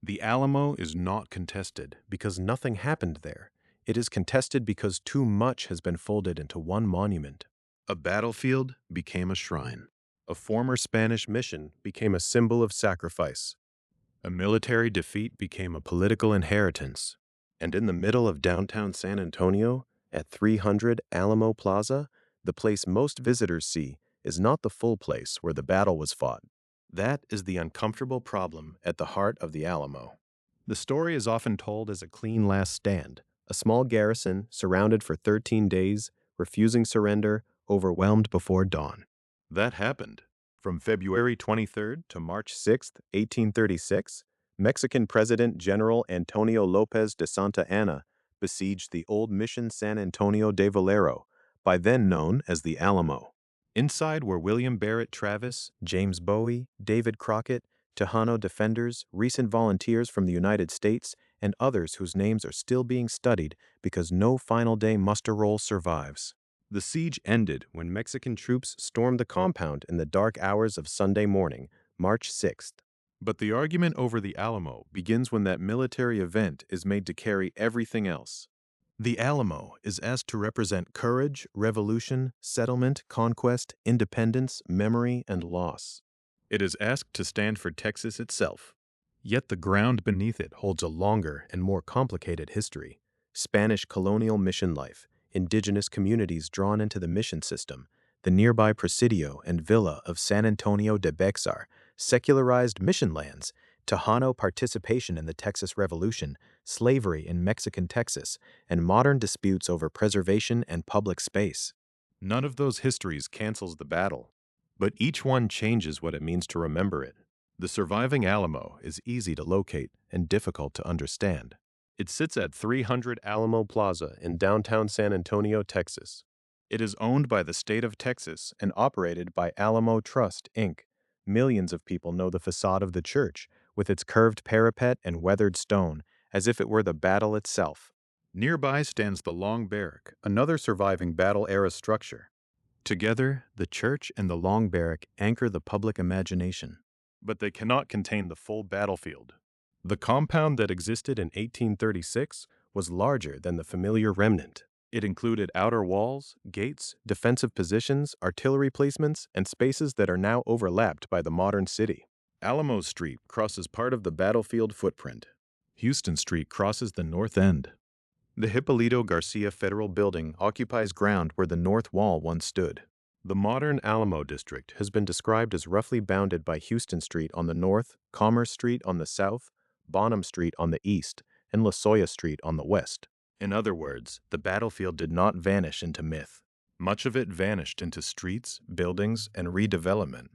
The Alamo is not contested because nothing happened there. It is contested because too much has been folded into one monument. A battlefield became a shrine. A former Spanish mission became a symbol of sacrifice. A military defeat became a political inheritance. And in the middle of downtown San Antonio, at 300 Alamo Plaza, the place most visitors see is not the full place where the battle was fought. That is the uncomfortable problem at the heart of the Alamo. The story is often told as a clean last stand, a small garrison surrounded for 13 days, refusing surrender, overwhelmed before dawn. That happened. From February 23rd to March 6th, 1836, Mexican President General Antonio López de Santa Anna besieged the old mission San Antonio de Valero, by then known as the Alamo. Inside were William Barret Travis, James Bowie, David Crockett, Tejano defenders, recent volunteers from the United States, and others whose names are still being studied because no final day muster roll survives. The siege ended when Mexican troops stormed the compound in the dark hours of Sunday morning, March 6th. But the argument over the Alamo begins when that military event is made to carry everything else. The Alamo is asked to represent courage, revolution, settlement, conquest, independence, memory, and loss. It is asked to stand for Texas itself. Yet the ground beneath it holds a longer and more complicated history. Spanish colonial mission life, indigenous communities drawn into the mission system, the nearby presidio and villa of San Antonio de Béxar, secularized mission lands, Tejano participation in the Texas Revolution, slavery in Mexican Texas, and modern disputes over preservation and public space. None of those histories cancels the battle, but each one changes what it means to remember it. The surviving Alamo is easy to locate and difficult to understand. It sits at 300 Alamo Plaza in downtown San Antonio, Texas. It is owned by the state of Texas and operated by Alamo Trust, Inc. Millions of people know the facade of the church, with its curved parapet and weathered stone, as if it were the battle itself. Nearby stands the Long Barrack, another surviving battle-era structure. Together, the church and the Long Barrack anchor the public imagination. But they cannot contain the full battlefield. The compound that existed in 1836 was larger than the familiar remnant. It included outer walls, gates, defensive positions, artillery placements, and spaces that are now overlapped by the modern city. Alamo Street crosses part of the battlefield footprint. Houston Street crosses the north end. The Hipólito Garcia Federal Building occupies ground where the north wall once stood. The modern Alamo district has been described as roughly bounded by Houston Street on the north, Commerce Street on the south, Bonham Street on the east, and La Jolla Street on the west. In other words, the battlefield did not vanish into myth. Much of it vanished into streets, buildings, and redevelopment.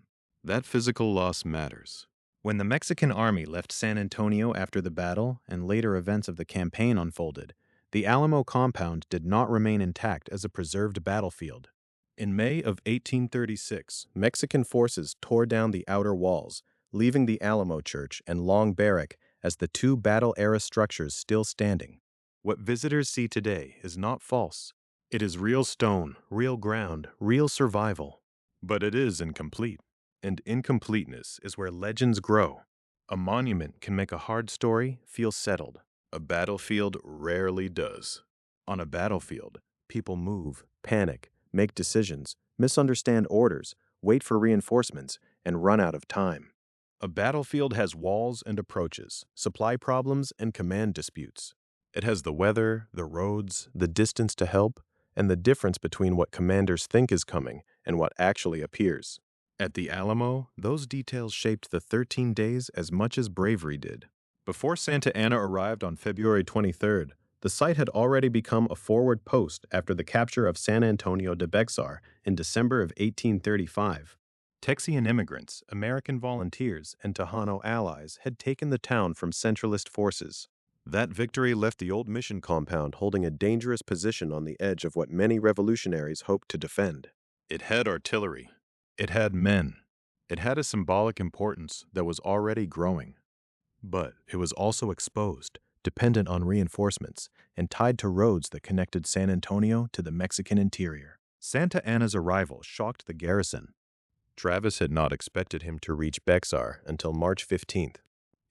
That physical loss matters. When the Mexican army left San Antonio after the battle and later events of the campaign unfolded, the Alamo compound did not remain intact as a preserved battlefield. In May of 1836, Mexican forces tore down the outer walls, leaving the Alamo Church and Long Barrack as the two battle-era structures still standing. What visitors see today is not false. It is real stone, real ground, real survival. But it is incomplete. And incompleteness is where legends grow. A monument can make a hard story feel settled. A battlefield rarely does. On a battlefield, people move, panic, make decisions, misunderstand orders, wait for reinforcements, and run out of time. A battlefield has walls and approaches, supply problems and command disputes. It has the weather, the roads, the distance to help, and the difference between what commanders think is coming and what actually appears. At the Alamo, those details shaped the 13 days as much as bravery did. Before Santa Anna arrived on February 23rd, the site had already become a forward post after the capture of San Antonio de Béxar in December of 1835. Texian immigrants, American volunteers, and Tejano allies had taken the town from centralist forces. That victory left the old mission compound holding a dangerous position on the edge of what many revolutionaries hoped to defend. It had artillery. It had men. It had a symbolic importance that was already growing. But it was also exposed, dependent on reinforcements, and tied to roads that connected San Antonio to the Mexican interior. Santa Anna's arrival shocked the garrison. Travis had not expected him to reach Béxar until March 15th.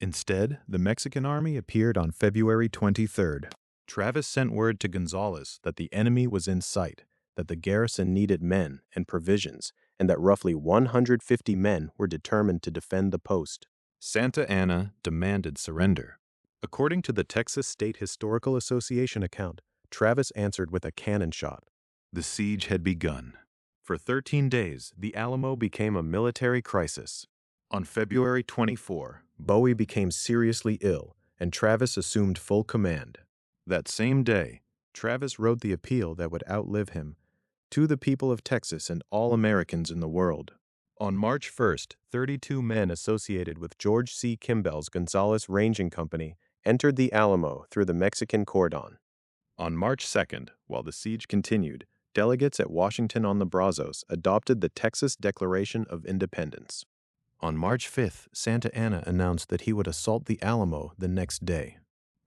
Instead, the Mexican army appeared on February 23rd. Travis sent word to Gonzales that the enemy was in sight, that the garrison needed men and provisions, and that roughly 150 men were determined to defend the post. Santa Anna demanded surrender. According to the Texas State Historical Association account, Travis answered with a cannon shot. The siege had begun. For 13 days, the Alamo became a military crisis. On February 24, Bowie became seriously ill, and Travis assumed full command. That same day, Travis wrote the appeal that would outlive him, to the people of Texas and all Americans in the world. On March 1st, 32 men associated with George C. Kimball's Gonzales Ranging Company entered the Alamo through the Mexican cordon. On March 2nd, while the siege continued, delegates at Washington on the Brazos adopted the Texas Declaration of Independence. On March 5th, Santa Anna announced that he would assault the Alamo the next day.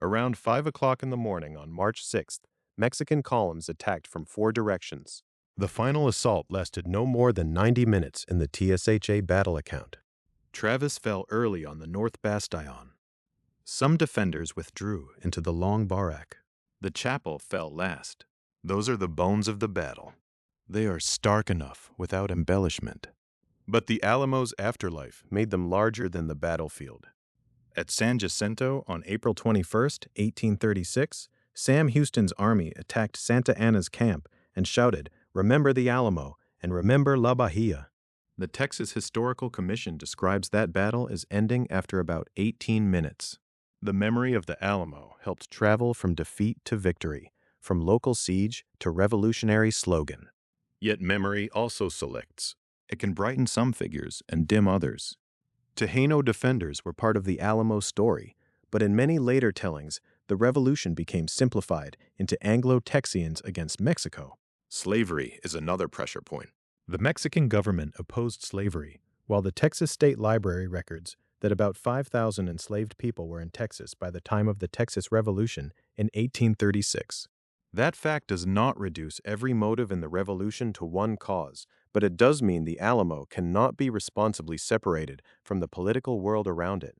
Around 5 o'clock in the morning on March 6th, Mexican columns attacked from 4 directions. The final assault lasted no more than 90 minutes in the TSHA battle account. Travis fell early on the North Bastion. Some defenders withdrew into the Long Barrack. The chapel fell last. Those are the bones of the battle. They are stark enough without embellishment. But the Alamo's afterlife made them larger than the battlefield. At San Jacinto on April 21, 1836, Sam Houston's army attacked Santa Anna's camp and shouted, "Remember the Alamo, and remember La Bahía." The Texas Historical Commission describes that battle as ending after about 18 minutes. The memory of the Alamo helped travel from defeat to victory, from local siege to revolutionary slogan. Yet memory also selects. It can brighten some figures and dim others. Tejano defenders were part of the Alamo story, but in many later tellings, the revolution became simplified into Anglo-Texians against Mexico. Slavery is another pressure point. The Mexican government opposed slavery, while the Texas State Library records that about 5,000 enslaved people were in Texas by the time of the Texas Revolution in 1836. That fact does not reduce every motive in the revolution to one cause, but it does mean the Alamo cannot be responsibly separated from the political world around it.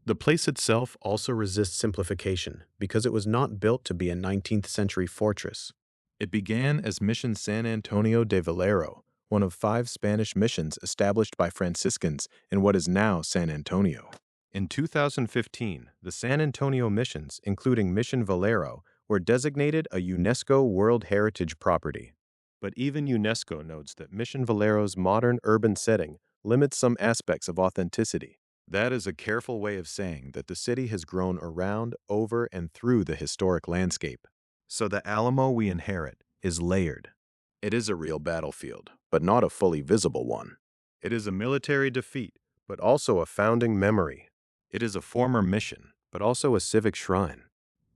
The place itself also resists simplification because it was not built to be a 19th century fortress. It began as Mission San Antonio de Valero, one of 5 Spanish missions established by Franciscans in what is now San Antonio. In 2015, the San Antonio missions, including Mission Valero, were designated a UNESCO World Heritage Property. But even UNESCO notes that Mission Valero's modern urban setting limits some aspects of authenticity. That is a careful way of saying that the city has grown around, over, and through the historic landscape. So the Alamo we inherit is layered. It is a real battlefield, but not a fully visible one. It is a military defeat, but also a founding memory. It is a former mission, but also a civic shrine.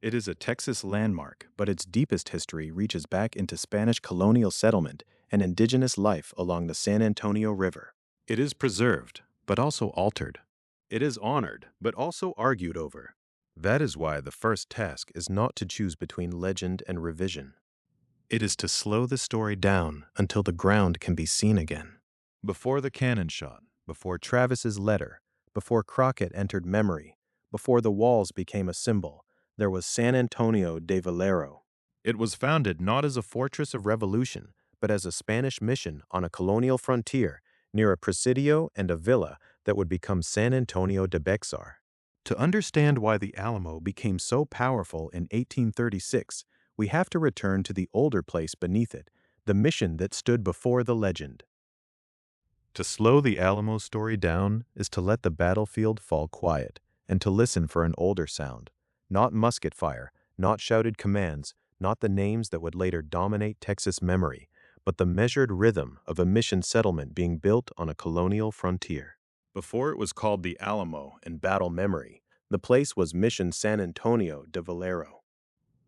It is a Texas landmark, but its deepest history reaches back into Spanish colonial settlement and indigenous life along the San Antonio River. It is preserved, but also altered. It is honored, but also argued over. That is why the first task is not to choose between legend and revision. It is to slow the story down until the ground can be seen again. Before the cannon shot, before Travis's letter, before Crockett entered memory, before the walls became a symbol, there was San Antonio de Valero. It was founded not as a fortress of revolution, but as a Spanish mission on a colonial frontier near a presidio and a villa that would become San Antonio de Béxar. To understand why the Alamo became so powerful in 1836, we have to return to the older place beneath it, the mission that stood before the legend. To slow the Alamo story down is to let the battlefield fall quiet and to listen for an older sound. Not musket fire, not shouted commands, not the names that would later dominate Texas memory, but the measured rhythm of a mission settlement being built on a colonial frontier. Before it was called the Alamo in battle memory, the place was Mission San Antonio de Valero.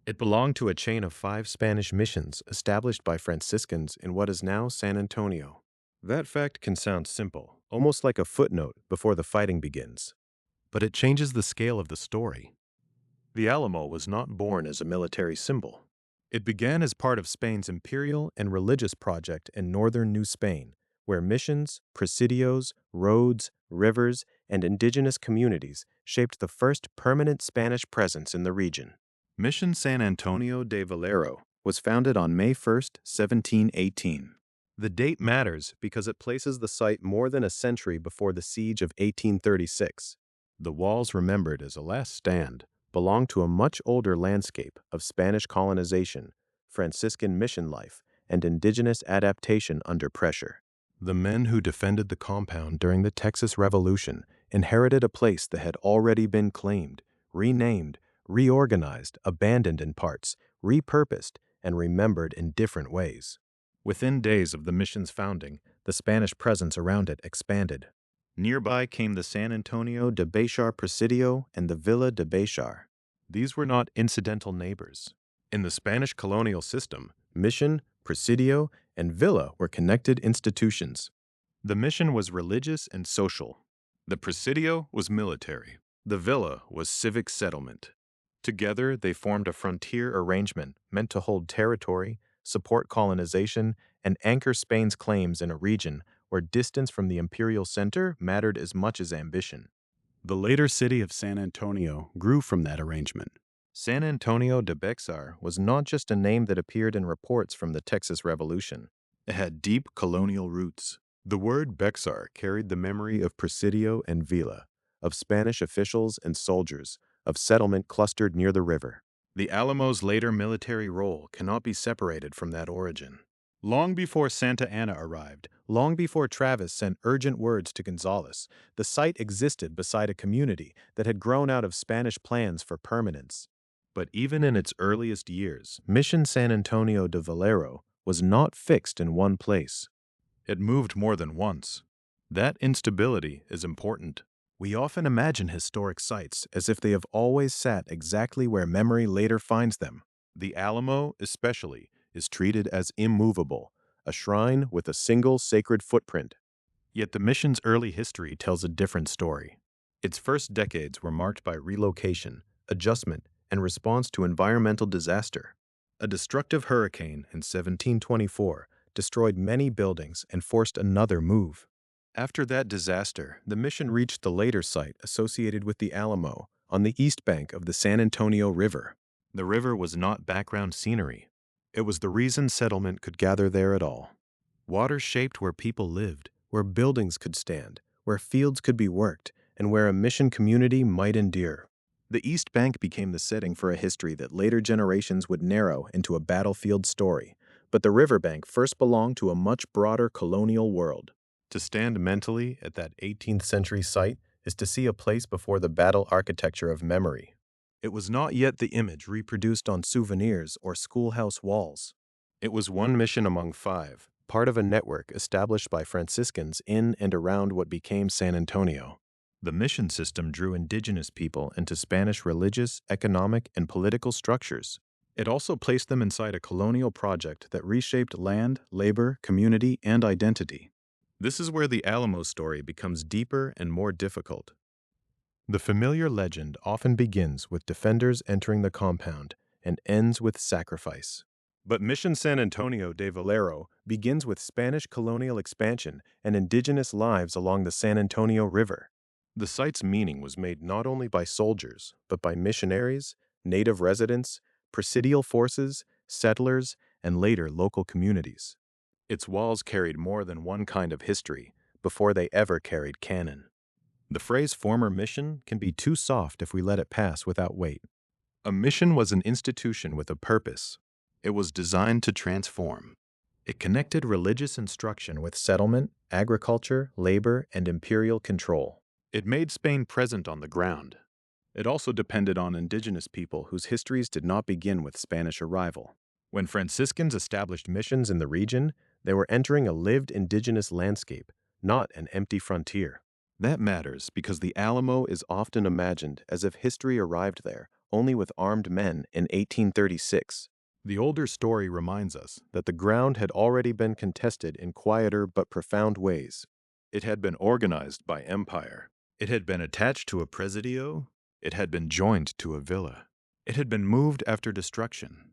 It belonged to a chain of 5 Spanish missions established by Franciscans in what is now San Antonio. That fact can sound simple, almost like a footnote before the fighting begins. But it changes the scale of the story. The Alamo was not born as a military symbol. It began as part of Spain's imperial and religious project in northern New Spain, where missions, presidios, roads, rivers, and indigenous communities shaped the first permanent Spanish presence in the region. Mission San Antonio de Valero was founded on May 1, 1718. The date matters because it places the site more than a century before the siege of 1836. The walls, remembered as a last stand, belong to a much older landscape of Spanish colonization, Franciscan mission life, and indigenous adaptation under pressure. The men who defended the compound during the Texas Revolution inherited a place that had already been claimed, renamed, reorganized, abandoned in parts, repurposed, and remembered in different ways. Within days of the mission's founding, the Spanish presence around it expanded. Nearby came the San Antonio de Béxar Presidio and the Villa de Béxar. These were not incidental neighbors. In the Spanish colonial system, mission, presidio, and villa were connected institutions. The mission was religious and social. The presidio was military. The villa was civic settlement. Together, they formed a frontier arrangement meant to hold territory, support colonization, and anchor Spain's claims in a region where distance from the imperial center mattered as much as ambition. The later city of San Antonio grew from that arrangement. San Antonio de Béxar was not just a name that appeared in reports from the Texas Revolution. It had deep colonial roots. The word Béxar carried the memory of presidio and villa, of Spanish officials and soldiers, of settlement clustered near the river. The Alamo's later military role cannot be separated from that origin. Long before Santa Anna arrived, long before Travis sent urgent words to Gonzales, the site existed beside a community that had grown out of Spanish plans for permanence. But even in its earliest years, Mission San Antonio de Valero was not fixed in one place. It moved more than once. That instability is important. We often imagine historic sites as if they have always sat exactly where memory later finds them. The Alamo, especially, is treated as immovable, a shrine with a single sacred footprint. Yet the mission's early history tells a different story. Its first decades were marked by relocation, adjustment, and response to environmental disaster. A destructive hurricane in 1724 destroyed many buildings and forced another move. After that disaster, the mission reached the later site associated with the Alamo on the east bank of the San Antonio River. The river was not background scenery. It was the reason settlement could gather there at all. Water shaped where people lived, where buildings could stand, where fields could be worked, and where a mission community might endure. The East Bank became the setting for a history that later generations would narrow into a battlefield story, but the riverbank first belonged to a much broader colonial world. To stand mentally at that 18th century site is to see a place before the battle architecture of memory. It was not yet the image reproduced on souvenirs or schoolhouse walls. It was one mission among five, part of a network established by Franciscans in and around what became San Antonio. The mission system drew indigenous people into Spanish religious, economic, and political structures. It also placed them inside a colonial project that reshaped land, labor, community, and identity. This is where the Alamo story becomes deeper and more difficult. The familiar legend often begins with defenders entering the compound and ends with sacrifice. But Mission San Antonio de Valero begins with Spanish colonial expansion and indigenous lives along the San Antonio River. The site's meaning was made not only by soldiers, but by missionaries, native residents, presidial forces, settlers, and later local communities. Its walls carried more than one kind of history before they ever carried canon. The phrase former mission can be too soft if we let it pass without weight. A mission was an institution with a purpose. It was designed to transform. It connected religious instruction with settlement, agriculture, labor, and imperial control. It made Spain present on the ground. It also depended on indigenous people whose histories did not begin with Spanish arrival. When Franciscans established missions in the region, they were entering a lived indigenous landscape, not an empty frontier. That matters because the Alamo is often imagined as if history arrived there only with armed men in 1836. The older story reminds us that the ground had already been contested in quieter but profound ways. It had been organized by empire. It had been attached to a presidio. It had been joined to a villa. It had been moved after destruction.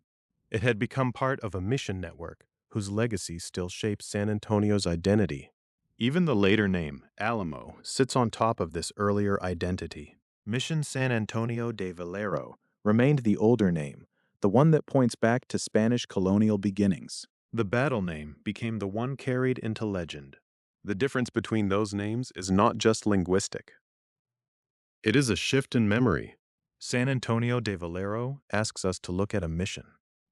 It had become part of a mission network whose legacy still shapes San Antonio's identity. Even the later name, Alamo, sits on top of this earlier identity. Mission San Antonio de Valero remained the older name, the one that points back to Spanish colonial beginnings. The battle name became the one carried into legend. The difference between those names is not just linguistic. It is a shift in memory. San Antonio de Valero asks us to look at a mission.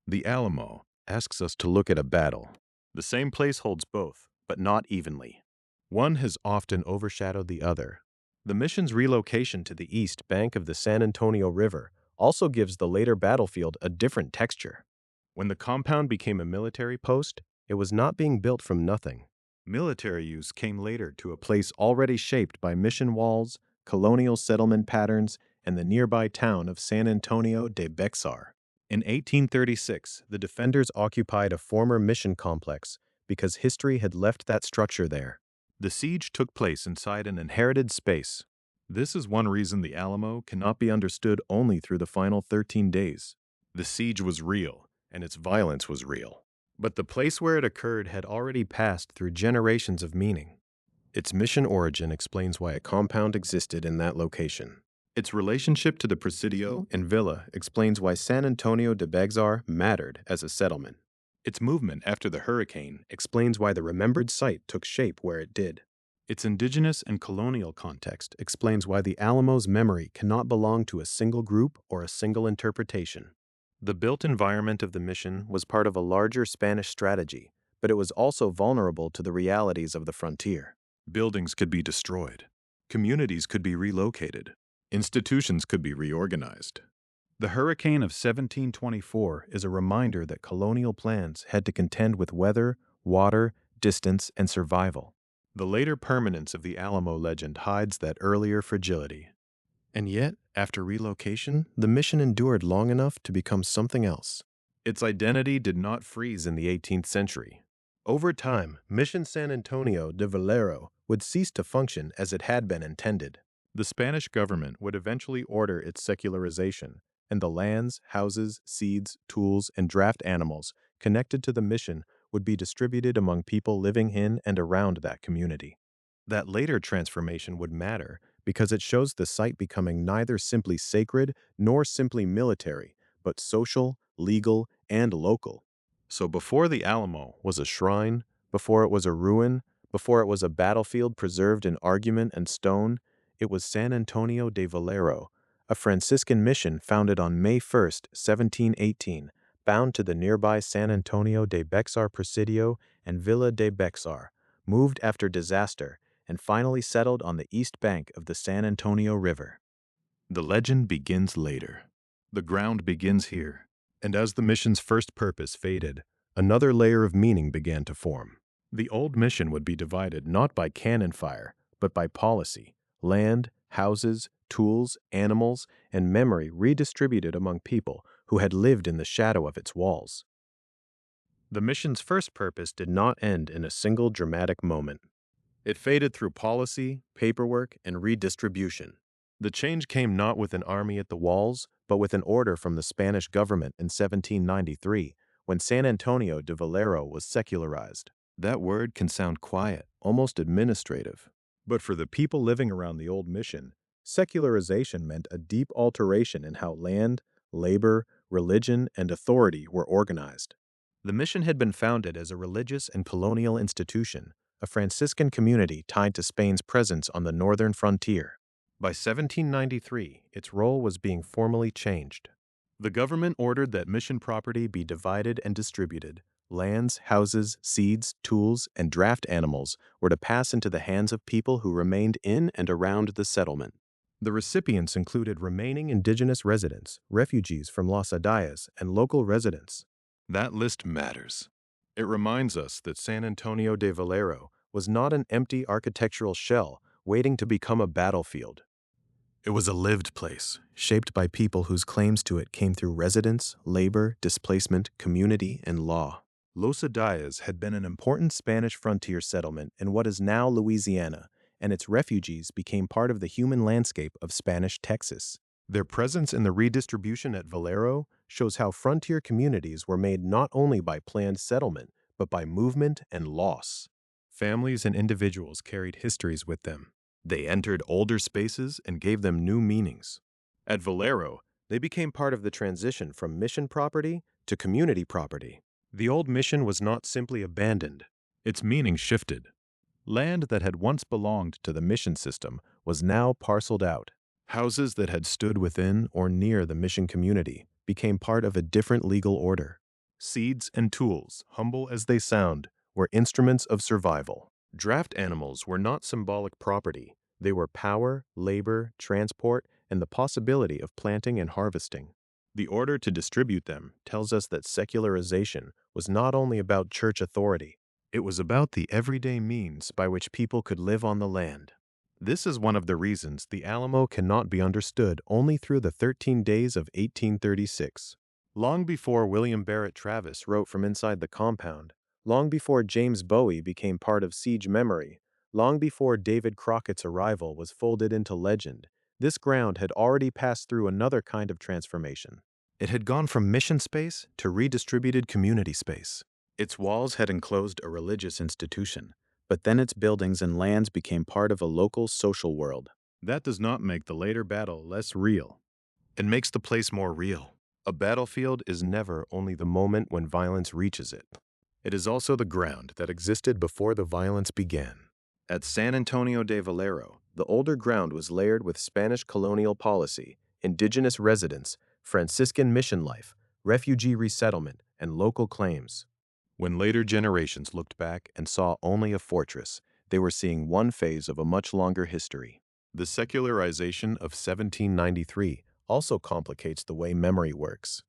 The Alamo asks us to look at a battle. The same place holds both, but not evenly. One has often overshadowed the other. The mission's relocation to the east bank of the San Antonio River also gives the later battlefield a different texture. When the compound became a military post, it was not being built from nothing. Military use came later to a place already shaped by mission walls, colonial settlement patterns, and the nearby town of San Antonio de Béxar. In 1836, the defenders occupied a former mission complex because history had left that structure there. The siege took place inside an inherited space. This is one reason the Alamo cannot be understood only through the final 13 days. The siege was real, and its violence was real. But the place where it occurred had already passed through generations of meaning. Its mission origin explains why a compound existed in that location. Its relationship to the Presidio and Villa explains why San Antonio de Béxar mattered as a settlement. Its movement after the hurricane explains why the remembered site took shape where it did. Its indigenous and colonial context explains why the Alamo's memory cannot belong to a single group or a single interpretation. The built environment of the mission was part of a larger Spanish strategy, but it was also vulnerable to the realities of the frontier. Buildings could be destroyed. Communities could be relocated. Institutions could be reorganized. The hurricane of 1724 is a reminder that colonial plans had to contend with weather, water, distance, and survival. The later permanence of the Alamo legend hides that earlier fragility. And yet, after relocation, the mission endured long enough to become something else. Its identity did not freeze in the 18th century. Over time, Mission San Antonio de Valero would cease to function as it had been intended. The Spanish government would eventually order its secularization, and the lands, houses, seeds, tools, and draft animals connected to the mission would be distributed among people living in and around that community. That later transformation would matter because it shows the site becoming neither simply sacred nor simply military, but social, legal, and local. So before the Alamo was a shrine, before it was a ruin, before it was a battlefield preserved in argument and stone, it was San Antonio de Valero, a Franciscan mission founded on May 1, 1718, bound to the nearby San Antonio de Béxar Presidio and Villa de Béxar, moved after disaster, and finally settled on the east bank of the San Antonio River. The legend begins later. The ground begins here, and as the mission's first purpose faded, another layer of meaning began to form. The old mission would be divided not by cannon fire, but by policy, land, houses, tools, animals, and memory redistributed among people who had lived in the shadow of its walls. The mission's first purpose did not end in a single dramatic moment. It faded through policy, paperwork, and redistribution. The change came not with an army at the walls, but with an order from the Spanish government in 1793, when San Antonio de Valero was secularized. That word can sound quiet, almost administrative. But for the people living around the old mission, secularization meant a deep alteration in how land, labor, religion, and authority were organized. The mission had been founded as a religious and colonial institution, a Franciscan community tied to Spain's presence on the northern frontier. By 1793, its role was being formally changed. The government ordered that mission property be divided and distributed. Lands, houses, seeds, tools, and draft animals were to pass into the hands of people who remained in and around the settlement. The recipients included remaining indigenous residents, refugees from Las Adayas, and local residents. That list matters. It reminds us that San Antonio de Valero was not an empty architectural shell waiting to become a battlefield. It was a lived place, shaped by people whose claims to it came through residence, labor, displacement, community, and law. Los Adayas had been an important Spanish frontier settlement in what is now Louisiana, and its refugees became part of the human landscape of Spanish Texas. Their presence in the redistribution at Valero shows how frontier communities were made not only by planned settlement, but by movement and loss. Families and individuals carried histories with them. They entered older spaces and gave them new meanings. At Valero, they became part of the transition from mission property to community property. The old mission was not simply abandoned. Its meaning shifted. Land that had once belonged to the mission system was now parceled out. Houses that had stood within or near the mission community became part of a different legal order. Seeds and tools, humble as they sound, were instruments of survival. Draft animals were not symbolic property. They were power, labor, transport, and the possibility of planting and harvesting. The order to distribute them tells us that secularization was not only about church authority, it was about the everyday means by which people could live on the land. This is one of the reasons the Alamo cannot be understood only through the 13 days of 1836. Long before William Barret Travis wrote from inside the compound, long before James Bowie became part of siege memory, long before David Crockett's arrival was folded into legend, this ground had already passed through another kind of transformation. It had gone from mission space to redistributed community space. Its walls had enclosed a religious institution, but then its buildings and lands became part of a local social world. That does not make the later battle less real. It makes the place more real. A battlefield is never only the moment when violence reaches it. It is also the ground that existed before the violence began. At San Antonio de Valero, the older ground was layered with Spanish colonial policy, indigenous residents, Franciscan mission life, refugee resettlement, and local claims. When later generations looked back and saw only a fortress, they were seeing one phase of a much longer history. The secularization of 1793 also complicates the way memory works.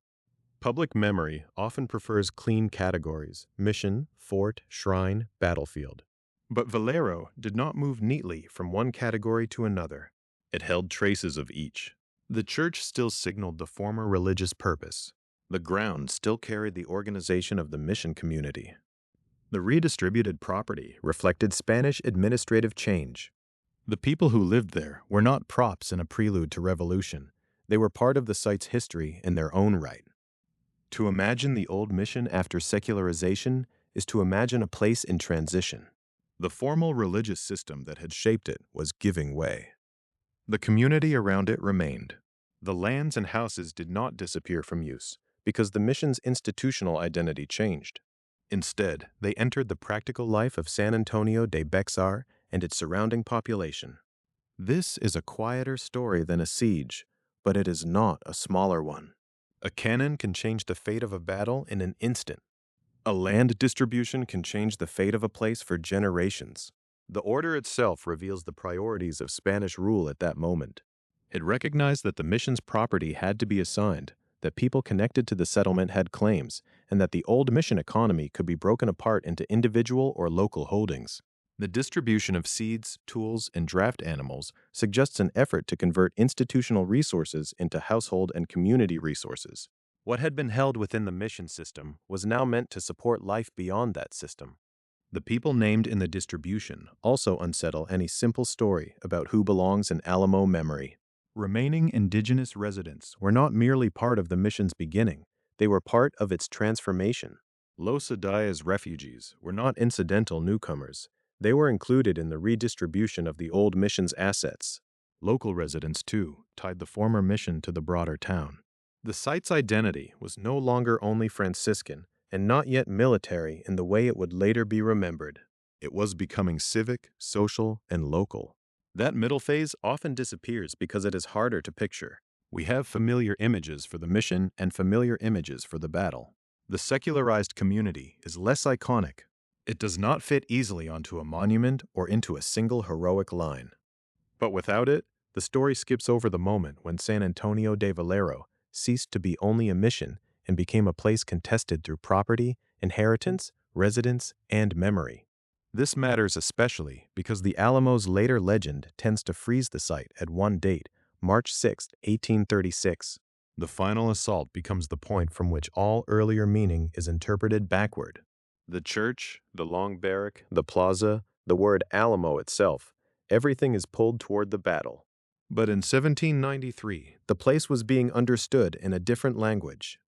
Public memory often prefers clean categories: mission, fort, shrine, battlefield. But Valero did not move neatly from one category to another. It held traces of each. The church still signaled the former religious purpose. The ground still carried the organization of the mission community. The redistributed property reflected Spanish administrative change. The people who lived there were not props in a prelude to revolution. They were part of the site's history in their own right. To imagine the old mission after secularization is to imagine a place in transition. The formal religious system that had shaped it was giving way. The community around it remained. The lands and houses did not disappear from use because the mission's institutional identity changed. Instead, they entered the practical life of San Antonio de Béxar and its surrounding population. This is a quieter story than a siege, but it is not a smaller one. A cannon can change the fate of a battle in an instant. A land distribution can change the fate of a place for generations. The order itself reveals the priorities of Spanish rule at that moment. It recognized that the mission's property had to be assigned, that people connected to the settlement had claims, and that the old mission economy could be broken apart into individual or local holdings. The distribution of seeds, tools, and draft animals suggests an effort to convert institutional resources into household and community resources. What had been held within the mission system was now meant to support life beyond that system. The people named in the distribution also unsettle any simple story about who belongs in Alamo memory. Remaining indigenous residents were not merely part of the mission's beginning, they were part of its transformation. Los Adaya's refugees were not incidental newcomers. They were included in the redistribution of the old mission's assets. Local residents, too, tied the former mission to the broader town. The site's identity was no longer only Franciscan and not yet military in the way it would later be remembered. It was becoming civic, social, and local. That middle phase often disappears because it is harder to picture. We have familiar images for the mission and familiar images for the battle. The secularized community is less iconic. It does not fit easily onto a monument or into a single heroic line. But without it, the story skips over the moment when San Antonio de Valero ceased to be only a mission and became a place contested through property, inheritance, residence, and memory. This matters especially because the Alamo's later legend tends to freeze the site at one date, March 6, 1836. The final assault becomes the point from which all earlier meaning is interpreted backward. The church, the long barrack, the plaza, the word Alamo itself, everything is pulled toward the battle. But in 1793, the place was being understood in a different language.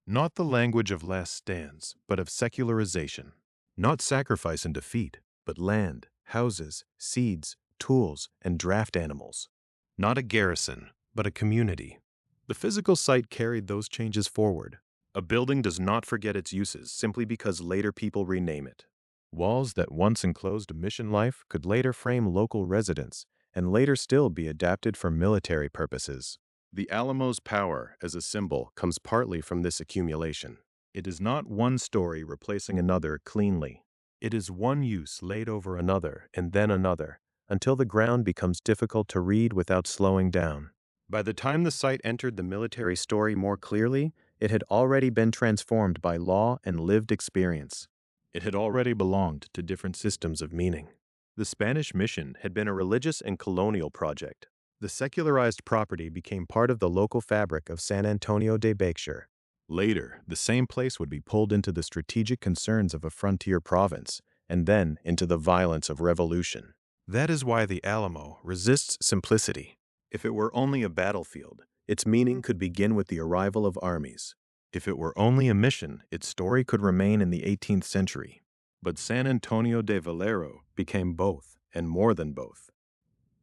Not the language of last stands, but of secularization. Not sacrifice and defeat, but land, houses, seeds, tools, and draft animals. Not a garrison, but a community. The physical site carried those changes forward. A building does not forget its uses simply because later people rename it. Walls that once enclosed mission life could later frame local residents and later still be adapted for military purposes. The Alamo's power as a symbol comes partly from this accumulation. It is not one story replacing another cleanly. It is one use laid over another and then another, until the ground becomes difficult to read without slowing down. By the time the site entered the military story more clearly, it had already been transformed by law and lived experience. It had already belonged to different systems of meaning. The Spanish mission had been a religious and colonial project. The secularized property became part of the local fabric of San Antonio de Béxar. Later, the same place would be pulled into the strategic concerns of a frontier province, and then into the violence of revolution. That is why the Alamo resists simplicity. If it were only a battlefield, its meaning could begin with the arrival of armies. If it were only a mission, its story could remain in the 18th century. But San Antonio de Valero became both, and more than both.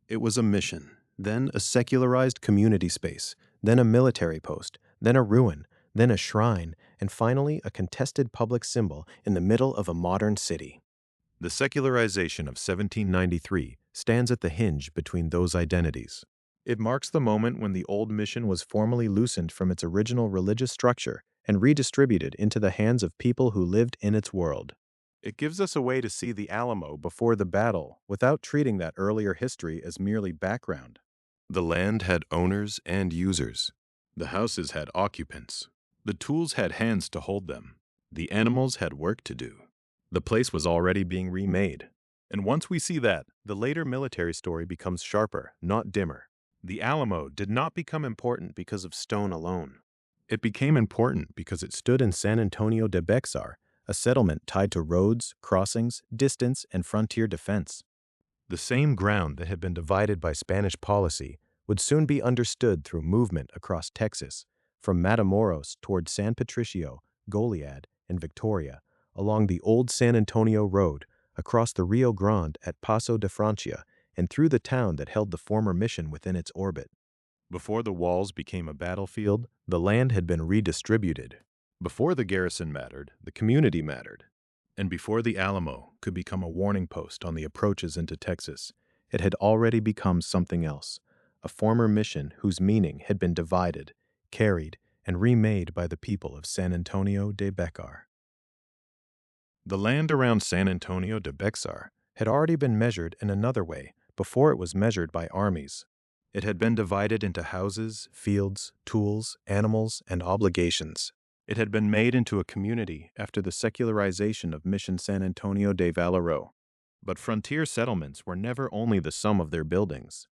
It was a mission, then a secularized community space, then a military post, then a ruin, then a shrine, and finally a contested public symbol in the middle of a modern city. The secularization of 1793 stands at the hinge between those identities. It marks the moment when the old mission was formally loosened from its original religious structure and redistributed into the hands of people who lived in its world. It gives us a way to see the Alamo before the battle without treating that earlier history as merely background. The land had owners and users. The houses had occupants. The tools had hands to hold them. The animals had work to do. The place was already being remade. And once we see that, the later military story becomes sharper, not dimmer. The Alamo did not become important because of stone alone. It became important because it stood in San Antonio de Béxar, a settlement tied to roads, crossings, distance, and frontier defense. The same ground that had been divided by Spanish policy would soon be understood through movement across Texas, from Matamoros toward San Patricio, Goliad, and Victoria, along the old San Antonio Road, across the Rio Grande at Paso de Francia, and through the town that held the former mission within its orbit. Before the walls became a battlefield, the land had been redistributed. Before the garrison mattered, the community mattered. And before the Alamo could become a warning post on the approaches into Texas, it had already become something else, a former mission whose meaning had been divided, carried, and remade by the people of San Antonio de Béxar. The land around San Antonio de Béxar had already been measured in another way before it was measured by armies. It had been divided into houses, fields, tools, animals, and obligations. It had been made into a community after the secularization of Mission San Antonio de Valero. But frontier settlements were never only the sum of their buildings.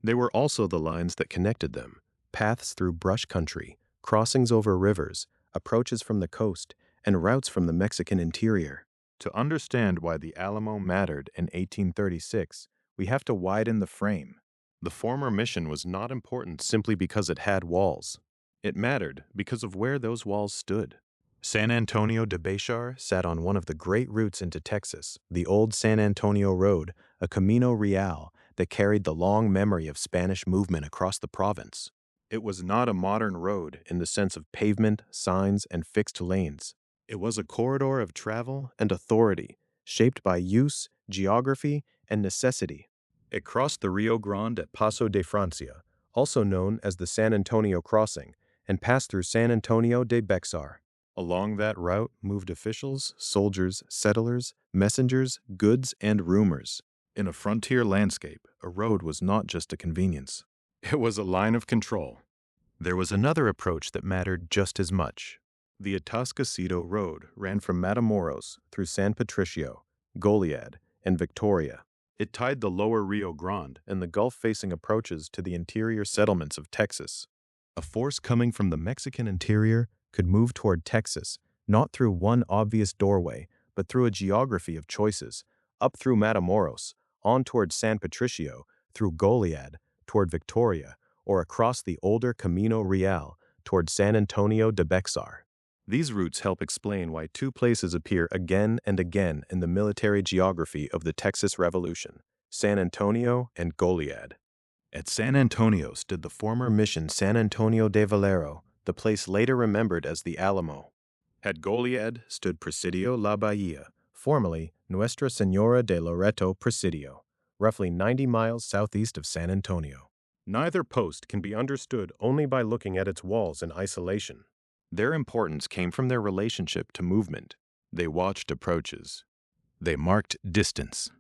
They were also the lines that connected them, paths through brush country, crossings over rivers, approaches from the coast, and routes from the Mexican interior. To understand why the Alamo mattered in 1836, we have to widen the frame. The former mission was not important simply because it had walls. It mattered because of where those walls stood. San Antonio de Béxar sat on one of the great routes into Texas, the old San Antonio Road, a Camino Real that carried the long memory of Spanish movement across the province. It was not a modern road in the sense of pavement, signs, and fixed lanes. It was a corridor of travel and authority, shaped by use, geography, and necessity. It crossed the Rio Grande at Paso de Francia, also known as the San Antonio Crossing, and passed through San Antonio de Béxar. Along that route moved officials, soldiers, settlers, messengers, goods, and rumors. In a frontier landscape, a road was not just a convenience. It was a line of control. There was another approach that mattered just as much. The Atascocito Road ran from Matamoros through San Patricio, Goliad, and Victoria. It tied the lower Rio Grande and the Gulf-facing approaches to the interior settlements of Texas. A force coming from the Mexican interior could move toward Texas, not through one obvious doorway, but through a geography of choices, up through Matamoros, on toward San Patricio, through Goliad, toward Victoria, or across the older Camino Real, toward San Antonio de Béxar. These routes help explain why two places appear again and again in the military geography of the Texas Revolution: San Antonio, and Goliad. At San Antonio stood the former mission San Antonio de Valero, the place later remembered as the Alamo. At Goliad stood Presidio La Bahía, formerly Nuestra Señora de Loreto Presidio, roughly 90 miles southeast of San Antonio. Neither post can be understood only by looking at its walls in isolation. Their importance came from their relationship to movement. They watched approaches. They marked distance.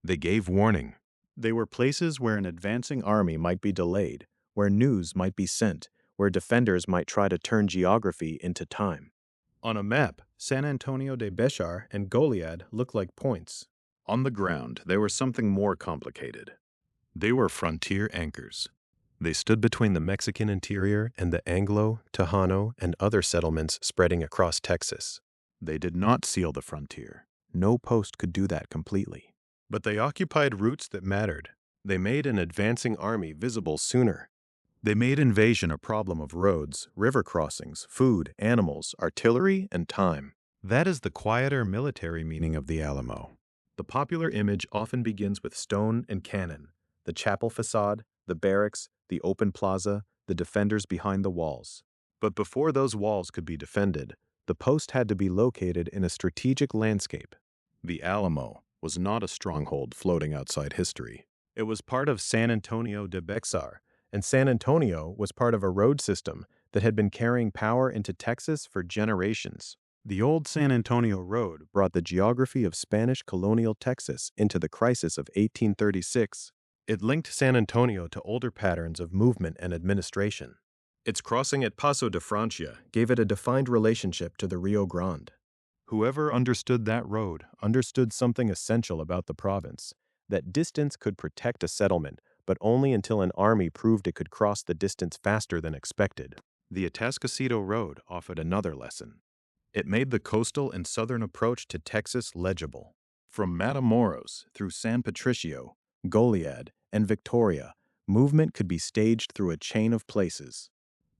They gave warning. They were places where an advancing army might be delayed, where news might be sent, where defenders might try to turn geography into time. On a map, San Antonio de Béxar and Goliad look like points. On the ground, they were something more complicated. They were frontier anchors. They stood between the Mexican interior and the Anglo, Tejano, and other settlements spreading across Texas. They did not seal the frontier. No post could do that completely. But they occupied routes that mattered. They made an advancing army visible sooner. They made invasion a problem of roads, river crossings, food, animals, artillery, and time. That is the quieter military meaning of the Alamo. The popular image often begins with stone and cannon, the chapel facade, the barracks, the open plaza, the defenders behind the walls. But before those walls could be defended, the post had to be located in a strategic landscape. The Alamo was not a stronghold floating outside history. It was part of San Antonio de Béxar, and San Antonio was part of a road system that had been carrying power into Texas for generations. The old San Antonio Road brought the geography of Spanish colonial Texas into the crisis of 1836. It linked San Antonio to older patterns of movement and administration. Its crossing at Paso de Francia gave it a defined relationship to the Rio Grande. Whoever understood that road understood something essential about the province, that distance could protect a settlement, but only until an army proved it could cross the distance faster than expected. The Atascocito Road offered another lesson. It made the coastal and southern approach to Texas legible. From Matamoros through San Patricio, Goliad, and Victoria, movement could be staged through a chain of places.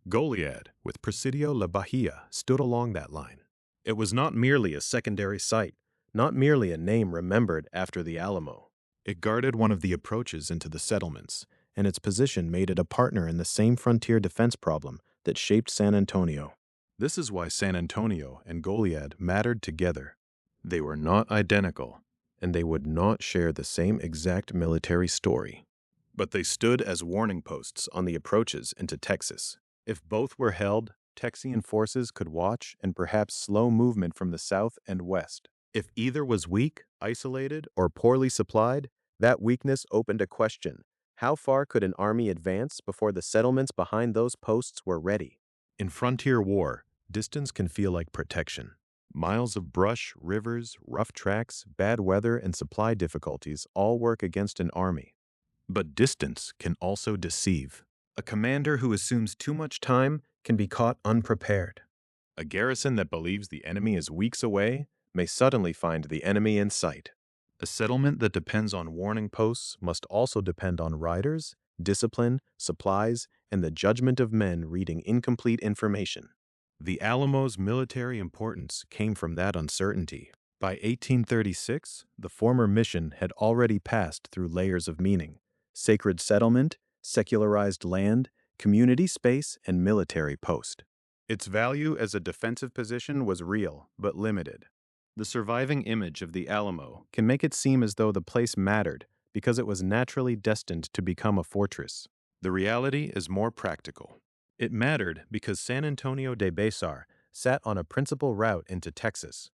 Goliad, with Presidio La Bahía, stood along that line. It was not merely a secondary site, not merely a name remembered after the Alamo. It guarded one of the approaches into the settlements, and its position made it a partner in the same frontier defense problem that shaped San Antonio. This is why San Antonio and Goliad mattered together. They were not identical, and they would not share the same exact military story. But they stood as warning posts on the approaches into Texas. If both were held, Texian forces could watch and perhaps slow movement from the south and west. If either was weak, isolated, or poorly supplied, that weakness opened a question. How far could an army advance before the settlements behind those posts were ready? In frontier war, distance can feel like protection. Miles of brush, rivers, rough tracks, bad weather, and supply difficulties all work against an army. But distance can also deceive. A commander who assumes too much time can be caught unprepared. A garrison that believes the enemy is weeks away may suddenly find the enemy in sight. A settlement that depends on warning posts must also depend on riders, discipline, supplies, and the judgment of men reading incomplete information. The Alamo's military importance came from that uncertainty. By 1836, the former mission had already passed through layers of meaning: sacred settlement, secularized land, community space, and military post. Its value as a defensive position was real, but limited. The surviving image of the Alamo can make it seem as though the place mattered because it was naturally destined to become a fortress. The reality is more practical. It mattered because San Antonio de Béxar sat on a principal route into Texas.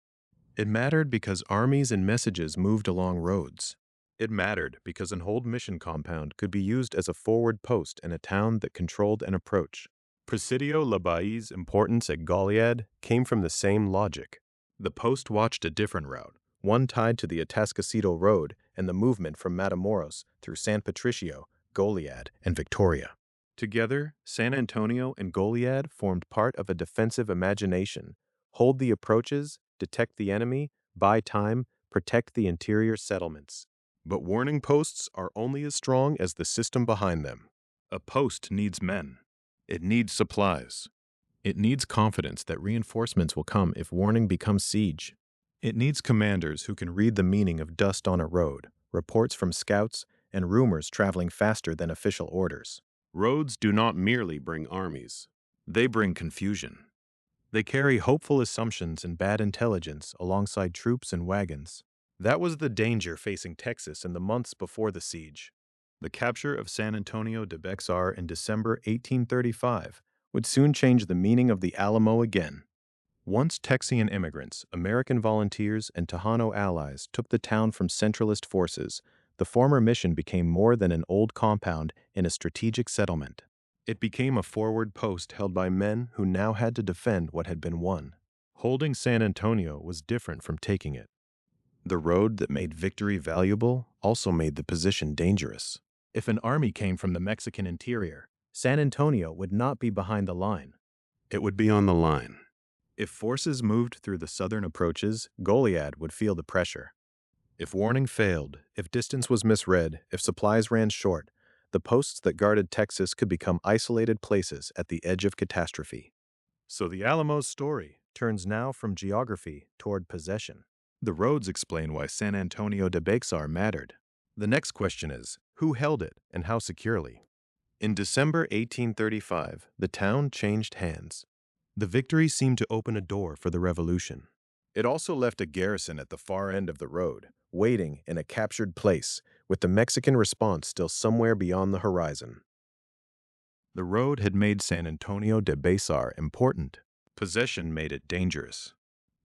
It mattered because armies and messages moved along roads. It mattered because an old mission compound could be used as a forward post in a town that controlled an approach. Presidio La Bahía's importance at Goliad came from the same logic. The post watched a different route, one tied to the Atascocito Road and the movement from Matamoros through San Patricio, Goliad, and Victoria. Together, San Antonio and Goliad formed part of a defensive imagination: hold the approaches, detect the enemy, buy time, protect the interior settlements. But warning posts are only as strong as the system behind them. A post needs men. It needs supplies. It needs confidence that reinforcements will come if warning becomes siege. It needs commanders who can read the meaning of dust on a road, reports from scouts, and rumors traveling faster than official orders. Roads do not merely bring armies. They bring confusion. They carry hopeful assumptions and bad intelligence alongside troops and wagons. That was the danger facing Texas in the months before the siege. The capture of San Antonio de Béxar in December 1835 would soon change the meaning of the Alamo again. Once Texian immigrants, American volunteers, and Tejano allies took the town from Centralist forces, the former mission became more than an old compound in a strategic settlement. It became a forward post held by men who now had to defend what had been won. Holding San Antonio was different from taking it. The road that made victory valuable also made the position dangerous. If an army came from the Mexican interior, San Antonio would not be behind the line. It would be on the line. If forces moved through the southern approaches, Goliad would feel the pressure. If warning failed, if distance was misread, if supplies ran short, the posts that guarded Texas could become isolated places at the edge of catastrophe. So the Alamo's story turns now from geography toward possession. The roads explain why San Antonio de Béxar mattered. The next question is, who held it and how securely? In December 1835, the town changed hands. The victory seemed to open a door for the revolution. It also left a garrison at the far end of the road, waiting in a captured place, with the Mexican response still somewhere beyond the horizon. The road had made San Antonio de Béxar important. Possession made it dangerous.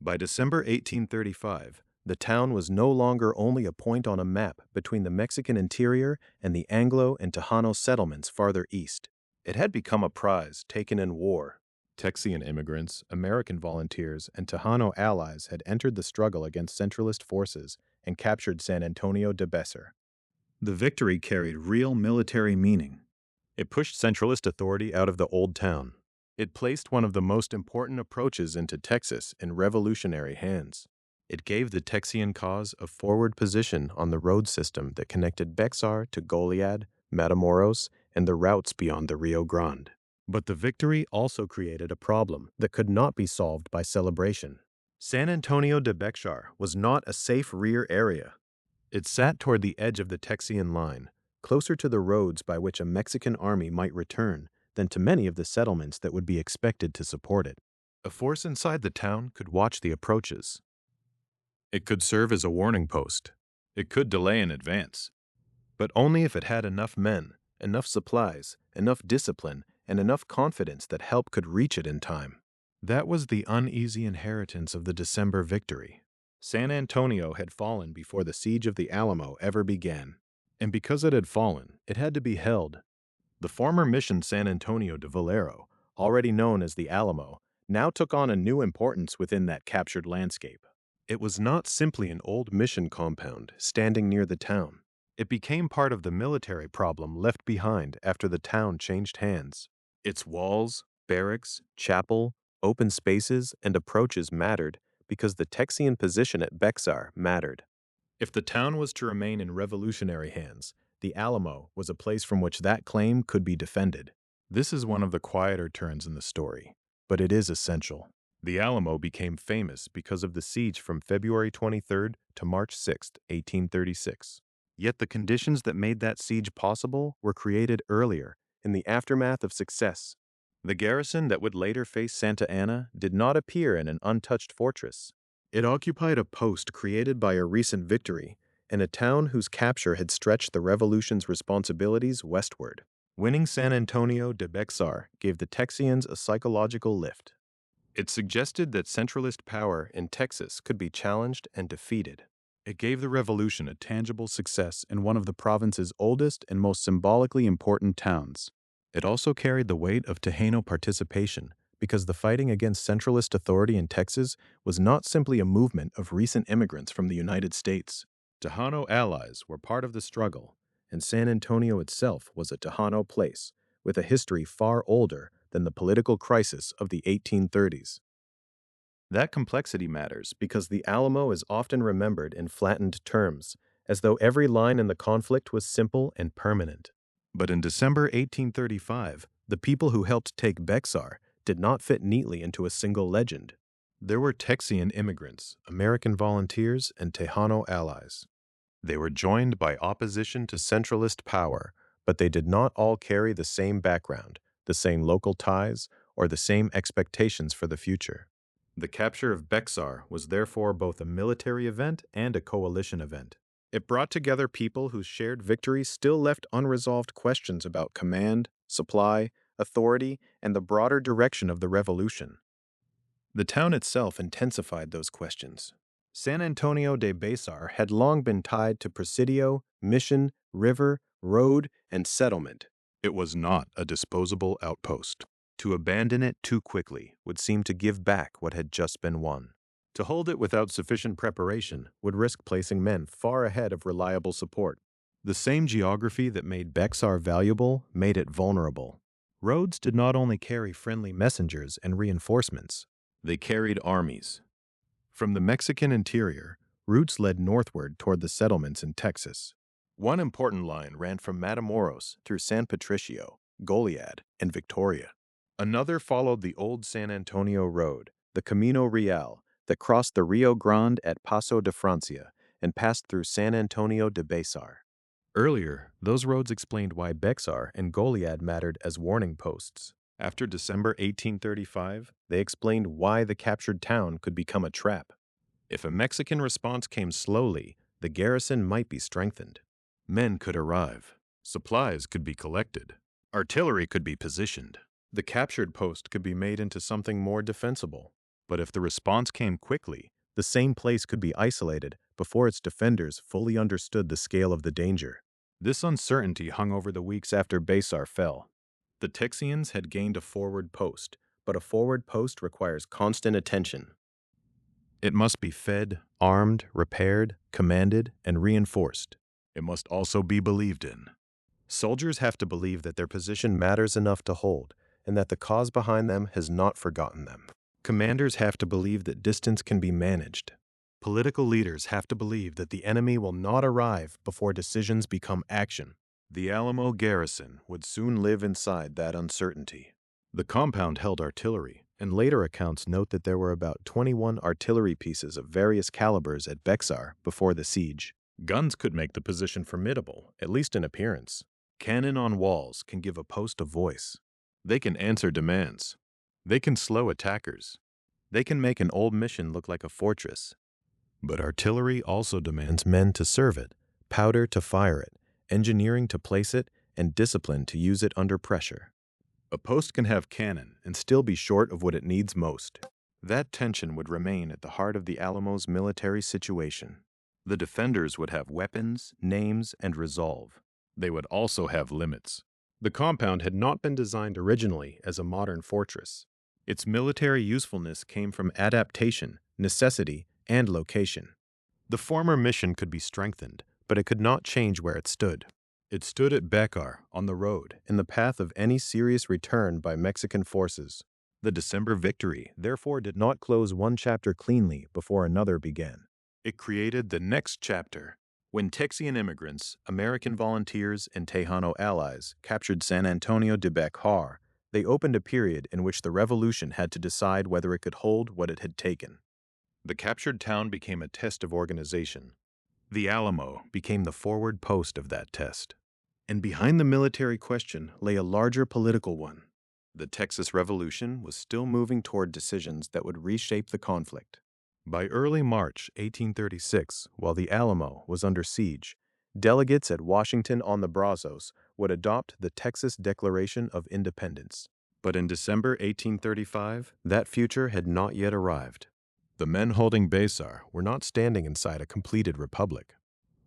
By December 1835, the town was no longer only a point on a map between the Mexican interior and the Anglo and Tejano settlements farther east. It had become a prize taken in war. Texian immigrants, American volunteers, and Tejano allies had entered the struggle against Centralist forces and captured San Antonio de Béxar. The victory carried real military meaning. It pushed Centralist authority out of the old town. It placed one of the most important approaches into Texas in revolutionary hands. It gave the Texian cause a forward position on the road system that connected Béxar to Goliad, Matamoros, and the routes beyond the Rio Grande. But the victory also created a problem that could not be solved by celebration. San Antonio de Béxar was not a safe rear area. It sat toward the edge of the Texian line, closer to the roads by which a Mexican army might return than to many of the settlements that would be expected to support it. A force inside the town could watch the approaches. It could serve as a warning post. It could delay an advance. But only if it had enough men, enough supplies, enough discipline, and enough confidence that help could reach it in time. That was the uneasy inheritance of the December victory. San Antonio had fallen before the siege of the Alamo ever began. And because it had fallen, it had to be held. The former mission San Antonio de Valero, already known as the Alamo, now took on a new importance within that captured landscape. It was not simply an old mission compound standing near the town. It became part of the military problem left behind after the town changed hands. Its walls, barracks, chapel, open spaces, and approaches mattered because the Texian position at Béxar mattered. If the town was to remain in revolutionary hands, the Alamo was a place from which that claim could be defended. This is one of the quieter turns in the story, but it is essential. The Alamo became famous because of the siege from February 23 to March 6, 1836. Yet the conditions that made that siege possible were created earlier, in the aftermath of success. The garrison that would later face Santa Anna did not appear in an untouched fortress. It occupied a post created by a recent victory in a town whose capture had stretched the revolution's responsibilities westward. Winning San Antonio de Béxar gave the Texians a psychological lift. It suggested that centralist power in Texas could be challenged and defeated. It gave the revolution a tangible success in one of the province's oldest and most symbolically important towns. It also carried the weight of Tejano participation because the fighting against centralist authority in Texas was not simply a movement of recent immigrants from the United States. Tejano allies were part of the struggle, and San Antonio itself was a Tejano place with a history far older than the political crisis of the 1830s. That complexity matters because the Alamo is often remembered in flattened terms, as though every line in the conflict was simple and permanent. But in December 1835, the people who helped take Béxar did not fit neatly into a single legend. There were Texian immigrants, American volunteers, and Tejano allies. They were joined by opposition to centralist power, but they did not all carry the same background, the same local ties, or the same expectations for the future. The capture of Béxar was therefore both a military event and a coalition event. It brought together people whose shared victory still left unresolved questions about command, supply, authority, and the broader direction of the revolution. The town itself intensified those questions. San Antonio de Béxar had long been tied to presidio, mission, river, road, and settlement. It was not a disposable outpost. To abandon it too quickly would seem to give back what had just been won. To hold it without sufficient preparation would risk placing men far ahead of reliable support. The same geography that made Béxar valuable made it vulnerable. Roads did not only carry friendly messengers and reinforcements, they carried armies. From the Mexican interior, routes led northward toward the settlements in Texas. One important line ran from Matamoros through San Patricio, Goliad, and Victoria. Another followed the old San Antonio Road, the Camino Real, that crossed the Rio Grande at Paso de Francia and passed through San Antonio de Béxar. Earlier, those roads explained why Béxar and Goliad mattered as warning posts. After December 1835, they explained why the captured town could become a trap. If a Mexican response came slowly, the garrison might be strengthened. Men could arrive. Supplies could be collected. Artillery could be positioned. The captured post could be made into something more defensible. But if the response came quickly, the same place could be isolated before its defenders fully understood the scale of the danger. This uncertainty hung over the weeks after Béxar fell. The Texians had gained a forward post, but a forward post requires constant attention. It must be fed, armed, repaired, commanded, and reinforced. It must also be believed in. Soldiers have to believe that their position matters enough to hold, and that the cause behind them has not forgotten them. Commanders have to believe that distance can be managed. Political leaders have to believe that the enemy will not arrive before decisions become action. The Alamo garrison would soon live inside that uncertainty. The compound held artillery, and later accounts note that there were about 21 artillery pieces of various calibers at Béxar before the siege. Guns could make the position formidable, at least in appearance. Cannon on walls can give a post a voice. They can answer demands. They can slow attackers. They can make an old mission look like a fortress. But artillery also demands men to serve it, powder to fire it, engineering to place it, and discipline to use it under pressure. A post can have cannon and still be short of what it needs most. That tension would remain at the heart of the Alamo's military situation. The defenders would have weapons, names, and resolve. They would also have limits. The compound had not been designed originally as a modern fortress. Its military usefulness came from adaptation, necessity, and location. The former mission could be strengthened, but it could not change where it stood. It stood at Béxar, on the road, in the path of any serious return by Mexican forces. The December victory, therefore, did not close one chapter cleanly before another began. It created the next chapter. When Texian immigrants, American volunteers, and Tejano allies captured San Antonio de Béxar, they opened a period in which the revolution had to decide whether it could hold what it had taken. The captured town became a test of organization. The Alamo became the forward post of that test. And behind the military question lay a larger political one. The Texas Revolution was still moving toward decisions that would reshape the conflict. By early March 1836, while the Alamo was under siege, delegates at Washington on the Brazos would adopt the Texas Declaration of Independence. But in December 1835, that future had not yet arrived. The men holding Béxar were not standing inside a completed republic.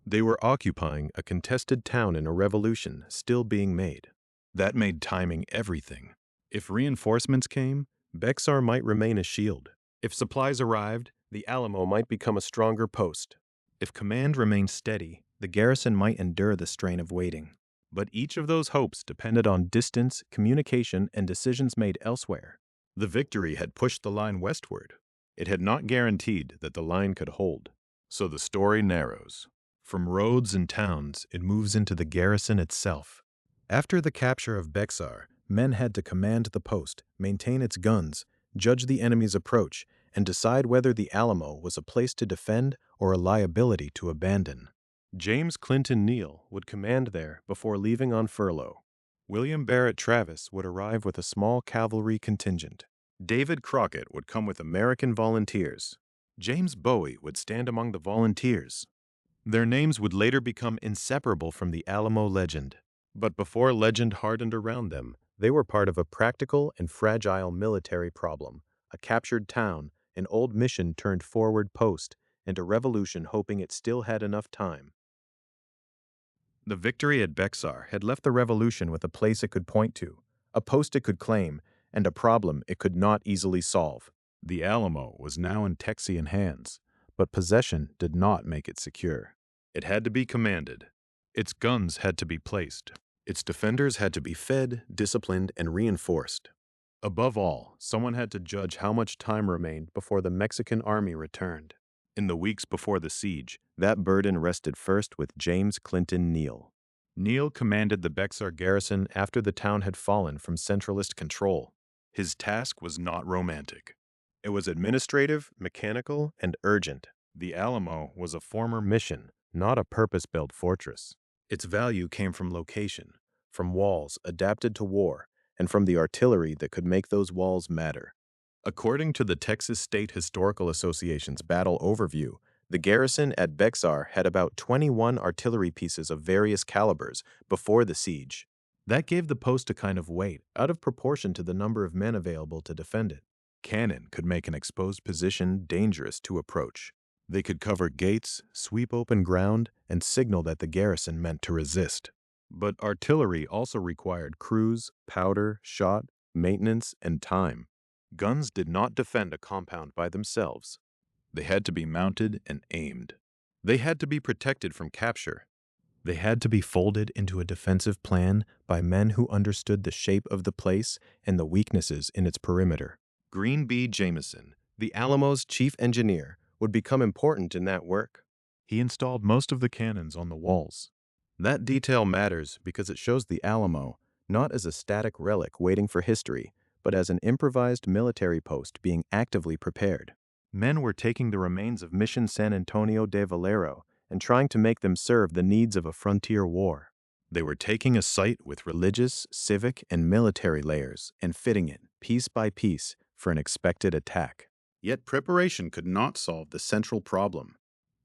They were occupying a contested town in a revolution still being made. That made timing everything. If reinforcements came, Béxar might remain a shield. If supplies arrived, the Alamo might become a stronger post. If command remained steady, the garrison might endure the strain of waiting. But each of those hopes depended on distance, communication, and decisions made elsewhere. The victory had pushed the line westward. It had not guaranteed that the line could hold. So the story narrows. From roads and towns, it moves into the garrison itself. After the capture of Béxar, men had to command the post, maintain its guns, judge the enemy's approach, and decide whether the Alamo was a place to defend or a liability to abandon. James Clinton Neal would command there before leaving on furlough. William Barret Travis would arrive with a small cavalry contingent. David Crockett would come with American volunteers. James Bowie would stand among the volunteers. Their names would later become inseparable from the Alamo legend. But before legend hardened around them, they were part of a practical and fragile military problem, a captured town, an old mission turned forward post, and a revolution hoping it still had enough time. The victory at Béxar had left the revolution with a place it could point to, a post it could claim, and a problem it could not easily solve. The Alamo was now in Texian hands, but possession did not make it secure. It had to be commanded. Its guns had to be placed. Its defenders had to be fed, disciplined, and reinforced. Above all, someone had to judge how much time remained before the Mexican army returned. In the weeks before the siege, that burden rested first with James Clinton Neal. Neal commanded the Béxar garrison after the town had fallen from centralist control. His task was not romantic. It was administrative, mechanical, and urgent. The Alamo was a former mission, not a purpose-built fortress. Its value came from location, from walls adapted to war, and from the artillery that could make those walls matter. According to the Texas State Historical Association's battle overview, the garrison at Béxar had about 21 artillery pieces of various calibers before the siege. That gave the post a kind of weight, out of proportion to the number of men available to defend it. Cannon could make an exposed position dangerous to approach. They could cover gates, sweep open ground, and signal that the garrison meant to resist. But artillery also required crews, powder, shot, maintenance, and time. Guns did not defend a compound by themselves. They had to be mounted and aimed. They had to be protected from capture. They had to be folded into a defensive plan by men who understood the shape of the place and the weaknesses in its perimeter. Green B. Jameson, the Alamo's chief engineer, would become important in that work. He installed most of the cannons on the walls. That detail matters because it shows the Alamo not as a static relic waiting for history, but as an improvised military post being actively prepared. Men were taking the remains of Mission San Antonio de Valero and trying to make them serve the needs of a frontier war. They were taking a site with religious, civic, and military layers and fitting it, piece by piece, for an expected attack. Yet preparation could not solve the central problem.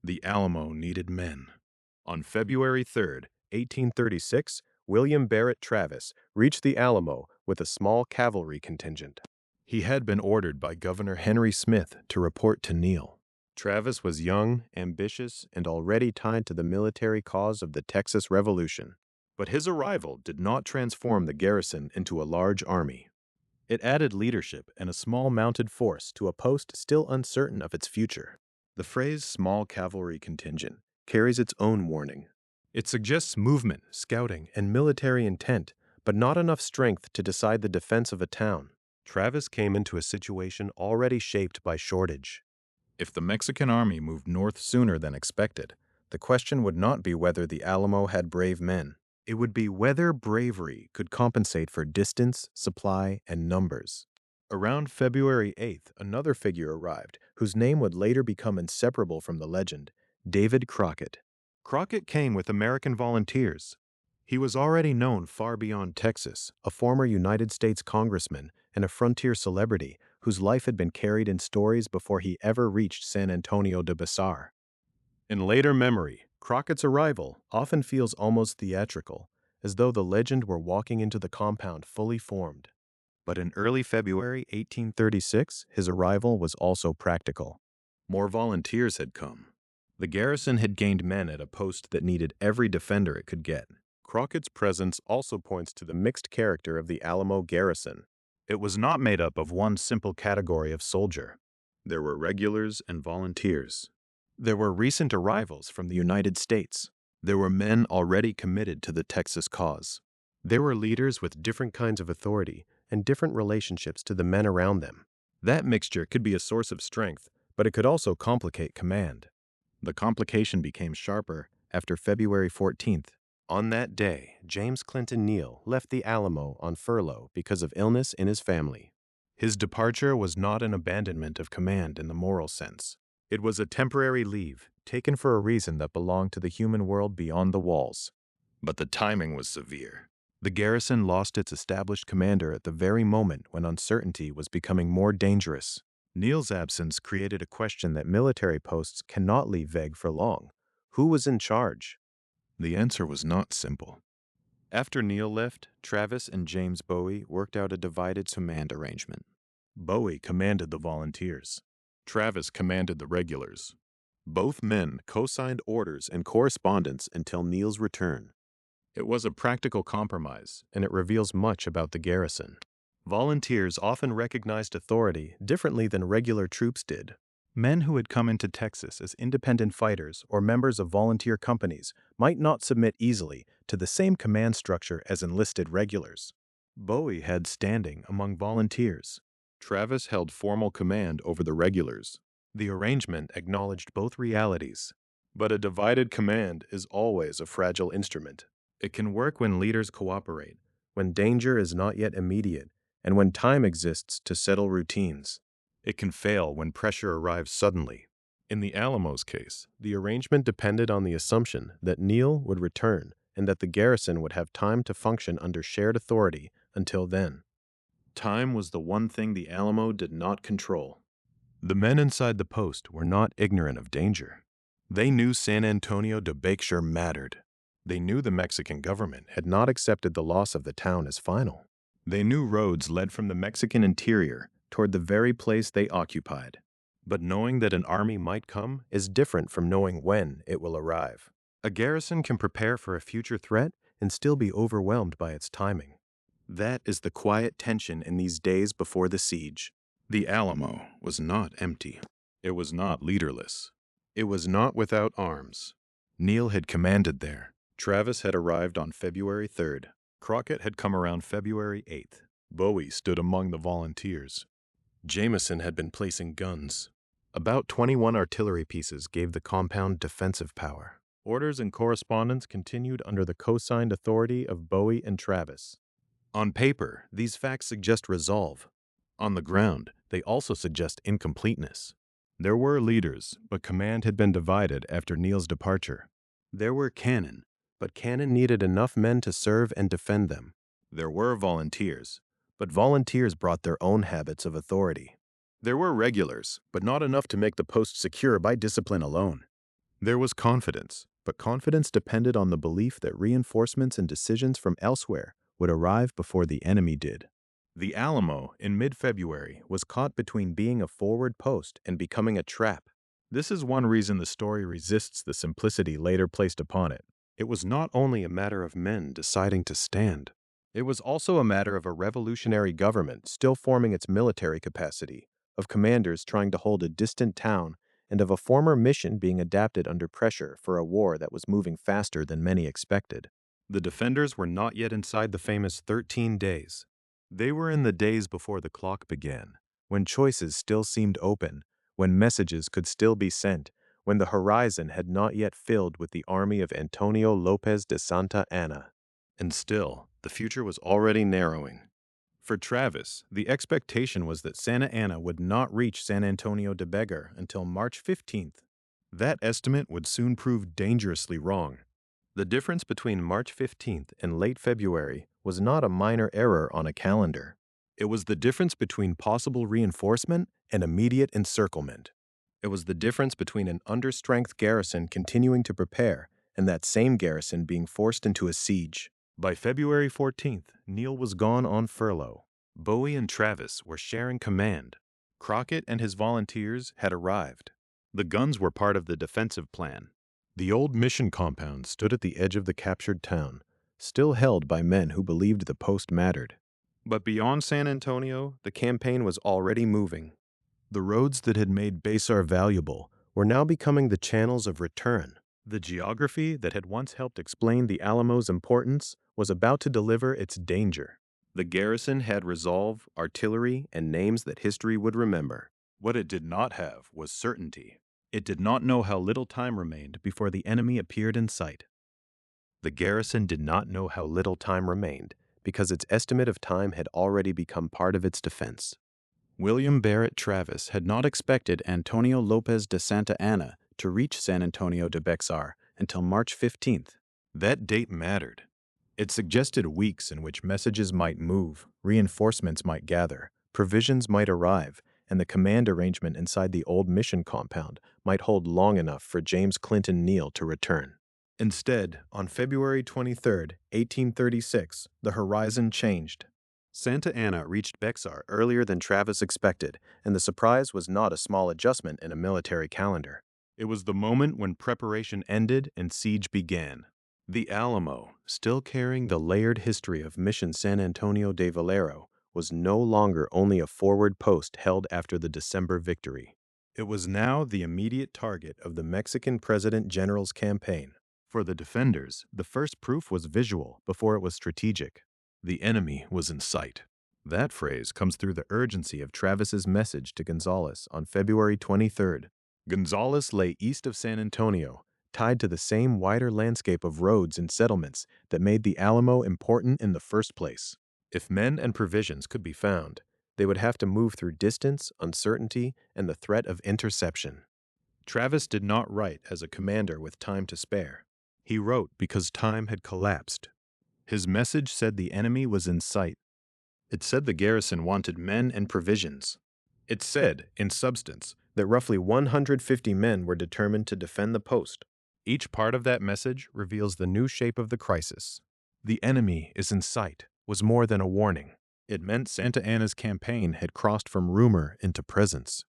The Alamo needed men. On February 3, 1836, William Barret Travis reached the Alamo with a small cavalry contingent. He had been ordered by Governor Henry Smith to report to Neal. Travis was young, ambitious, and already tied to the military cause of the Texas Revolution. But his arrival did not transform the garrison into a large army. It added leadership and a small mounted force to a post still uncertain of its future. The phrase small cavalry contingent carries its own warning. It suggests movement, scouting, and military intent, but not enough strength to decide the defense of a town. Travis came into a situation already shaped by shortage. If the Mexican army moved north sooner than expected, the question would not be whether the Alamo had brave men. It would be whether bravery could compensate for distance, supply, and numbers. Around February 8th, another figure arrived, whose name would later become inseparable from the legend, David Crockett. Crockett came with American volunteers. He was already known far beyond Texas, a former United States congressman and a frontier celebrity whose life had been carried in stories before he ever reached San Antonio de Béxar. In later memory, Crockett's arrival often feels almost theatrical, as though the legend were walking into the compound fully formed. But in early February 1836, his arrival was also practical. More volunteers had come. The garrison had gained men at a post that needed every defender it could get. Crockett's presence also points to the mixed character of the Alamo garrison. It was not made up of one simple category of soldier. There were regulars and volunteers. There were recent arrivals from the United States. There were men already committed to the Texas cause. There were leaders with different kinds of authority and different relationships to the men around them. That mixture could be a source of strength, but it could also complicate command. The complication became sharper after February 14th. On that day, James Clinton Neal left the Alamo on furlough because of illness in his family. His departure was not an abandonment of command in the moral sense. It was a temporary leave, taken for a reason that belonged to the human world beyond the walls. But the timing was severe. The garrison lost its established commander at the very moment when uncertainty was becoming more dangerous. Neil's absence created a question that military posts cannot leave vague for long. Who was in charge? The answer was not simple. After Neil left, Travis and James Bowie worked out a divided command arrangement. Bowie commanded the volunteers. Travis commanded the regulars. Both men co-signed orders and correspondence until Neil's return. It was a practical compromise, and it reveals much about the garrison. Volunteers often recognized authority differently than regular troops did. Men who had come into Texas as independent fighters or members of volunteer companies might not submit easily to the same command structure as enlisted regulars. Bowie had standing among volunteers. Travis held formal command over the regulars. The arrangement acknowledged both realities. But a divided command is always a fragile instrument. It can work when leaders cooperate, when danger is not yet immediate, and when time exists to settle routines. It can fail when pressure arrives suddenly. In the Alamo's case, the arrangement depended on the assumption that Neil would return and that the garrison would have time to function under shared authority until then. Time was the one thing the Alamo did not control. The men inside the post were not ignorant of danger. They knew San Antonio de Béxar mattered. They knew the Mexican government had not accepted the loss of the town as final. They knew roads led from the Mexican interior toward the very place they occupied. But knowing that an army might come is different from knowing when it will arrive. A garrison can prepare for a future threat and still be overwhelmed by its timing. That is the quiet tension in these days before the siege. The Alamo was not empty. It was not leaderless. It was not without arms. Neil had commanded there. Travis had arrived on February 3rd. Crockett had come around February 8th. Bowie stood among the volunteers. Jameson had been placing guns. About 21 artillery pieces gave the compound defensive power. Orders and correspondence continued under the co-signed authority of Bowie and Travis. On paper, these facts suggest resolve. On the ground, they also suggest incompleteness. There were leaders, but command had been divided after Neil's departure. There were cannon, but cannon needed enough men to serve and defend them. There were volunteers, but volunteers brought their own habits of authority. There were regulars, but not enough to make the post secure by discipline alone. There was confidence, but confidence depended on the belief that reinforcements and decisions from elsewhere would arrive before the enemy did. The Alamo, in mid-February, was caught between being a forward post and becoming a trap. This is one reason the story resists the simplicity later placed upon it. It was not only a matter of men deciding to stand. It was also a matter of a revolutionary government still forming its military capacity, of commanders trying to hold a distant town, and of a former mission being adapted under pressure for a war that was moving faster than many expected. The defenders were not yet inside the famous 13 days. They were in the days before the clock began, when choices still seemed open, when messages could still be sent, when the horizon had not yet filled with the army of Antonio López de Santa Anna. And still, the future was already narrowing. For Travis, the expectation was that Santa Anna would not reach San Antonio de Béxar until March 15th. That estimate would soon prove dangerously wrong. The difference between March 15th and late February was not a minor error on a calendar. It was the difference between possible reinforcement and immediate encirclement. It was the difference between an understrength garrison continuing to prepare and that same garrison being forced into a siege. By February 14th, Neil was gone on furlough. Bowie and Travis were sharing command. Crockett and his volunteers had arrived. The guns were part of the defensive plan. The old mission compound stood at the edge of the captured town, still held by men who believed the post mattered. But beyond San Antonio, the campaign was already moving. The roads that had made Béxar valuable were now becoming the channels of return. The geography that had once helped explain the Alamo's importance was about to deliver its danger. The garrison had resolve, artillery, and names that history would remember. What it did not have was certainty. It did not know how little time remained before the enemy appeared in sight. The garrison did not know how little time remained because its estimate of time had already become part of its defense. William Barret Travis had not expected Antonio López de Santa Anna to reach San Antonio de Béxar until March 15th. That date mattered. It suggested weeks in which messages might move, reinforcements might gather, provisions might arrive, and the command arrangement inside the old mission compound might hold long enough for James Clinton Neal to return. Instead, on February 23, 1836, the horizon changed. Santa Anna reached Béxar earlier than Travis expected, and the surprise was not a small adjustment in a military calendar. It was the moment when preparation ended and siege began. The Alamo, still carrying the layered history of Mission San Antonio de Valero, was no longer only a forward post held after the December victory. It was now the immediate target of the Mexican President General's campaign. For the defenders, the first proof was visual before it was strategic. The enemy was in sight. That phrase comes through the urgency of Travis's message to Gonzales on February 23rd. Gonzales lay east of San Antonio, tied to the same wider landscape of roads and settlements that made the Alamo important in the first place. If men and provisions could be found, they would have to move through distance, uncertainty, and the threat of interception. Travis did not write as a commander with time to spare. He wrote because time had collapsed. His message said the enemy was in sight. It said the garrison wanted men and provisions. It said, in substance, that roughly 150 men were determined to defend the post. Each part of that message reveals the new shape of the crisis. The enemy is in sight was more than a warning. It meant Santa Anna's campaign had crossed from rumor into presence.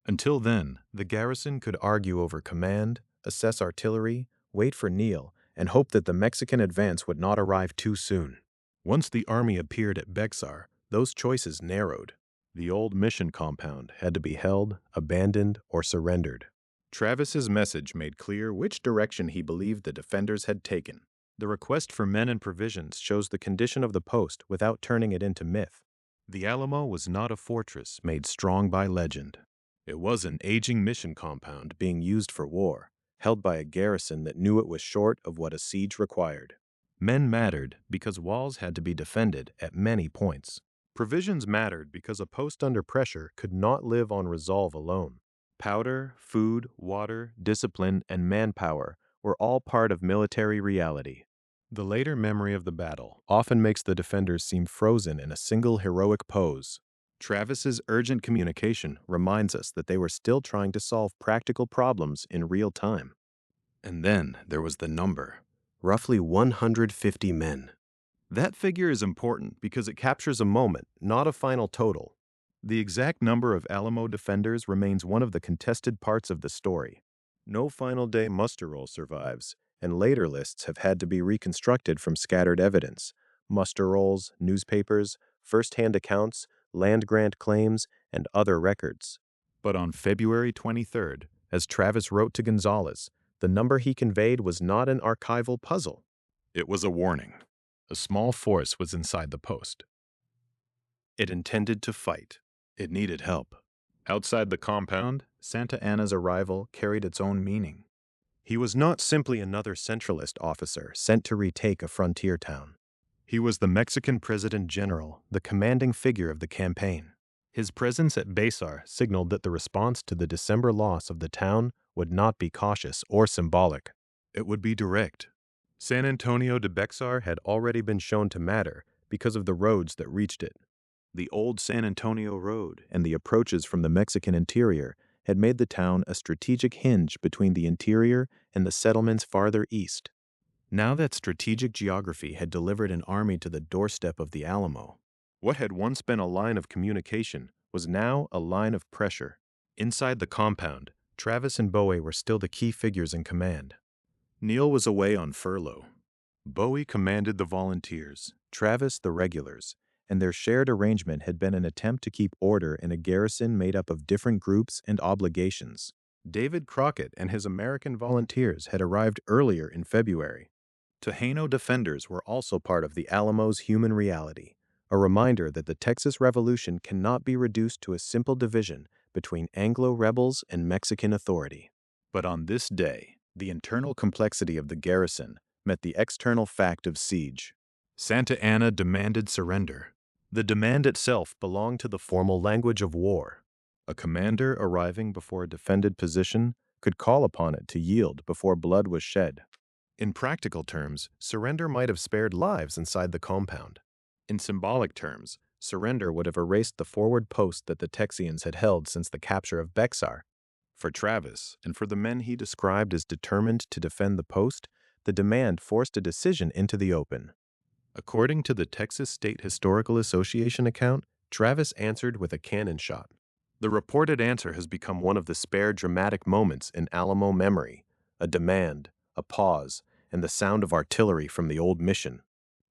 Until then, the garrison could argue over command, assess artillery, wait for Neal, and hope that the Mexican advance would not arrive too soon. Once the army appeared at Béxar, those choices narrowed. The old mission compound had to be held, abandoned, or surrendered. Travis's message made clear which direction he believed the defenders had taken. The request for men and provisions shows the condition of the post without turning it into myth. The Alamo was not a fortress made strong by legend. It was an aging mission compound being used for war, held by a garrison that knew it was short of what a siege required. Men mattered because walls had to be defended at many points. Provisions mattered because a post under pressure could not live on resolve alone. Powder, food, water, discipline, and manpower were all part of military reality. The later memory of the battle often makes the defenders seem frozen in a single heroic pose. Travis's urgent communication reminds us that they were still trying to solve practical problems in real time. And then there was the number, roughly 150 men. That figure is important because it captures a moment, not a final total. The exact number of Alamo defenders remains one of the contested parts of the story. No final day muster roll survives, and later lists have had to be reconstructed from scattered evidence: muster rolls, newspapers, first-hand accounts, land grant claims, and other records. But on February 23rd, as Travis wrote to Gonzales, the number he conveyed was not an archival puzzle. It was a warning. A small force was inside the post. It intended to fight. It needed help. Outside the compound, Santa Anna's arrival carried its own meaning. He was not simply another centralist officer sent to retake a frontier town. He was the Mexican President General, the commanding figure of the campaign. His presence at Béxar signaled that the response to the December loss of the town would not be cautious or symbolic. It would be direct. San Antonio de Béxar had already been shown to matter because of the roads that reached it. The old San Antonio Road and the approaches from the Mexican interior had made the town a strategic hinge between the interior and the settlements farther east. Now that strategic geography had delivered an army to the doorstep of the Alamo, what had once been a line of communication was now a line of pressure. Inside the compound, Travis and Bowie were still the key figures in command. Neal was away on furlough. Bowie commanded the volunteers, Travis the regulars, and their shared arrangement had been an attempt to keep order in a garrison made up of different groups and obligations. David Crockett and his American volunteers had arrived earlier in February. Tejano defenders were also part of the Alamo's human reality, a reminder that the Texas Revolution cannot be reduced to a simple division between Anglo rebels and Mexican authority. But on this day, the internal complexity of the garrison met the external fact of siege. Santa Anna demanded surrender. The demand itself belonged to the formal language of war. A commander arriving before a defended position could call upon it to yield before blood was shed. In practical terms, surrender might have spared lives inside the compound. In symbolic terms, surrender would have erased the forward post that the Texians had held since the capture of Béxar. For Travis, and for the men he described as determined to defend the post, the demand forced a decision into the open. According to the Texas State Historical Association account, Travis answered with a cannon shot. The reported answer has become one of the spare dramatic moments in Alamo memory, a demand, a pause, and the sound of artillery from the old mission.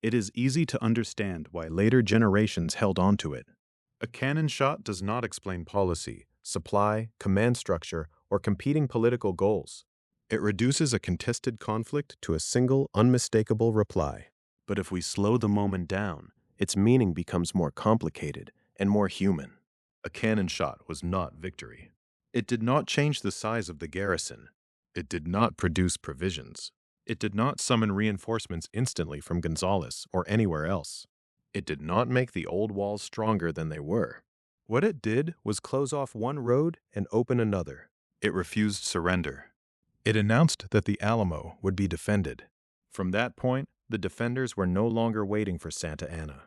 It is easy to understand why later generations held on to it. A cannon shot does not explain policy, supply, command structure, or competing political goals. It reduces a contested conflict to a single, unmistakable reply. But if we slow the moment down, its meaning becomes more complicated and more human. A cannon shot was not victory. It did not change the size of the garrison. It did not produce provisions. It did not summon reinforcements instantly from Gonzales or anywhere else. It did not make the old walls stronger than they were. What it did was close off one road and open another. It refused surrender. It announced that the Alamo would be defended. From that point, the defenders were no longer waiting for Santa Anna.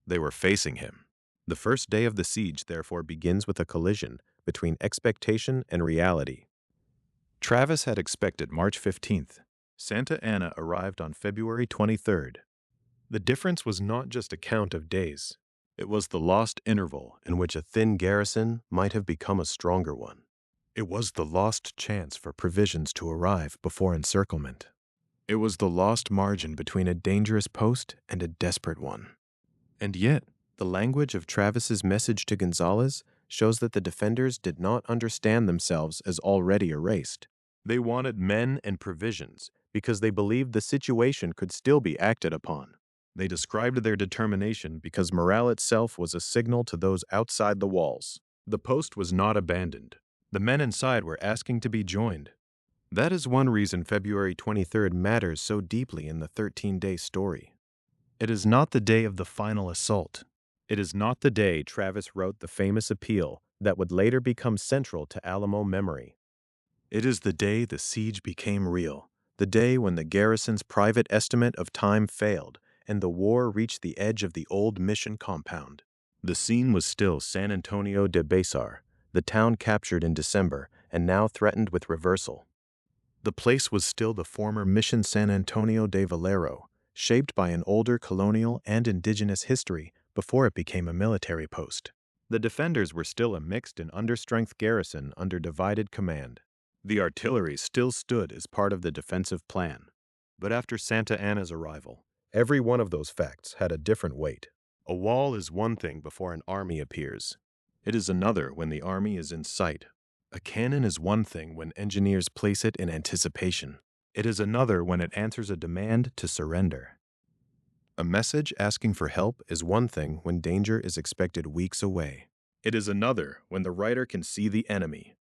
They were facing him. The first day of the siege, therefore, begins with a collision between expectation and reality. Travis had expected March 15th. Santa Anna arrived on February 23rd. The difference was not just a count of days. It was the lost interval in which a thin garrison might have become a stronger one. It was the lost chance for provisions to arrive before encirclement. It was the lost margin between a dangerous post and a desperate one. And yet, the language of Travis's message to Gonzales shows that the defenders did not understand themselves as already erased. They wanted men and provisions because they believed the situation could still be acted upon. They described their determination because morale itself was a signal to those outside the walls. The post was not abandoned. The men inside were asking to be joined. That is one reason February 23rd matters so deeply in the 13-day story. It is not the day of the final assault. It is not the day Travis wrote the famous appeal that would later become central to Alamo memory. It is the day the siege became real, the day when the garrison's private estimate of time failed and the war reached the edge of the old mission compound. The scene was still San Antonio de Béxar, the town captured in December and now threatened with reversal. The place was still the former Mission San Antonio de Valero, shaped by an older colonial and indigenous history before it became a military post. The defenders were still a mixed and understrength garrison under divided command. The artillery still stood as part of the defensive plan. But after Santa Anna's arrival, every one of those facts had a different weight. A wall is one thing before an army appears. It is another when the army is in sight. A cannon is one thing when engineers place it in anticipation. It is another when it answers a demand to surrender. A message asking for help is one thing when danger is expected weeks away. It is another when the writer can see the enemy.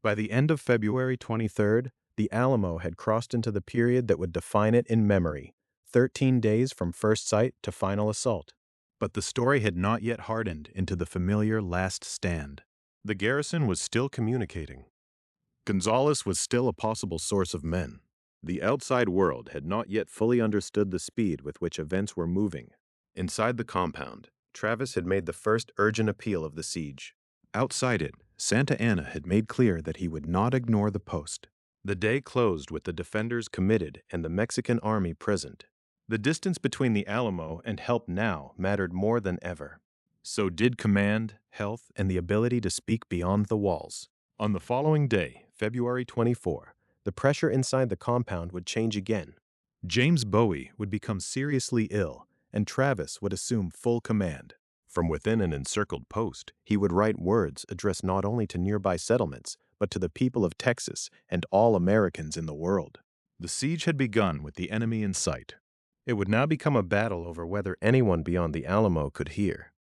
By the end of February 23rd, the Alamo had crossed into the period that would define it in memory, 13 days from first sight to final assault. But the story had not yet hardened into the familiar last stand. The garrison was still communicating. Gonzales was still a possible source of men. The outside world had not yet fully understood the speed with which events were moving. Inside the compound, Travis had made the first urgent appeal of the siege. Outside it, Santa Anna had made clear that he would not ignore the post. The day closed with the defenders committed and the Mexican army present. The distance between the Alamo and help now mattered more than ever. So did command, health, and the ability to speak beyond the walls. On the following day, February 24, the pressure inside the compound would change again. James Bowie would become seriously ill, and Travis would assume full command. From within an encircled post, he would write words addressed not only to nearby settlements, but to the people of Texas and all Americans in the world. The siege had begun with the enemy in sight. It would now become a battle over whether anyone beyond the Alamo could hear.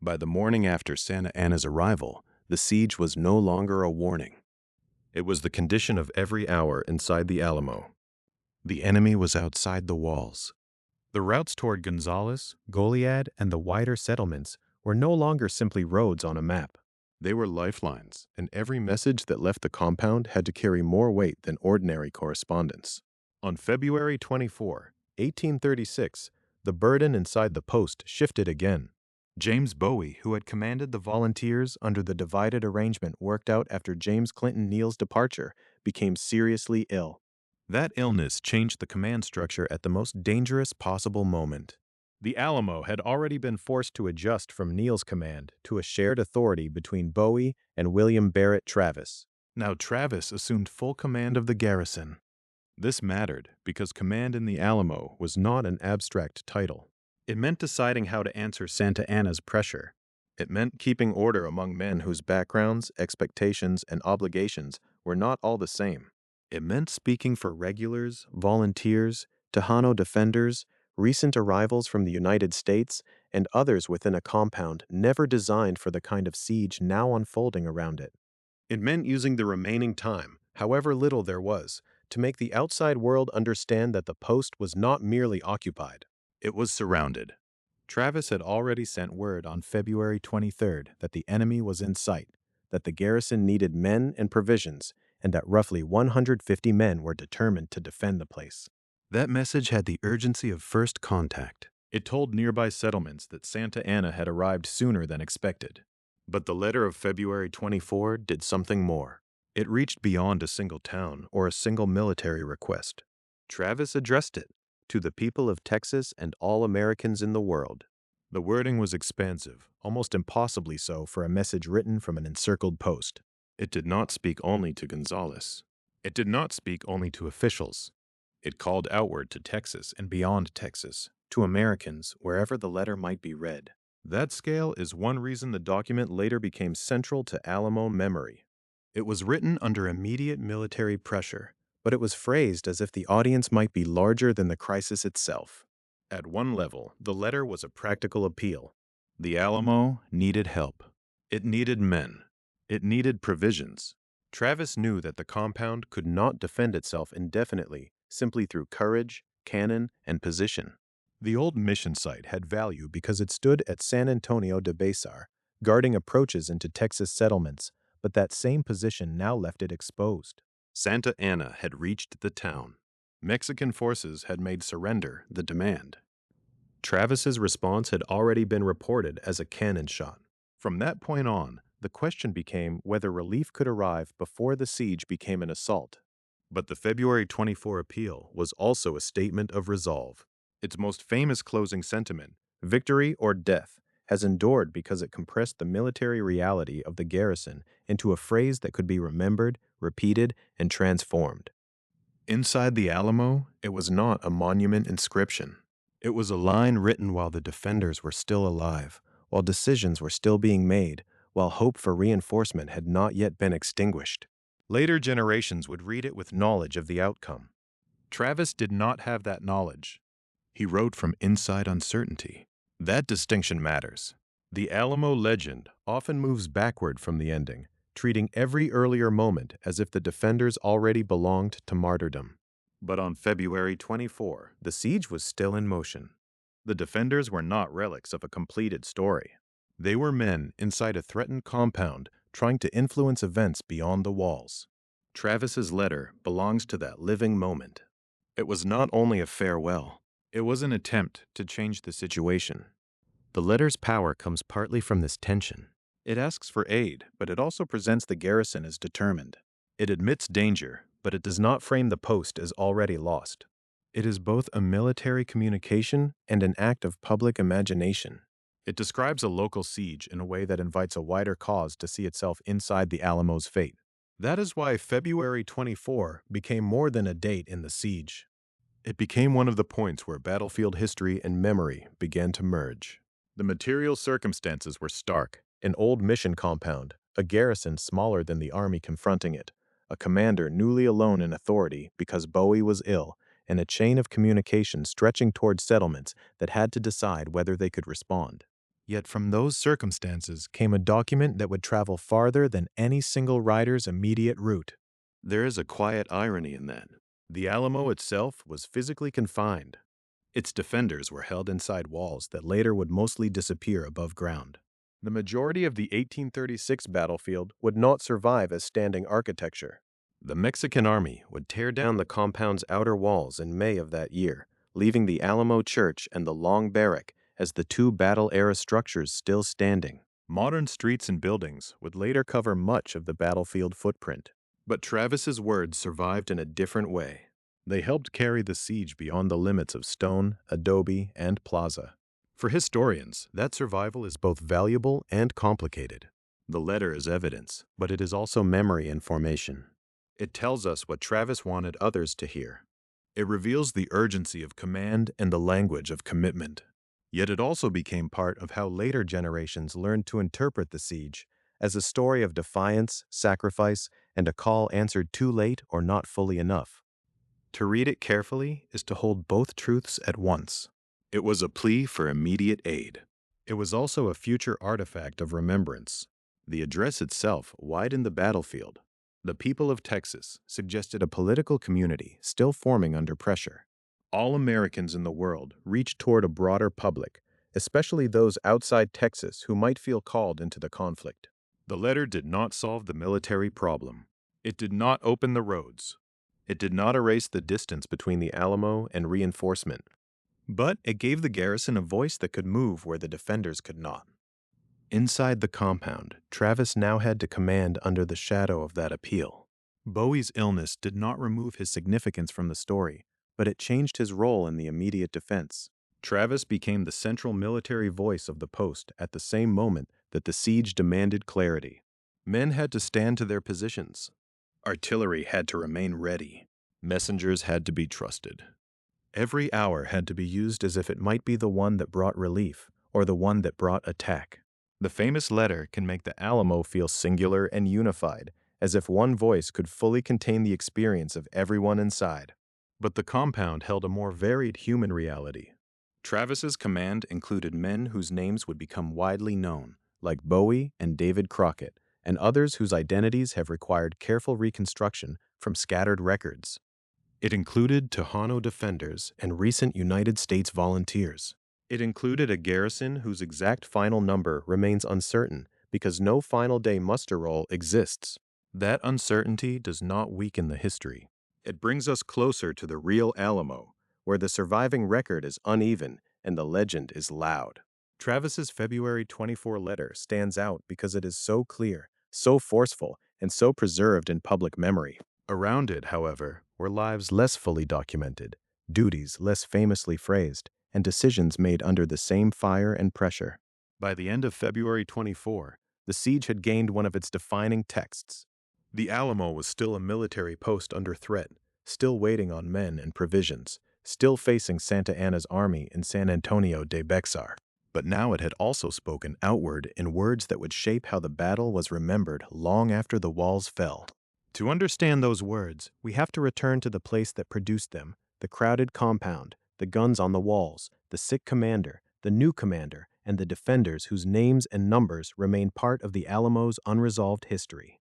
By the morning after Santa Anna's arrival, the siege was no longer a warning. It was the condition of every hour inside the Alamo. The enemy was outside the walls. The routes toward Gonzales, Goliad, and the wider settlements were no longer simply roads on a map. They were lifelines, and every message that left the compound had to carry more weight than ordinary correspondence. On February 24, 1836, the burden inside the post shifted again. James Bowie, who had commanded the volunteers under the divided arrangement worked out after James Clinton Neal's departure, became seriously ill. That illness changed the command structure at the most dangerous possible moment. The Alamo had already been forced to adjust from Neal's command to a shared authority between Bowie and William Barret Travis. Now Travis assumed full command of the garrison. This mattered because command in the Alamo was not an abstract title. It meant deciding how to answer Santa Anna's pressure. It meant keeping order among men whose backgrounds, expectations, and obligations were not all the same. It meant speaking for regulars, volunteers, Tejano defenders, recent arrivals from the United States, and others within a compound never designed for the kind of siege now unfolding around it. It meant using the remaining time, however little there was, to make the outside world understand that the post was not merely occupied. It was surrounded. Travis had already sent word on February 23rd that the enemy was in sight, that the garrison needed men and provisions, and that roughly 150 men were determined to defend the place. That message had the urgency of first contact. It told nearby settlements that Santa Anna had arrived sooner than expected. But the letter of February 24 did something more. It reached beyond a single town or a single military request. Travis addressed it to the people of Texas and all Americans in the world. The wording was expansive, almost impossibly so for a message written from an encircled post. It did not speak only to Gonzales. It did not speak only to officials. It called outward to Texas and beyond Texas, to Americans wherever the letter might be read. That scale is one reason the document later became central to Alamo memory. It was written under immediate military pressure, but it was phrased as if the audience might be larger than the crisis itself. At one level, the letter was a practical appeal. The Alamo needed help. It needed men. It needed provisions. Travis knew that the compound could not defend itself indefinitely simply through courage, cannon, and position. The old mission site had value because it stood at San Antonio de Béxar, guarding approaches into Texas settlements, but that same position now left it exposed. Santa Anna had reached the town. Mexican forces had made surrender the demand. Travis's response had already been reported as a cannon shot. From that point on, the question became whether relief could arrive before the siege became an assault. But the February 24 appeal was also a statement of resolve. Its most famous closing sentiment, victory or death, has endured because it compressed the military reality of the garrison into a phrase that could be remembered, repeated, and transformed. Inside the Alamo, it was not a monument inscription. It was a line written while the defenders were still alive, while decisions were still being made, while hope for reinforcement had not yet been extinguished. Later generations would read it with knowledge of the outcome. Travis did not have that knowledge. He wrote from inside uncertainty. That distinction matters. The Alamo legend often moves backward from the ending, treating every earlier moment as if the defenders already belonged to martyrdom. But on February 24, the siege was still in motion. The defenders were not relics of a completed story. They were men inside a threatened compound trying to influence events beyond the walls. Travis's letter belongs to that living moment. It was not only a farewell, it was an attempt to change the situation. The letter's power comes partly from this tension. It asks for aid, but it also presents the garrison as determined. It admits danger, but it does not frame the post as already lost. It is both a military communication and an act of public imagination. It describes a local siege in a way that invites a wider cause to see itself inside the Alamo's fate. That is why February 24 became more than a date in the siege. It became one of the points where battlefield history and memory began to merge. The material circumstances were stark. An old mission compound, a garrison smaller than the army confronting it, a commander newly alone in authority because Bowie was ill, and a chain of communication stretching toward settlements that had to decide whether they could respond. Yet from those circumstances came a document that would travel farther than any single rider's immediate route. There is a quiet irony in that. The Alamo itself was physically confined. Its defenders were held inside walls that later would mostly disappear above ground. The majority of the 1836 battlefield would not survive as standing architecture. The Mexican army would tear down the compound's outer walls in May of that year, leaving the Alamo Church and the Long Barrack as the two battle-era structures still standing. Modern streets and buildings would later cover much of the battlefield footprint. But Travis's words survived in a different way. They helped carry the siege beyond the limits of stone, adobe, and plaza. For historians, that survival is both valuable and complicated. The letter is evidence, but it is also memory and formation. It tells us what Travis wanted others to hear. It reveals the urgency of command and the language of commitment. Yet it also became part of how later generations learned to interpret the siege as a story of defiance, sacrifice, and a call answered too late or not fully enough. To read it carefully is to hold both truths at once. It was a plea for immediate aid. It was also a future artifact of remembrance. The address itself widened the battlefield. The people of Texas suggested a political community still forming under pressure. All Americans in the world reached toward a broader public, especially those outside Texas who might feel called into the conflict. The letter did not solve the military problem. It did not open the roads. It did not erase the distance between the Alamo and reinforcement. But it gave the garrison a voice that could move where the defenders could not. Inside the compound, Travis now had to command under the shadow of that appeal. Bowie's illness did not remove his significance from the story, but it changed his role in the immediate defense. Travis became the central military voice of the post at the same moment that the siege demanded clarity. Men had to stand to their positions. Artillery had to remain ready. Messengers had to be trusted. Every hour had to be used as if it might be the one that brought relief or the one that brought attack. The famous letter can make the Alamo feel singular and unified, as if one voice could fully contain the experience of everyone inside. But the compound held a more varied human reality. Travis's command included men whose names would become widely known, like Bowie and David Crockett, and others whose identities have required careful reconstruction from scattered records. It included Tejano defenders and recent United States volunteers. It included a garrison whose exact final number remains uncertain because no final day muster roll exists. That uncertainty does not weaken the history. It brings us closer to the real Alamo, where the surviving record is uneven and the legend is loud. Travis's February 24 letter stands out because it is so clear, so forceful, and so preserved in public memory. Around it, however, were lives less fully documented, duties less famously phrased, and decisions made under the same fire and pressure. By the end of February 24, the siege had gained one of its defining texts. The Alamo was still a military post under threat, still waiting on men and provisions, still facing Santa Anna's army in San Antonio de Béxar. But now it had also spoken outward in words that would shape how the battle was remembered long after the walls fell. To understand those words, we have to return to the place that produced them, the crowded compound, the guns on the walls, the sick commander, the new commander, and the defenders whose names and numbers remain part of the Alamo's unresolved history.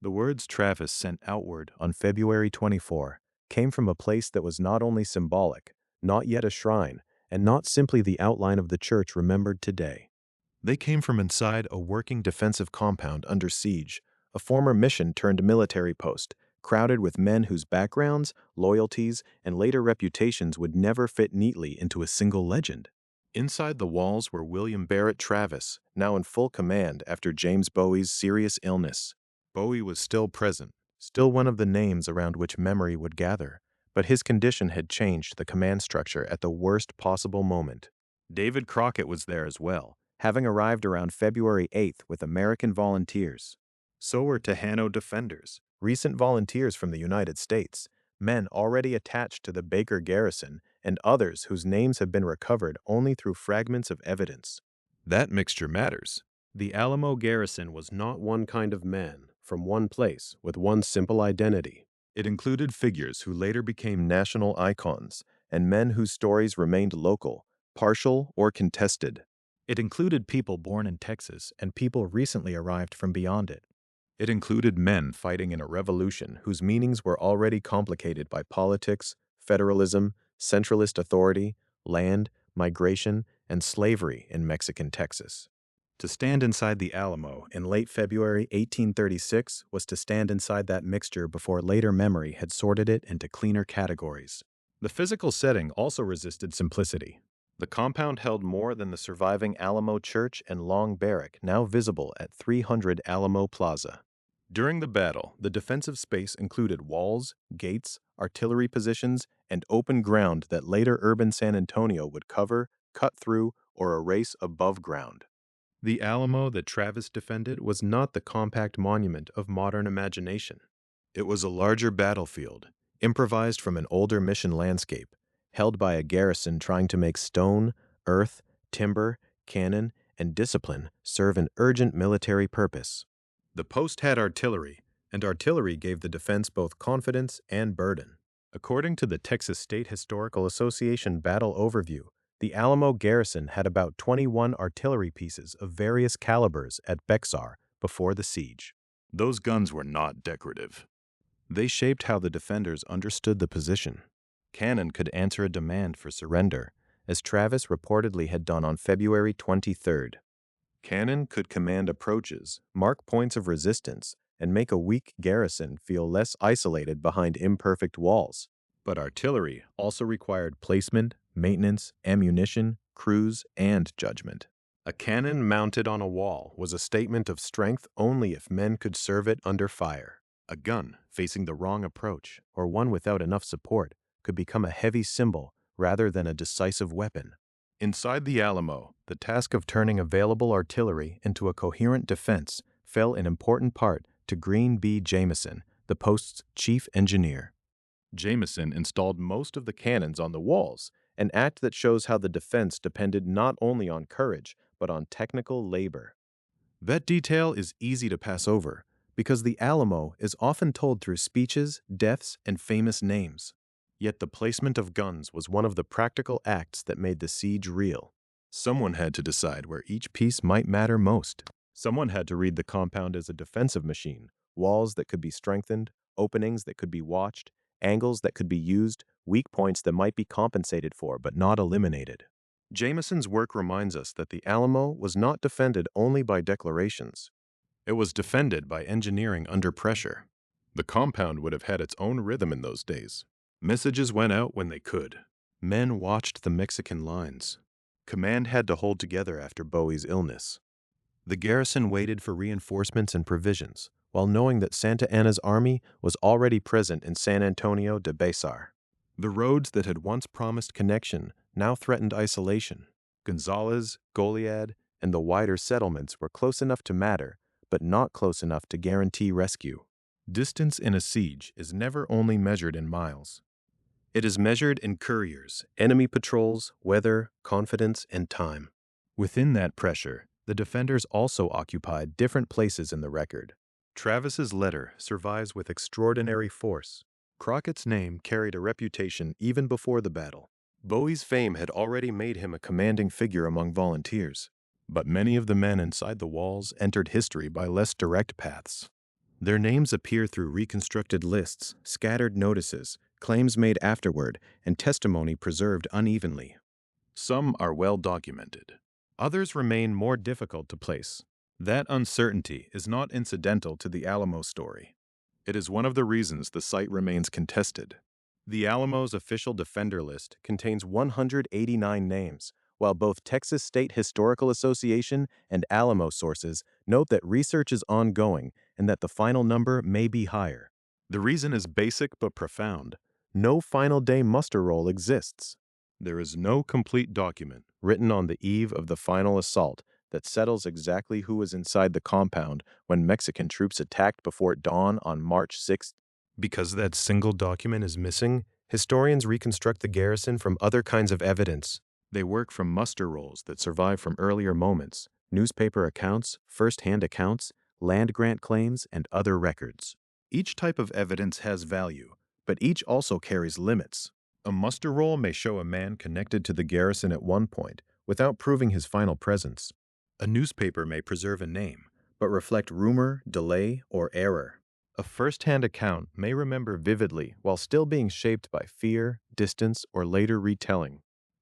The words Travis sent outward on February 24 came from a place that was not only symbolic, not yet a shrine, and not simply the outline of the church remembered today. They came from inside a working defensive compound under siege, a former mission-turned-military post, crowded with men whose backgrounds, loyalties, and later reputations would never fit neatly into a single legend. Inside the walls were William Barret Travis, now in full command after James Bowie's serious illness. Bowie was still present, still one of the names around which memory would gather, but his condition had changed the command structure at the worst possible moment. David Crockett was there as well, having arrived around February 8th with American volunteers. So were Tejano defenders, recent volunteers from the United States, men already attached to the Baker Garrison, and others whose names have been recovered only through fragments of evidence. That mixture matters. The Alamo Garrison was not one kind of man, from one place, with one simple identity. It included figures who later became national icons, and men whose stories remained local, partial, or contested. It included people born in Texas and people recently arrived from beyond it. It included men fighting in a revolution whose meanings were already complicated by politics, federalism, centralist authority, land, migration, and slavery in Mexican Texas. To stand inside the Alamo in late February 1836 was to stand inside that mixture before later memory had sorted it into cleaner categories. The physical setting also resisted simplicity. The compound held more than the surviving Alamo Church and Long Barrack, now visible at 300 Alamo Plaza. During the battle, the defensive space included walls, gates, artillery positions, and open ground that later urban San Antonio would cover, cut through, or erase above ground. The Alamo that Travis defended was not the compact monument of modern imagination. It was a larger battlefield, improvised from an older mission landscape, held by a garrison trying to make stone, earth, timber, cannon, and discipline serve an urgent military purpose. The post had artillery, and artillery gave the defense both confidence and burden. According to the Texas State Historical Association Battle Overview, the Alamo garrison had about 21 artillery pieces of various calibers at Béxar before the siege. Those guns were not decorative. They shaped how the defenders understood the position. Cannon could answer a demand for surrender, as Travis reportedly had done on February 23rd. Cannon could command approaches, mark points of resistance, and make a weak garrison feel less isolated behind imperfect walls. But artillery also required placement, maintenance, ammunition, crews, and judgment. A cannon mounted on a wall was a statement of strength only if men could serve it under fire. A gun facing the wrong approach, or one without enough support, could become a heavy symbol rather than a decisive weapon. Inside the Alamo, the task of turning available artillery into a coherent defense fell in important part to Green B. Jameson, the post's chief engineer. Jameson installed most of the cannons on the walls, an act that shows how the defense depended not only on courage, but on technical labor. That detail is easy to pass over, because the Alamo is often told through speeches, deaths, and famous names. Yet the placement of guns was one of the practical acts that made the siege real. Someone had to decide where each piece might matter most. Someone had to read the compound as a defensive machine, walls that could be strengthened, openings that could be watched, angles that could be used, weak points that might be compensated for but not eliminated. Jameson's work reminds us that the Alamo was not defended only by declarations. It was defended by engineering under pressure. The compound would have had its own rhythm in those days. Messages went out when they could. Men watched the Mexican lines. Command had to hold together after Bowie's illness. The garrison waited for reinforcements and provisions, while knowing that Santa Anna's army was already present in San Antonio de Béxar. The roads that had once promised connection now threatened isolation. Gonzales, Goliad, and the wider settlements were close enough to matter, but not close enough to guarantee rescue. Distance in a siege is never only measured in miles. It is measured in couriers, enemy patrols, weather, confidence, and time. Within that pressure, the defenders also occupied different places in the record. Travis's letter survives with extraordinary force. Crockett's name carried a reputation even before the battle. Bowie's fame had already made him a commanding figure among volunteers. But many of the men inside the walls entered history by less direct paths. Their names appear through reconstructed lists, scattered notices, claims made afterward, and testimony preserved unevenly. Some are well documented. Others remain more difficult to place. That uncertainty is not incidental to the Alamo story. It is one of the reasons the site remains contested. The Alamo's official defender list contains 189 names, while both Texas State Historical Association and Alamo sources note that research is ongoing and that the final number may be higher. The reason is basic but profound. No final day muster roll exists. There is no complete document written on the eve of the final assault that settles exactly who was inside the compound when Mexican troops attacked before dawn on March 6th. Because that single document is missing, historians reconstruct the garrison from other kinds of evidence. They work from muster rolls that survive from earlier moments, newspaper accounts, first-hand accounts, land grant claims, and other records. Each type of evidence has value, but each also carries limits. A muster roll may show a man connected to the garrison at one point without proving his final presence. A newspaper may preserve a name, but reflect rumor, delay, or error. A first-hand account may remember vividly while still being shaped by fear, distance, or later retelling.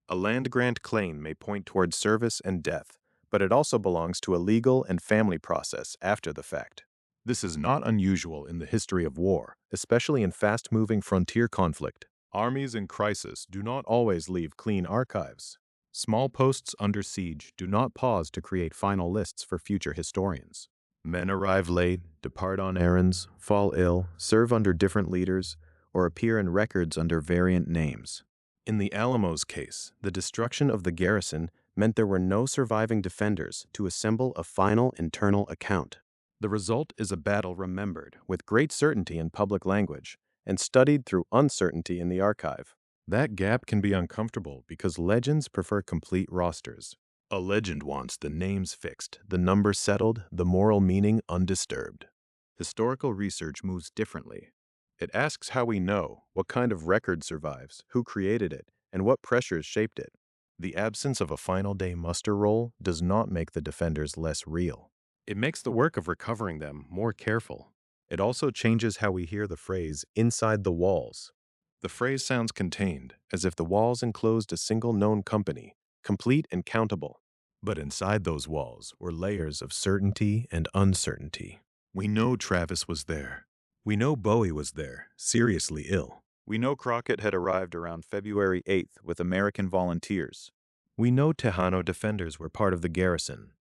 A land grant claim may point toward service and death, but it also belongs to a legal and family process after the fact. This is not unusual in the history of war, especially in fast-moving frontier conflict. Armies in crisis do not always leave clean archives. Small posts under siege do not pause to create final lists for future historians. Men arrive late, depart on errands, fall ill, serve under different leaders, or appear in records under variant names. In the Alamo's case, the destruction of the garrison meant there were no surviving defenders to assemble a final internal account. The result is a battle remembered with great certainty in public language and studied through uncertainty in the archive. That gap can be uncomfortable because legends prefer complete rosters. A legend wants the names fixed, the numbers settled, the moral meaning undisturbed. Historical research moves differently. It asks how we know, what kind of record survives, who created it, and what pressures shaped it. The absence of a final day muster roll does not make the defenders less real. It makes the work of recovering them more careful. It also changes how we hear the phrase, "inside the walls." The phrase sounds contained, as if the walls enclosed a single known company, complete and countable. But inside those walls were layers of certainty and uncertainty. We know Travis was there. We know Bowie was there, seriously ill. We know Crockett had arrived around February 8th with American volunteers. We know Tejano defenders were part of the garrison.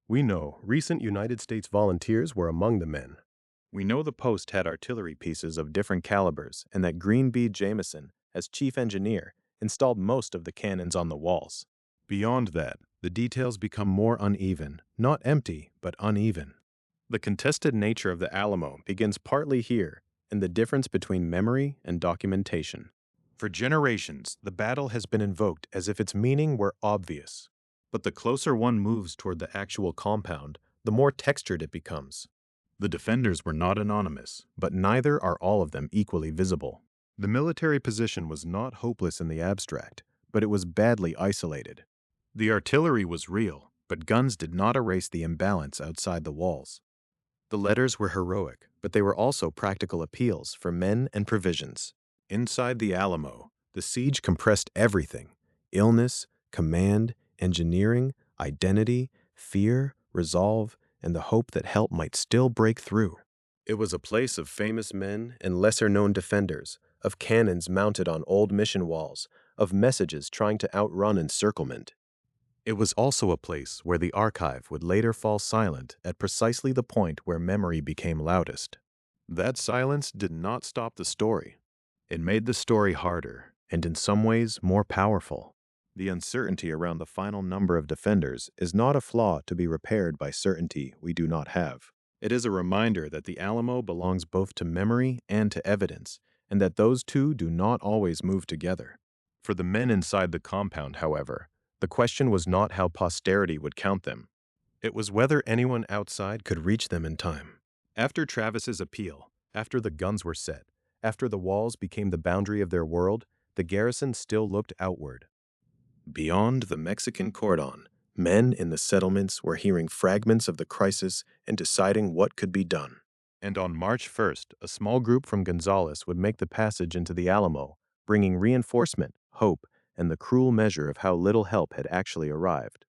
We know recent United States volunteers were among the men. We know the post had artillery pieces of different calibers and that Green B. Jameson, as chief engineer, installed most of the cannons on the walls. Beyond that, the details become more uneven, not empty, but uneven. The contested nature of the Alamo begins partly here in the difference between memory and documentation. For generations, the battle has been invoked as if its meaning were obvious. But the closer one moves toward the actual compound, the more textured it becomes. The defenders were not anonymous, but neither are all of them equally visible. The military position was not hopeless in the abstract, but it was badly isolated. The artillery was real, but guns did not erase the imbalance outside the walls. The letters were heroic, but they were also practical appeals for men and provisions. Inside the Alamo, the siege compressed everything: illness, command, engineering, identity, fear, resolve, and the hope that help might still break through. It was a place of famous men and lesser-known defenders, of cannons mounted on old mission walls, of messages trying to outrun encirclement. It was also a place where the archive would later fall silent at precisely the point where memory became loudest. That silence did not stop the story. It made the story harder, and in some ways more powerful. The uncertainty around the final number of defenders is not a flaw to be repaired by certainty we do not have. It is a reminder that the Alamo belongs both to memory and to evidence, and that those two do not always move together. For the men inside the compound, however, the question was not how posterity would count them. It was whether anyone outside could reach them in time. After Travis's appeal, after the guns were set, after the walls became the boundary of their world, the garrison still looked outward. Beyond the Mexican cordon, men in the settlements were hearing fragments of the crisis and deciding what could be done. And on March 1st, a small group from Gonzales would make the passage into the Alamo, bringing reinforcement, hope, and the cruel measure of how little help had actually arrived.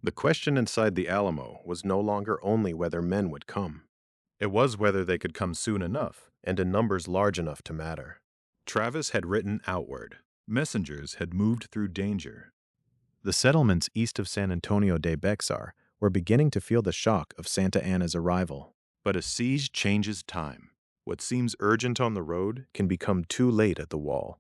The question inside the Alamo was no longer only whether men would come. It was whether they could come soon enough, and in numbers large enough to matter. Travis had written outward. Messengers had moved through danger. The settlements east of San Antonio de Béxar were beginning to feel the shock of Santa Anna's arrival. But a siege changes time. What seems urgent on the road can become too late at the wall.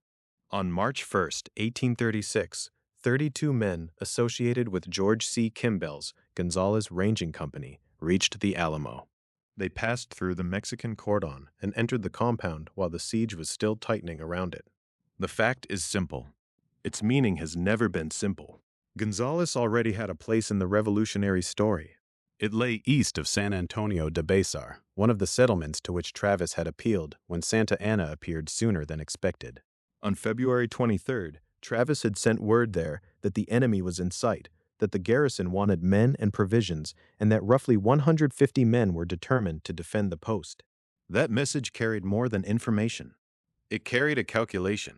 On March 1st, 1836, 32 men associated with George C. Kimball's Gonzales Ranging Company reached the Alamo. They passed through the Mexican cordon and entered the compound while the siege was still tightening around it. The fact is simple. Its meaning has never been simple. Gonzales already had a place in the revolutionary story. It lay east of San Antonio de Béxar, one of the settlements to which Travis had appealed when Santa Anna appeared sooner than expected. On February 23rd, Travis had sent word there that the enemy was in sight, that the garrison wanted men and provisions, and that roughly 150 men were determined to defend the post. That message carried more than information. It carried a calculation.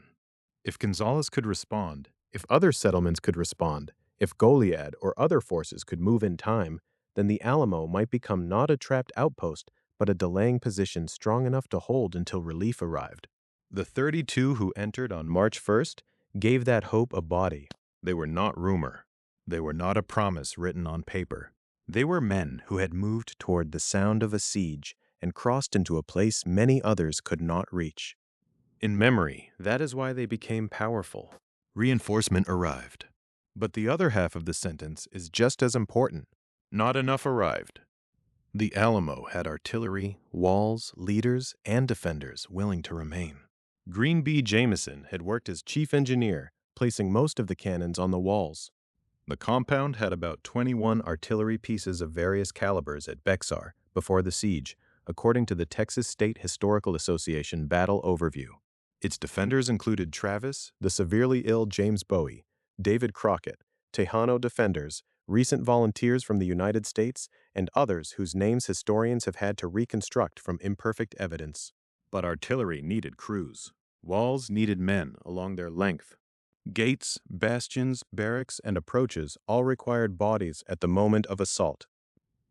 If Gonzales could respond, if other settlements could respond, if Goliad or other forces could move in time, then the Alamo might become not a trapped outpost, but a delaying position strong enough to hold until relief arrived. The 32 who entered on March 1st gave that hope a body. They were not rumor. They were not a promise written on paper. They were men who had moved toward the sound of a siege and crossed into a place many others could not reach. In memory, that is why they became powerful. Reinforcement arrived. But the other half of the sentence is just as important. Not enough arrived. The Alamo had artillery, walls, leaders, and defenders willing to remain. Green B. Jameson had worked as chief engineer, placing most of the cannons on the walls. The compound had about 21 artillery pieces of various calibers at Béxar before the siege, according to the Texas State Historical Association Battle Overview. Its defenders included Travis, the severely ill James Bowie, David Crockett, Tejano defenders, recent volunteers from the United States, and others whose names historians have had to reconstruct from imperfect evidence. But artillery needed crews. Walls needed men along their length. Gates, bastions, barracks, and approaches all required bodies at the moment of assault.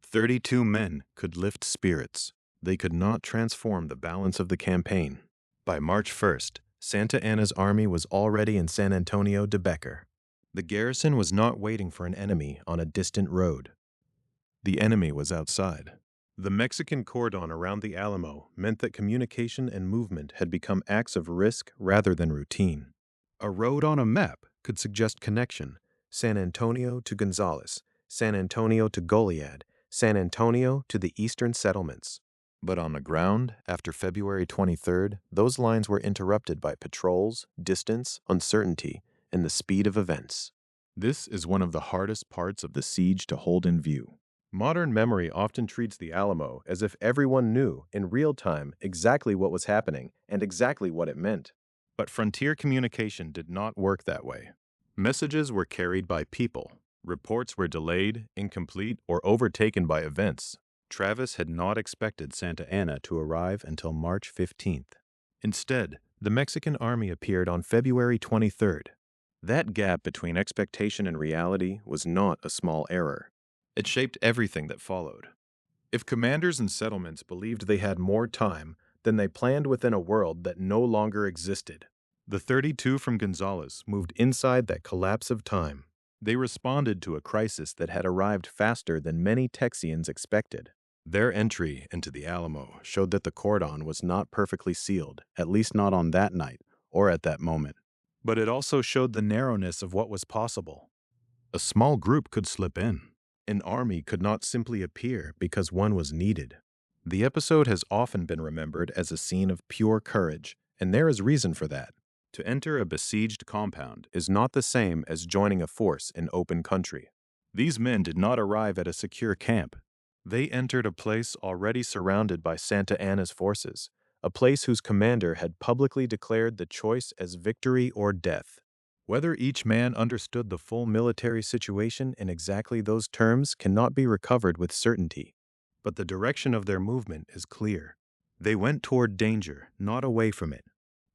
32 men could lift spirits. They could not transform the balance of the campaign. By March 1st, Santa Anna's army was already in San Antonio de Béxar. The garrison was not waiting for an enemy on a distant road. The enemy was outside. The Mexican cordon around the Alamo meant that communication and movement had become acts of risk rather than routine. A road on a map could suggest connection: San Antonio to Gonzales, San Antonio to Goliad, San Antonio to the eastern settlements. But on the ground, after February 23rd, those lines were interrupted by patrols, distance, uncertainty, and the speed of events. This is one of the hardest parts of the siege to hold in view. Modern memory often treats the Alamo as if everyone knew, in real time, exactly what was happening and exactly what it meant. But frontier communication did not work that way. Messages were carried by people. Reports were delayed, incomplete, or overtaken by events. Travis had not expected Santa Anna to arrive until March 15th. Instead, the Mexican army appeared on February 23rd. That gap between expectation and reality was not a small error. It shaped everything that followed. If commanders and settlements believed they had more time, then they planned within a world that no longer existed. The 32 from Gonzales moved inside that collapse of time. They responded to a crisis that had arrived faster than many Texians expected. Their entry into the Alamo showed that the cordon was not perfectly sealed, at least not on that night or at that moment. But it also showed the narrowness of what was possible. A small group could slip in. An army could not simply appear because one was needed. The episode has often been remembered as a scene of pure courage, and there is reason for that. To enter a besieged compound is not the same as joining a force in open country. These men did not arrive at a secure camp. They entered a place already surrounded by Santa Anna's forces, a place whose commander had publicly declared the choice as victory or death. Whether each man understood the full military situation in exactly those terms cannot be recovered with certainty, but the direction of their movement is clear. They went toward danger, not away from it.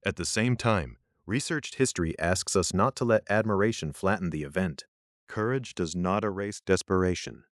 At the same time, researched history asks us not to let admiration flatten the event. Courage does not erase desperation.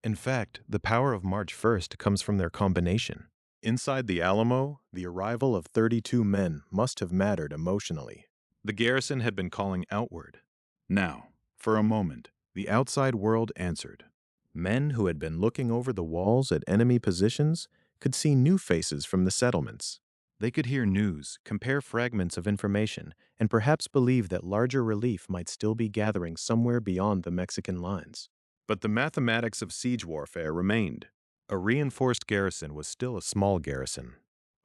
In fact, the power of March 1st comes from their combination. Inside the Alamo, the arrival of 32 men must have mattered emotionally. The garrison had been calling outward. Now, for a moment, the outside world answered. Men who had been looking over the walls at enemy positions could see new faces from the settlements. They could hear news, compare fragments of information, and perhaps believe that larger relief might still be gathering somewhere beyond the Mexican lines. But the mathematics of siege warfare remained. A reinforced garrison was still a small garrison.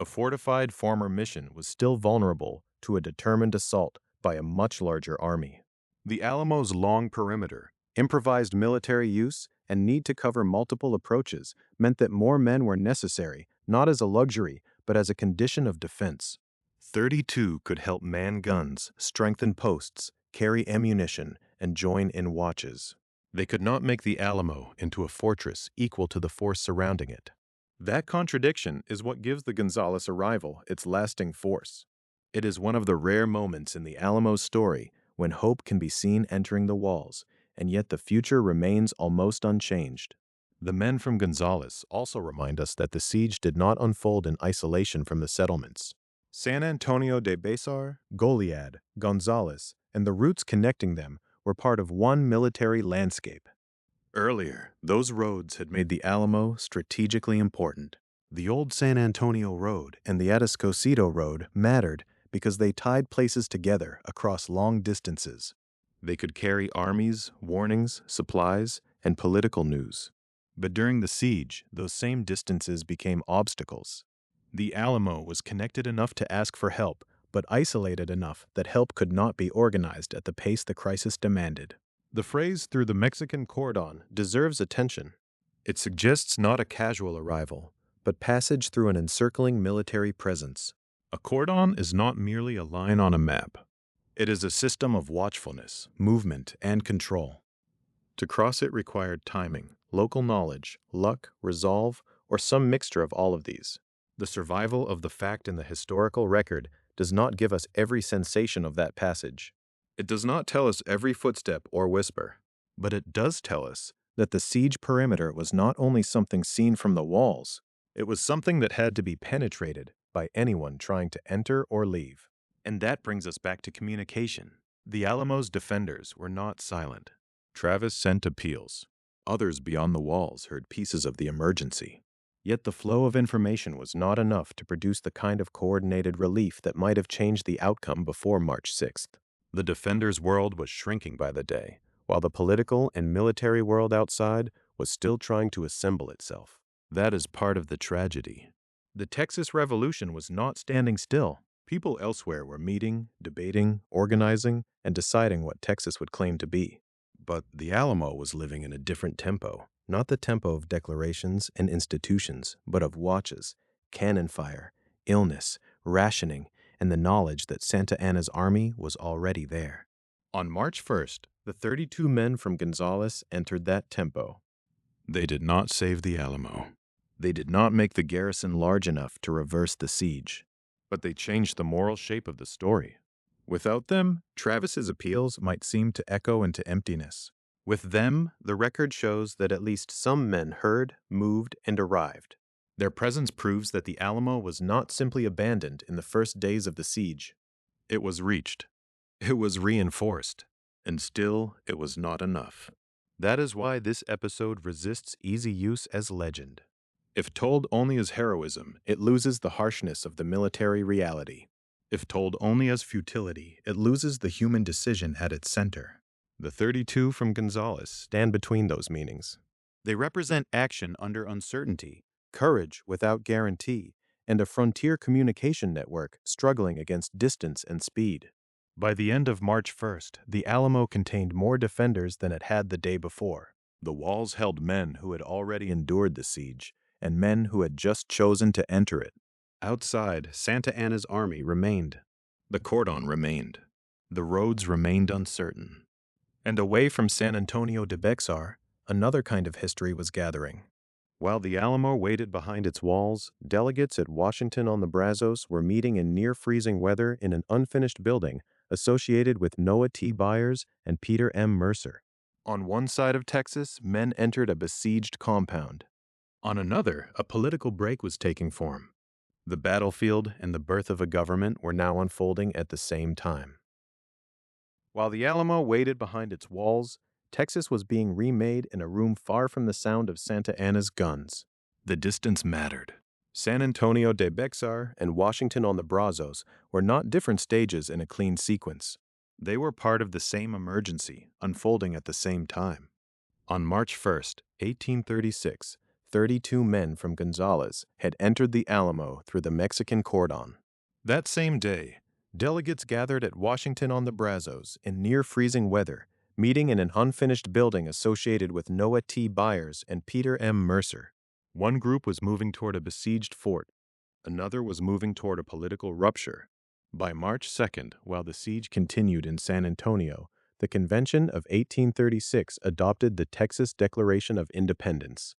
A fortified former mission was still vulnerable to a determined assault by a much larger army. The Alamo's long perimeter, improvised military use, and need to cover multiple approaches meant that more men were necessary, not as a luxury, but as a condition of defense. 32 could help man guns, strengthen posts, carry ammunition, and join in watches. They could not make the Alamo into a fortress equal to the force surrounding it. That contradiction is what gives the Gonzales arrival its lasting force. It is one of the rare moments in the Alamo story when hope can be seen entering the walls, and yet the future remains almost unchanged. The men from Gonzales also remind us that the siege did not unfold in isolation from the settlements. San Antonio de Béxar, Goliad, Gonzales, and the routes connecting them were part of one military landscape. Earlier, those roads had made the Alamo strategically important. The old San Antonio Road and the Atascosito Road mattered because they tied places together across long distances. They could carry armies, warnings, supplies, and political news. But during the siege, those same distances became obstacles. The Alamo was connected enough to ask for help, but isolated enough that help could not be organized at the pace the crisis demanded. The phrase "through the Mexican cordon" deserves attention. It suggests not a casual arrival, but passage through an encircling military presence. A cordon is not merely a line on a map. It is a system of watchfulness, movement, and control. To cross it required timing, local knowledge, luck, resolve, or some mixture of all of these. The survival of the fact in the historical record does not give us every sensation of that passage. It does not tell us every footstep or whisper, but it does tell us that the siege perimeter was not only something seen from the walls, it was something that had to be penetrated by anyone trying to enter or leave. And that brings us back to communication. The Alamo's defenders were not silent. Travis sent appeals. Others beyond the walls heard pieces of the emergency. Yet the flow of information was not enough to produce the kind of coordinated relief that might have changed the outcome before March 6th. The defenders' world was shrinking by the day, while the political and military world outside was still trying to assemble itself. That is part of the tragedy. The Texas Revolution was not standing still. People elsewhere were meeting, debating, organizing, and deciding what Texas would claim to be. But the Alamo was living in a different tempo, not the tempo of declarations and institutions, but of watches, cannon fire, illness, rationing, and the knowledge that Santa Anna's army was already there. On March 1st, the 32 men from Gonzales entered that tempo. They did not save the Alamo. They did not make the garrison large enough to reverse the siege, but they changed the moral shape of the story. Without them, Travis's appeals might seem to echo into emptiness. With them, the record shows that at least some men heard, moved, and arrived. Their presence proves that the Alamo was not simply abandoned in the first days of the siege. It was reached. It was reinforced. And still, it was not enough. That is why this episode resists easy use as legend. If told only as heroism, it loses the harshness of the military reality. If told only as futility, it loses the human decision at its center. The 32 from Gonzales stand between those meanings. They represent action under uncertainty, courage without guarantee, and a frontier communication network struggling against distance and speed. By the end of March 1st, the Alamo contained more defenders than it had the day before. The walls held men who had already endured the siege, and men who had just chosen to enter it. Outside, Santa Anna's army remained. The cordon remained. The roads remained uncertain. And away from San Antonio de Béxar, another kind of history was gathering. While the Alamo waited behind its walls, delegates at Washington on the Brazos were meeting in near-freezing weather in an unfinished building associated with Noah T. Byers and Peter M. Mercer. On one side of Texas, men entered a besieged compound. On another, a political break was taking form. The battlefield and the birth of a government were now unfolding at the same time. While the Alamo waited behind its walls, Texas was being remade in a room far from the sound of Santa Anna's guns. The distance mattered. San Antonio de Béxar and Washington on the Brazos were not different stages in a clean sequence. They were part of the same emergency, unfolding at the same time. On March 1st, 1836, 32 men from Gonzales had entered the Alamo through the Mexican cordon. That same day, delegates gathered at Washington on the Brazos in near-freezing weather, meeting in an unfinished building associated with Noah T. Byers and Peter M. Mercer. One group was moving toward a besieged fort. Another was moving toward a political rupture. By March 2nd, while the siege continued in San Antonio, the Convention of 1836 adopted the Texas Declaration of Independence.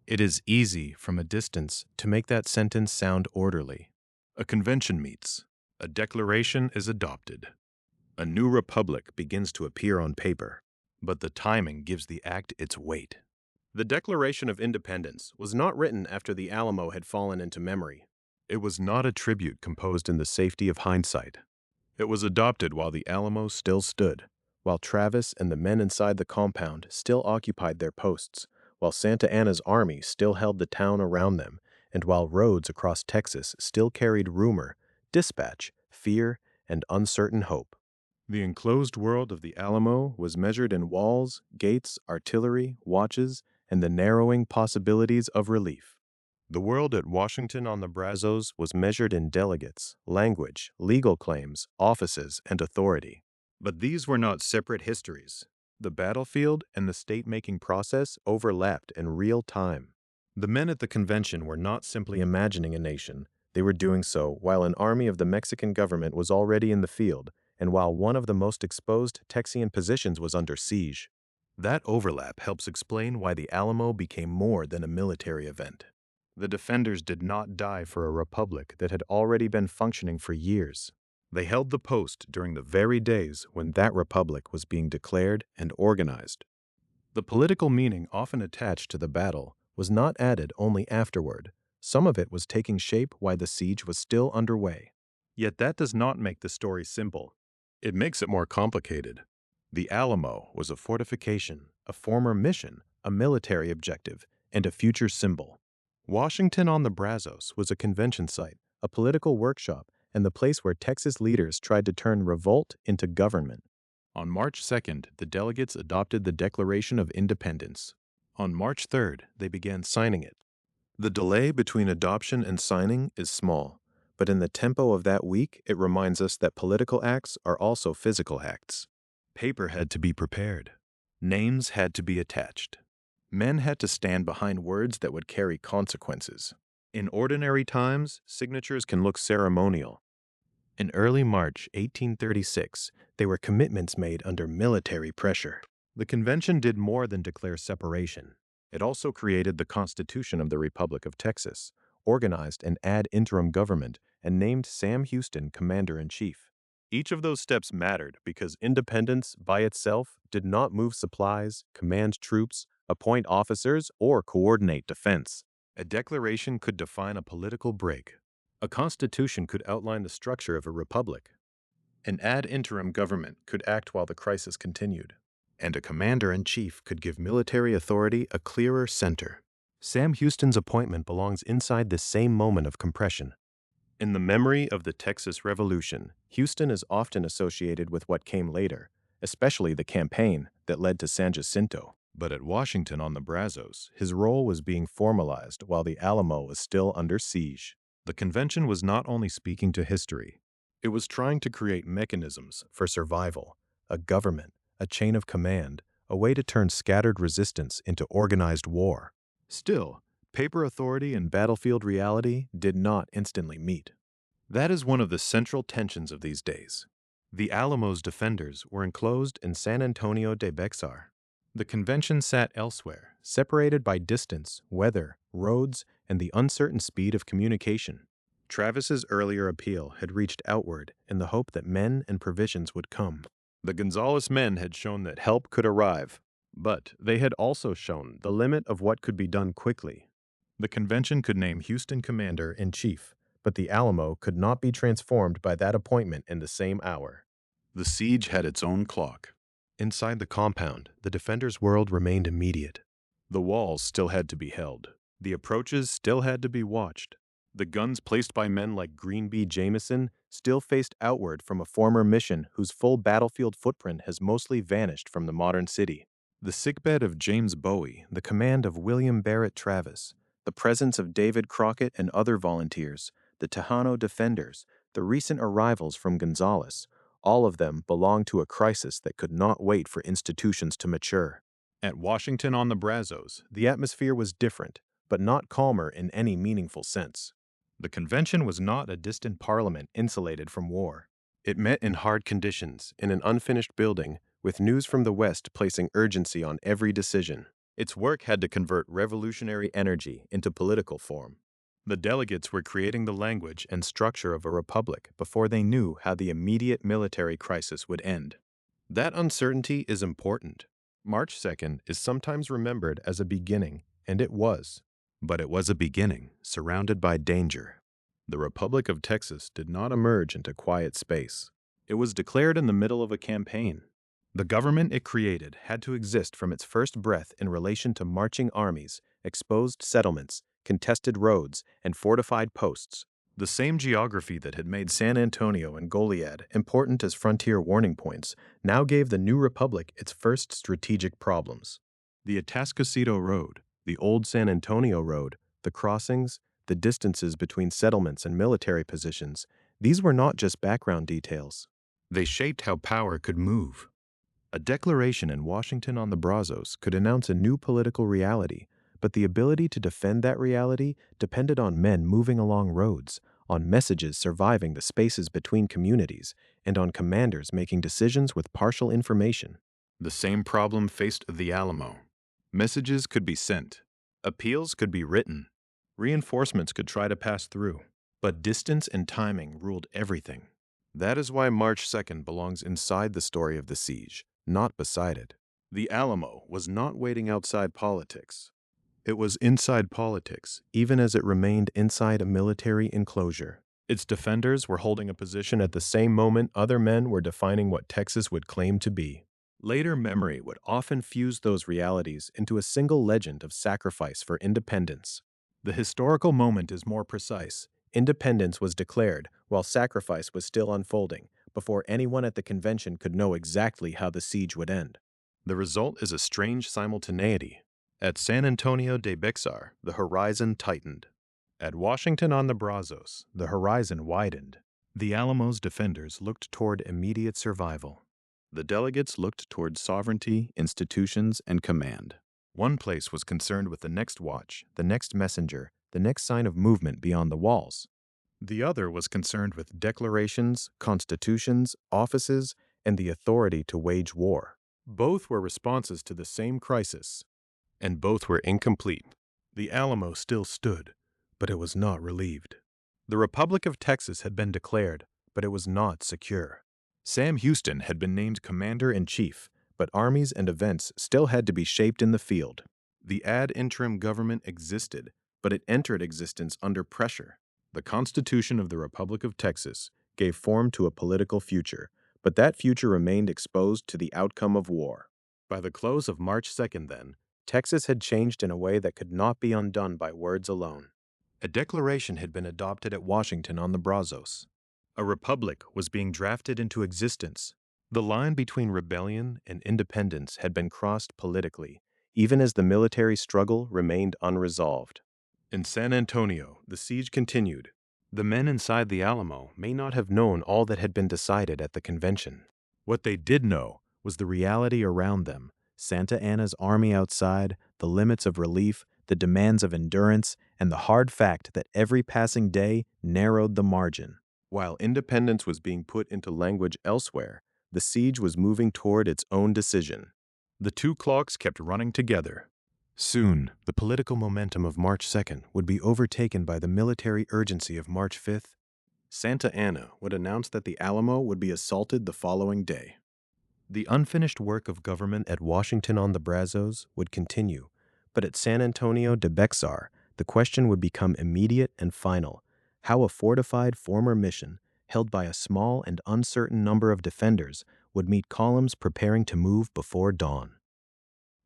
It is easy from a distance to make that sentence sound orderly. A convention meets. A declaration is adopted. A new republic begins to appear on paper. But the timing gives the act its weight. The Declaration of Independence was not written after the Alamo had fallen into memory. It was not a tribute composed in the safety of hindsight. It was adopted while the Alamo still stood, while Travis and the men inside the compound still occupied their posts, while Santa Anna's army still held the town around them, and while roads across Texas still carried rumor, dispatch, fear, and uncertain hope. The enclosed world of the Alamo was measured in walls, gates, artillery, watches, and the narrowing possibilities of relief. The world at Washington on the Brazos was measured in delegates, language, legal claims, offices, and authority. But these were not separate histories. The battlefield and the state-making process overlapped in real time. The men at the convention were not simply imagining a nation. They were doing so while an army of the Mexican government was already in the field, and while one of the most exposed Texian positions was under siege. That overlap helps explain why the Alamo became more than a military event. The defenders did not die for a republic that had already been functioning for years. They held the post during the very days when that republic was being declared and organized. The political meaning often attached to the battle was not added only afterward. Some of it was taking shape while the siege was still underway. Yet that does not make the story simple. It makes it more complicated. The Alamo was a fortification, a former mission, a military objective, and a future symbol. Washington on the Brazos was a convention site, a political workshop, and the place where Texas leaders tried to turn revolt into government. On March 2nd, the delegates adopted the Declaration of Independence. On March 3rd, they began signing it. The delay between adoption and signing is small, but in the tempo of that week, it reminds us that political acts are also physical acts. Paper had to be prepared. Names had to be attached. Men had to stand behind words that would carry consequences. In ordinary times, signatures can look ceremonial. In early March 1836, they were commitments made under military pressure. The convention did more than declare separation. It also created the Constitution of the Republic of Texas, organized an ad interim government, and named Sam Houston commander-in-chief. Each of those steps mattered because independence by itself did not move supplies, command troops, appoint officers, or coordinate defense. A declaration could define a political break. A constitution could outline the structure of a republic. An ad interim government could act while the crisis continued. And a commander-in-chief could give military authority a clearer center. Sam Houston's appointment belongs inside this same moment of compression. In the memory of the Texas Revolution, Houston is often associated with what came later, especially the campaign that led to San Jacinto. But at Washington on the Brazos, his role was being formalized while the Alamo was still under siege. The convention was not only speaking to history, it was trying to create mechanisms for survival, a government, a chain of command, a way to turn scattered resistance into organized war. Still, paper authority and battlefield reality did not instantly meet. That is one of the central tensions of these days. The Alamo's defenders were enclosed in San Antonio de Béxar. The convention sat elsewhere, separated by distance, weather, roads, and the uncertain speed of communication. Travis's earlier appeal had reached outward in the hope that men and provisions would come. The Gonzales men had shown that help could arrive, but they had also shown the limit of what could be done quickly. The convention could name Houston commander-in-chief, but the Alamo could not be transformed by that appointment in the same hour. The siege had its own clock. Inside the compound, the defenders' world remained immediate. The walls still had to be held. The approaches still had to be watched. The guns placed by men like Greenby Jameson still faced outward from a former mission whose full battlefield footprint has mostly vanished from the modern city. The sickbed of James Bowie, the command of William Barret Travis, the presence of David Crockett and other volunteers, the Tejano defenders, the recent arrivals from Gonzales, all of them belonged to a crisis that could not wait for institutions to mature. At Washington on the Brazos, the atmosphere was different, but not calmer in any meaningful sense. The convention was not a distant parliament insulated from war. It met in hard conditions, in an unfinished building, with news from the West placing urgency on every decision. Its work had to convert revolutionary energy into political form. The delegates were creating the language and structure of a republic before they knew how the immediate military crisis would end. That uncertainty is important. March 2nd is sometimes remembered as a beginning, and it was. But it was a beginning surrounded by danger. The Republic of Texas did not emerge into quiet space. It was declared in the middle of a campaign. The government it created had to exist from its first breath in relation to marching armies, exposed settlements, contested roads, and fortified posts. The same geography that had made San Antonio and Goliad important as frontier warning points now gave the new republic its first strategic problems. The Atascocito Road, the old San Antonio Road, the crossings, the distances between settlements and military positions, these were not just background details. They shaped how power could move. A declaration in Washington on the Brazos could announce a new political reality, but the ability to defend that reality depended on men moving along roads, on messages surviving the spaces between communities, and on commanders making decisions with partial information. The same problem faced the Alamo. Messages could be sent. Appeals could be written. Reinforcements could try to pass through. But distance and timing ruled everything. That is why March 2nd belongs inside the story of the siege, not beside it. The Alamo was not waiting outside politics. It was inside politics, even as it remained inside a military enclosure. Its defenders were holding a position at the same moment other men were defining what Texas would claim to be. Later memory would often fuse those realities into a single legend of sacrifice for independence. The historical moment is more precise. Independence was declared while sacrifice was still unfolding, before anyone at the convention could know exactly how the siege would end. The result is a strange simultaneity. At San Antonio de Béxar, the horizon tightened. At Washington on the Brazos, the horizon widened. The Alamo's defenders looked toward immediate survival. The delegates looked toward sovereignty, institutions, and command. One place was concerned with the next watch, the next messenger, the next sign of movement beyond the walls. The other was concerned with declarations, constitutions, offices, and the authority to wage war. Both were responses to the same crisis, and both were incomplete. The Alamo still stood, but it was not relieved. The Republic of Texas had been declared, but it was not secure. Sam Houston had been named commander-in-chief, but armies and events still had to be shaped in the field. The ad interim government existed, but it entered existence under pressure. The Constitution of the Republic of Texas gave form to a political future, but that future remained exposed to the outcome of war. By the close of March 2nd, then, Texas had changed in a way that could not be undone by words alone. A declaration had been adopted at Washington on the Brazos. A republic was being drafted into existence. The line between rebellion and independence had been crossed politically, even as the military struggle remained unresolved. In San Antonio, the siege continued. The men inside the Alamo may not have known all that had been decided at the convention. What they did know was the reality around them, Santa Anna's army outside, the limits of relief, the demands of endurance, and the hard fact that every passing day narrowed the margin. While independence was being put into language elsewhere, the siege was moving toward its own decision. The two clocks kept running together. Soon, the political momentum of March 2nd would be overtaken by the military urgency of March 5th. Santa Anna would announce that the Alamo would be assaulted the following day. The unfinished work of government at Washington on the Brazos would continue, but at San Antonio de Béxar, the question would become immediate and final: how a fortified former mission, held by a small and uncertain number of defenders, would meet columns preparing to move before dawn.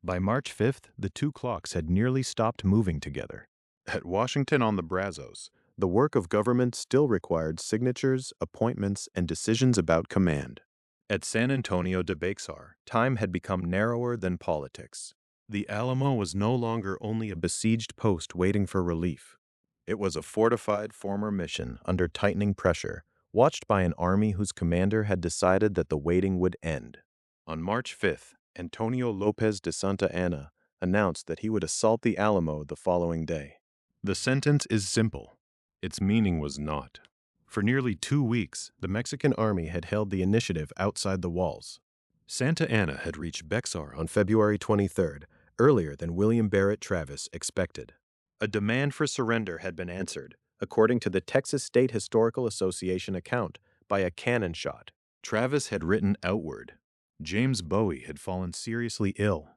By March 5th, the two clocks had nearly stopped moving together. At Washington on the Brazos, the work of government still required signatures, appointments, and decisions about command. At San Antonio de Béxar, time had become narrower than politics. The Alamo was no longer only a besieged post waiting for relief. It was a fortified former mission under tightening pressure, watched by an army whose commander had decided that the waiting would end. On March 5th, Antonio López de Santa Anna announced that he would assault the Alamo the following day. The sentence is simple. Its meaning was not. For nearly 2 weeks, the Mexican army had held the initiative outside the walls. Santa Anna had reached Béxar on February 23rd, earlier than William Barret Travis expected. A demand for surrender had been answered, according to the Texas State Historical Association account, by a cannon shot. Travis had written outward. James Bowie had fallen seriously ill.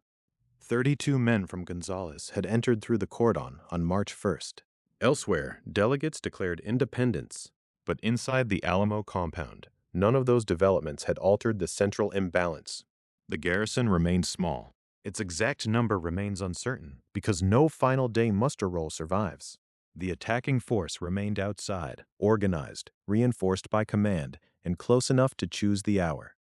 32 men from Gonzales had entered through the cordon on March 1st. Elsewhere, delegates declared independence, but inside the Alamo compound, none of those developments had altered the central imbalance. The garrison remained small. Its exact number remains uncertain because no final day muster roll survives. The attacking force remained outside, organized, reinforced by command, and close enough to choose the hour.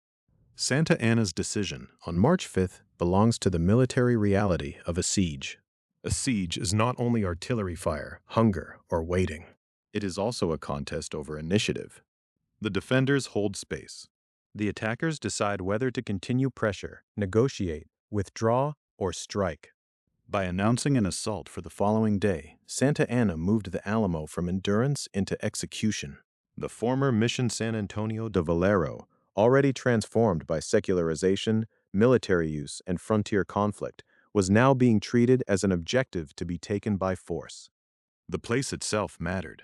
Santa Anna's decision on March 5th belongs to the military reality of a siege. A siege is not only artillery fire, hunger, or waiting. It is also a contest over initiative. The defenders hold space. The attackers decide whether to continue pressure, negotiate, withdraw, or strike. By announcing an assault for the following day, Santa Anna moved the Alamo from endurance into execution. The former Mission San Antonio de Valero, already transformed by secularization, military use, and frontier conflict, was now being treated as an objective to be taken by force. The place itself mattered.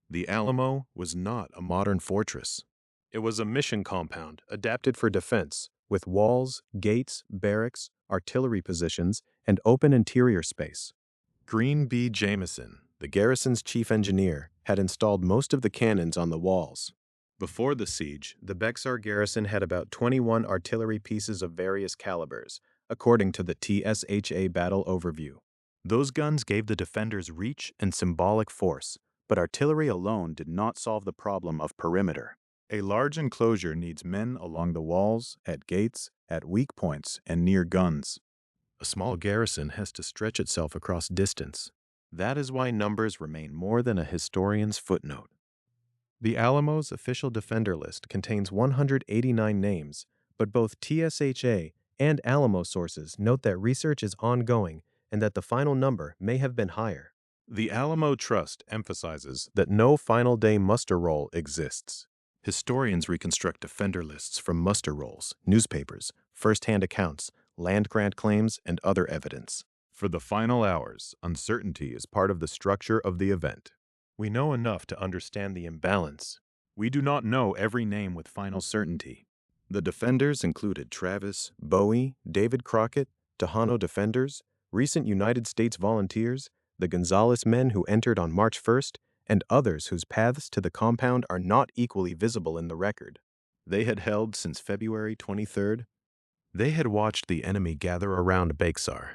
The Alamo was not a modern fortress. It was a mission compound adapted for defense, with walls, gates, barracks, artillery positions, and open interior space. Green B. Jameson, the garrison's chief engineer, had installed most of the cannons on the walls. Before the siege, the Béxar garrison had about 21 artillery pieces of various calibers, according to the TSHA battle overview. Those guns gave the defenders reach and symbolic force, but artillery alone did not solve the problem of perimeter. A large enclosure needs men along the walls, at gates, at weak points, and near guns. A small garrison has to stretch itself across distance. That is why numbers remain more than a historian's footnote. The Alamo's official defender list contains 189 names, but both TSHA and Alamo sources note that research is ongoing and that the final number may have been higher. The Alamo Trust emphasizes that no final day muster roll exists. Historians reconstruct defender lists from muster rolls, newspapers, first-hand accounts, land grant claims, and other evidence. For the final hours, uncertainty is part of the structure of the event. We know enough to understand the imbalance. We do not know every name with final certainty. The defenders included Travis, Bowie, David Crockett, Tejano defenders, recent United States volunteers, the Gonzales men who entered on March 1st, and others whose paths to the compound are not equally visible in the record. They had held since February 23rd. They had watched the enemy gather around Béxar.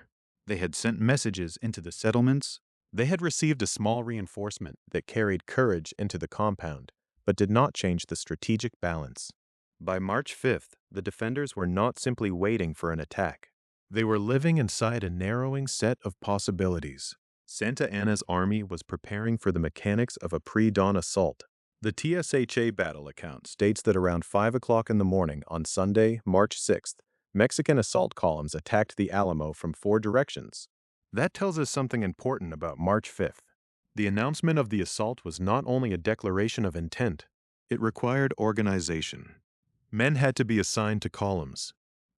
They had sent messages into the settlements. They had received a small reinforcement that carried courage into the compound, but did not change the strategic balance. By March 5th, the defenders were not simply waiting for an attack. They were living inside a narrowing set of possibilities. Santa Anna's army was preparing for the mechanics of a pre-dawn assault. The TSHA battle account states that around 5 o'clock in the morning on Sunday, March 6th, Mexican assault columns attacked the Alamo from 4 directions. That tells us something important about March 5th. The announcement of the assault was not only a declaration of intent, it required organization. Men had to be assigned to columns.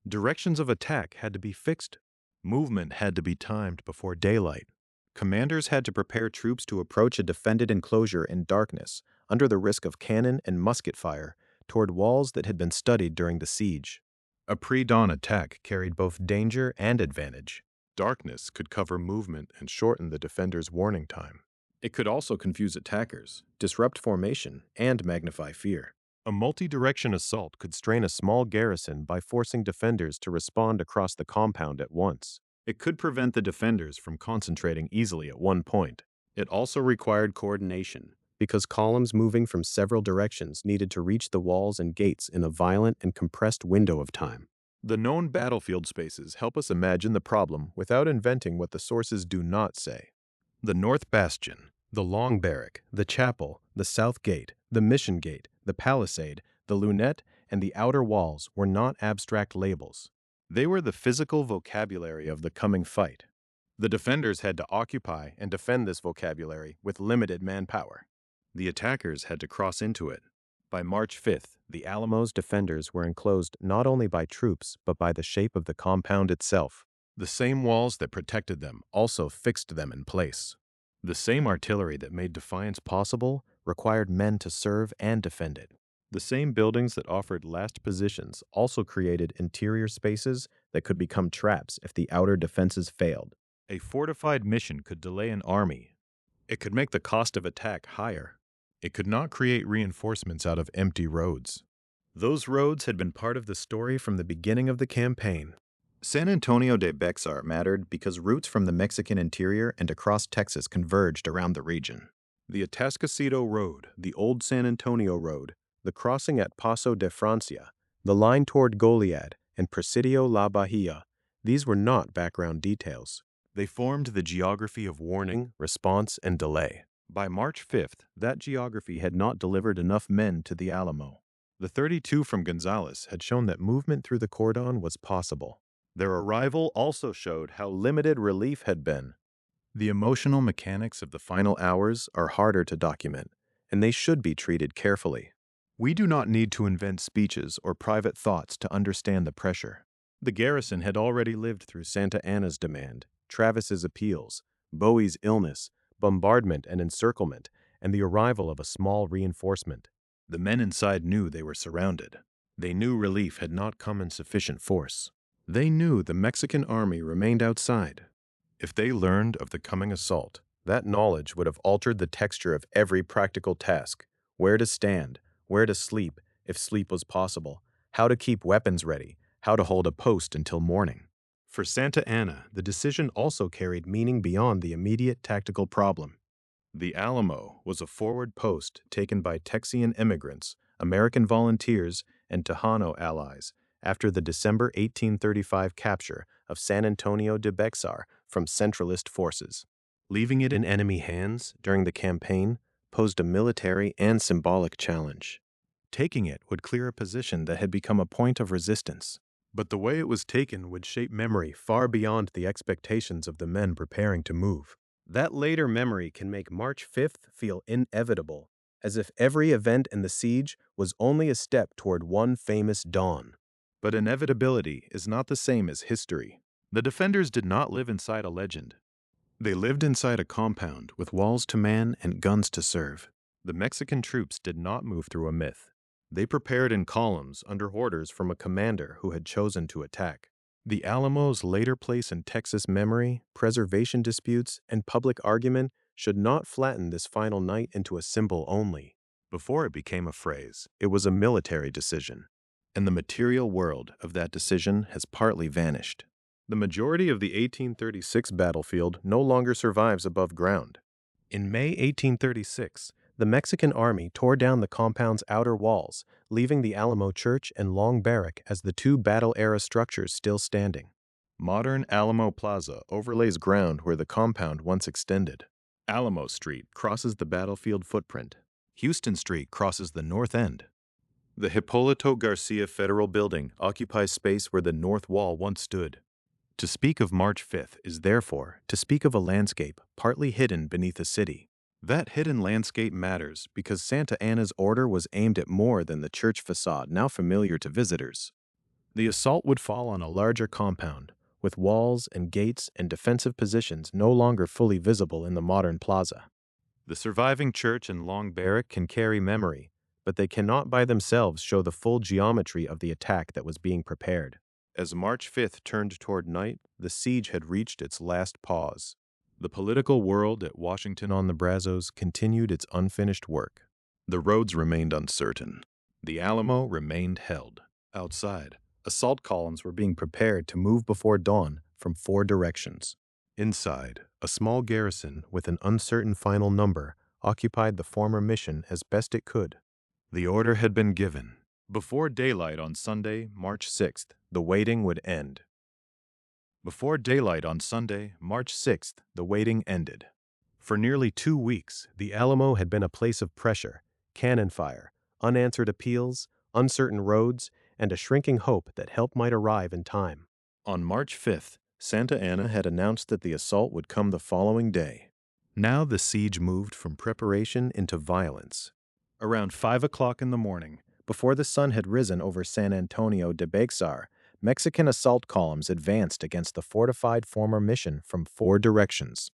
Directions of attack had to be fixed. Movement had to be timed before daylight. Commanders had to prepare troops to approach a defended enclosure in darkness, under the risk of cannon and musket fire, toward walls that had been studied during the siege. A pre-dawn attack carried both danger and advantage. Darkness could cover movement and shorten the defender's warning time. It could also confuse attackers, disrupt formation, and magnify fear. A multi-direction assault could strain a small garrison by forcing defenders to respond across the compound at once. It could prevent the defenders from concentrating easily at one point. It also required coordination, because columns moving from several directions needed to reach the walls and gates in a violent and compressed window of time. The known battlefield spaces help us imagine the problem without inventing what the sources do not say. The North Bastion, the Long Barrack, the Chapel, the South Gate, the Mission Gate, the Palisade, the Lunette, and the outer walls were not abstract labels. They were the physical vocabulary of the coming fight. The defenders had to occupy and defend this vocabulary with limited manpower. The attackers had to cross into it. By March 5th, the Alamo's defenders were enclosed not only by troops but by the shape of the compound itself. The same walls that protected them also fixed them in place. The same artillery that made defiance possible required men to serve and defend it. The same buildings that offered last positions also created interior spaces that could become traps if the outer defenses failed. A fortified mission could delay an army. It could make the cost of attack higher. It could not create reinforcements out of empty roads. Those roads had been part of the story from the beginning of the campaign. San Antonio de Béxar mattered because routes from the Mexican interior and across Texas converged around the region. The Atascocito Road, the Old San Antonio Road, the crossing at Paso de Francia, the line toward Goliad, and Presidio La Bahía, these were not background details. They formed the geography of warning, response, and delay. By March 5th, that geography had not delivered enough men to the Alamo. The 32 from Gonzales had shown that movement through the cordon was possible. Their arrival also showed how limited relief had been. The emotional mechanics of the final hours are harder to document, and they should be treated carefully. We do not need to invent speeches or private thoughts to understand the pressure. The garrison had already lived through Santa Anna's demand, Travis's appeals, Bowie's illness, bombardment and encirclement, and the arrival of a small reinforcement. The men inside knew they were surrounded. They knew relief had not come in sufficient force. They knew the Mexican army remained outside. If they learned of the coming assault, that knowledge would have altered the texture of every practical task: where to stand, where to sleep, if sleep was possible, how to keep weapons ready, how to hold a post until morning. For Santa Anna, the decision also carried meaning beyond the immediate tactical problem. The Alamo was a forward post taken by Texian immigrants, American volunteers, and Tejano allies after the December 1835 capture of San Antonio de Béxar from Centralist forces. Leaving it in enemy hands during the campaign posed a military and symbolic challenge. Taking it would clear a position that had become a point of resistance. But the way it was taken would shape memory far beyond the expectations of the men preparing to move. That later memory can make March 5th feel inevitable, as if every event in the siege was only a step toward one famous dawn. But inevitability is not the same as history. The defenders did not live inside a legend. They lived inside a compound with walls to man and guns to serve. The Mexican troops did not move through a myth. They prepared in columns under orders from a commander who had chosen to attack. The Alamo's later place in Texas memory, preservation disputes, and public argument should not flatten this final night into a symbol only. Before it became a phrase, it was a military decision, and the material world of that decision has partly vanished. The majority of the 1836 battlefield no longer survives above ground. In May 1836, the Mexican army tore down the compound's outer walls, leaving the Alamo Church and Long Barrack as the two battle-era structures still standing. Modern Alamo Plaza overlays ground where the compound once extended. Alamo Street crosses the battlefield footprint. Houston Street crosses the north end. The Hipólito Garcia Federal Building occupies space where the north wall once stood. To speak of March 5th is therefore to speak of a landscape partly hidden beneath a city. That hidden landscape matters because Santa Anna's order was aimed at more than the church facade now familiar to visitors. The assault would fall on a larger compound, with walls and gates and defensive positions no longer fully visible in the modern plaza. The surviving church and Long Barrack can carry memory, but they cannot by themselves show the full geometry of the attack that was being prepared. As March 5th turned toward night, the siege had reached its last pause. The political world at Washington-on-the-Brazos continued its unfinished work. The roads remained uncertain. The Alamo remained held. Outside, assault columns were being prepared to move before dawn from 4 directions. Inside, a small garrison with an uncertain final number occupied the former mission as best it could. The order had been given. Before daylight on Sunday, March 6th, the waiting would end. Before daylight on Sunday, March 6th, the waiting ended. For nearly 2 weeks, the Alamo had been a place of pressure, cannon fire, unanswered appeals, uncertain roads, and a shrinking hope that help might arrive in time. On March 5th, Santa Anna had announced that the assault would come the following day. Now the siege moved from preparation into violence. Around 5 o'clock in the morning, before the sun had risen over San Antonio de Béxar, Mexican assault columns advanced against the fortified former mission from 4 directions.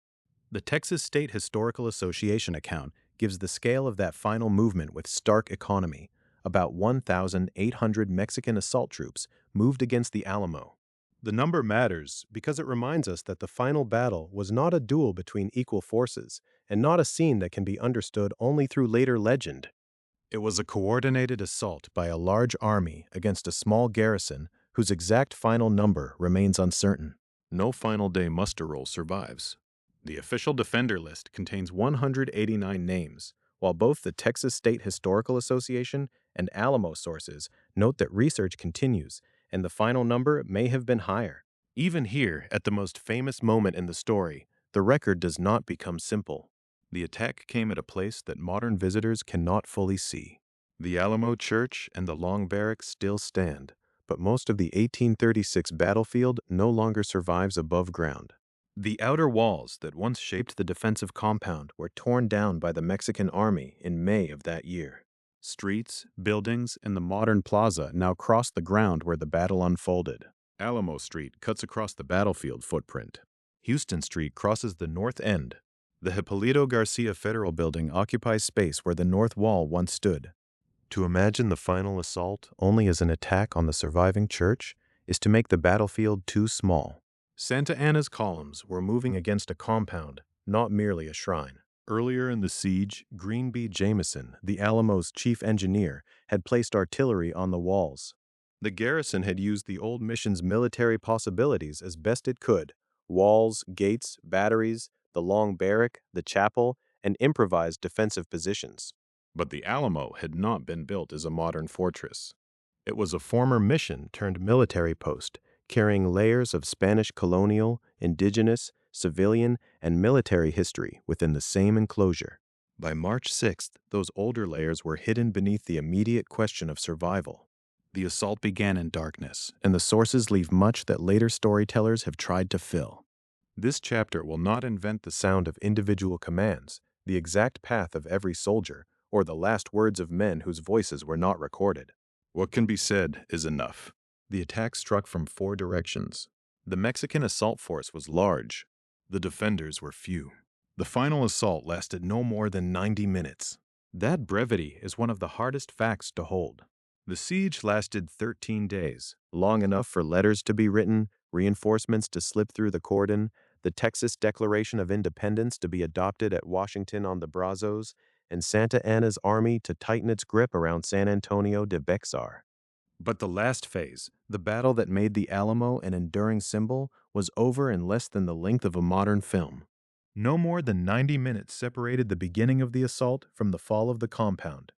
The Texas State Historical Association account gives the scale of that final movement with stark economy. About 1,800 Mexican assault troops moved against the Alamo. The number matters because it reminds us that the final battle was not a duel between equal forces, and not a scene that can be understood only through later legend. It was a coordinated assault by a large army against a small garrison whose exact final number remains uncertain. No final day muster roll survives. The official defender list contains 189 names, while both the Texas State Historical Association and Alamo sources note that research continues and the final number may have been higher. Even here, at the most famous moment in the story, the record does not become simple. The attack came at a place that modern visitors cannot fully see. The Alamo Church and the Long Barracks still stand, but most of the 1836 battlefield no longer survives above ground. The outer walls that once shaped the defensive compound were torn down by the Mexican army in May of that year. Streets, buildings, and the modern plaza now cross the ground where the battle unfolded. Alamo Street cuts across the battlefield footprint. Houston Street crosses the north end. The Hipólito Garcia Federal Building occupies space where the north wall once stood. To imagine the final assault only as an attack on the surviving church is to make the battlefield too small. Santa Anna's columns were moving against a compound, not merely a shrine. Earlier in the siege, Green B. Jameson, the Alamo's chief engineer, had placed artillery on the walls. The garrison had used the old mission's military possibilities as best it could: walls, gates, batteries, the long barrack, the chapel, and improvised defensive positions. But the Alamo had not been built as a modern fortress. It was a former mission turned military post, carrying layers of Spanish colonial, indigenous, civilian, and military history within the same enclosure. By March 6th, those older layers were hidden beneath the immediate question of survival. The assault began in darkness, and the sources leave much that later storytellers have tried to fill. This chapter will not invent the sound of individual commands, the exact path of every soldier, or the last words of men whose voices were not recorded. What can be said is enough. The attack struck from 4 directions. The Mexican assault force was large. The defenders were few. The final assault lasted no more than 90 minutes. That brevity is one of the hardest facts to hold. The siege lasted 13 days, long enough for letters to be written, reinforcements to slip through the cordon, the Texas Declaration of Independence to be adopted at Washington on the Brazos, and Santa Anna's army to tighten its grip around San Antonio de Béxar. But the last phase, the battle that made the Alamo an enduring symbol, was over in less than the length of a modern film. No more than 90 minutes separated the beginning of the assault from the fall of the compound.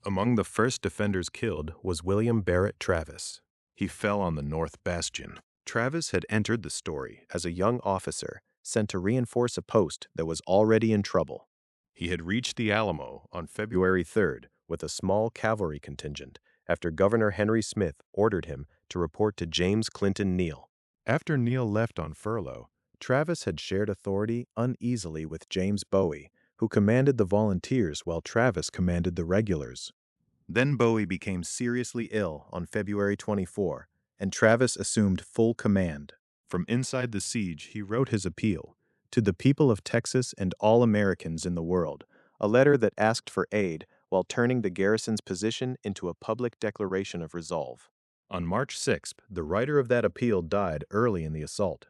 Among the first defenders killed was William Barret Travis. He fell on the North Bastion. Travis had entered the story as a young officer sent to reinforce a post that was already in trouble. He had reached the Alamo on February 3rd with a small cavalry contingent after Governor Henry Smith ordered him to report to James Clinton Neal. After Neal left on furlough, Travis had shared authority uneasily with James Bowie, who commanded the volunteers while Travis commanded the regulars. Then Bowie became seriously ill on February 24, and Travis assumed full command. From inside the siege, he wrote his appeal to the people of Texas and all Americans in the world, a letter that asked for aid while turning the garrison's position into a public declaration of resolve. On March 6th, the writer of that appeal died early in the assault.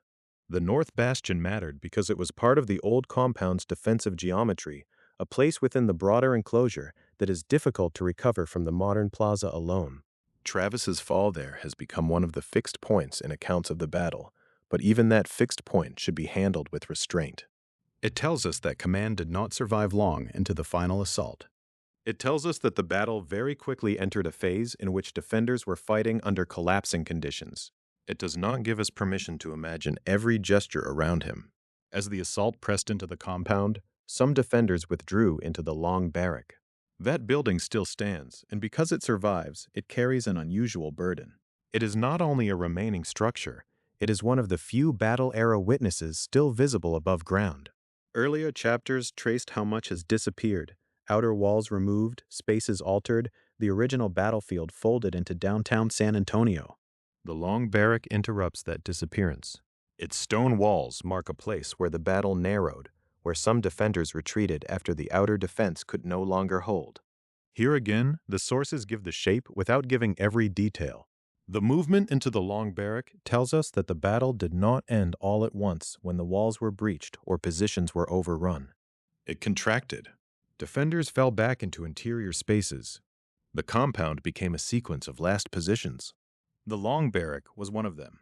The North Bastion mattered because it was part of the old compound's defensive geometry, a place within the broader enclosure that is difficult to recover from the modern plaza alone. Travis's fall there has become one of the fixed points in accounts of the battle, but even that fixed point should be handled with restraint. It tells us that command did not survive long into the final assault. It tells us that the battle very quickly entered a phase in which defenders were fighting under collapsing conditions. It does not give us permission to imagine every gesture around him. As the assault pressed into the compound, some defenders withdrew into the long barrack. That building still stands, and because it survives, it carries an unusual burden. It is not only a remaining structure, it is one of the few battle-era witnesses still visible above ground. Earlier chapters traced how much has disappeared. Outer walls removed, spaces altered, the original battlefield folded into downtown San Antonio. The long barrack interrupts that disappearance. Its stone walls mark a place where the battle narrowed, where some defenders retreated after the outer defense could no longer hold. Here again, the sources give the shape without giving every detail. The movement into the long barrack tells us that the battle did not end all at once when the walls were breached or positions were overrun. It contracted. Defenders fell back into interior spaces. The compound became a sequence of last positions. The long barrack was one of them.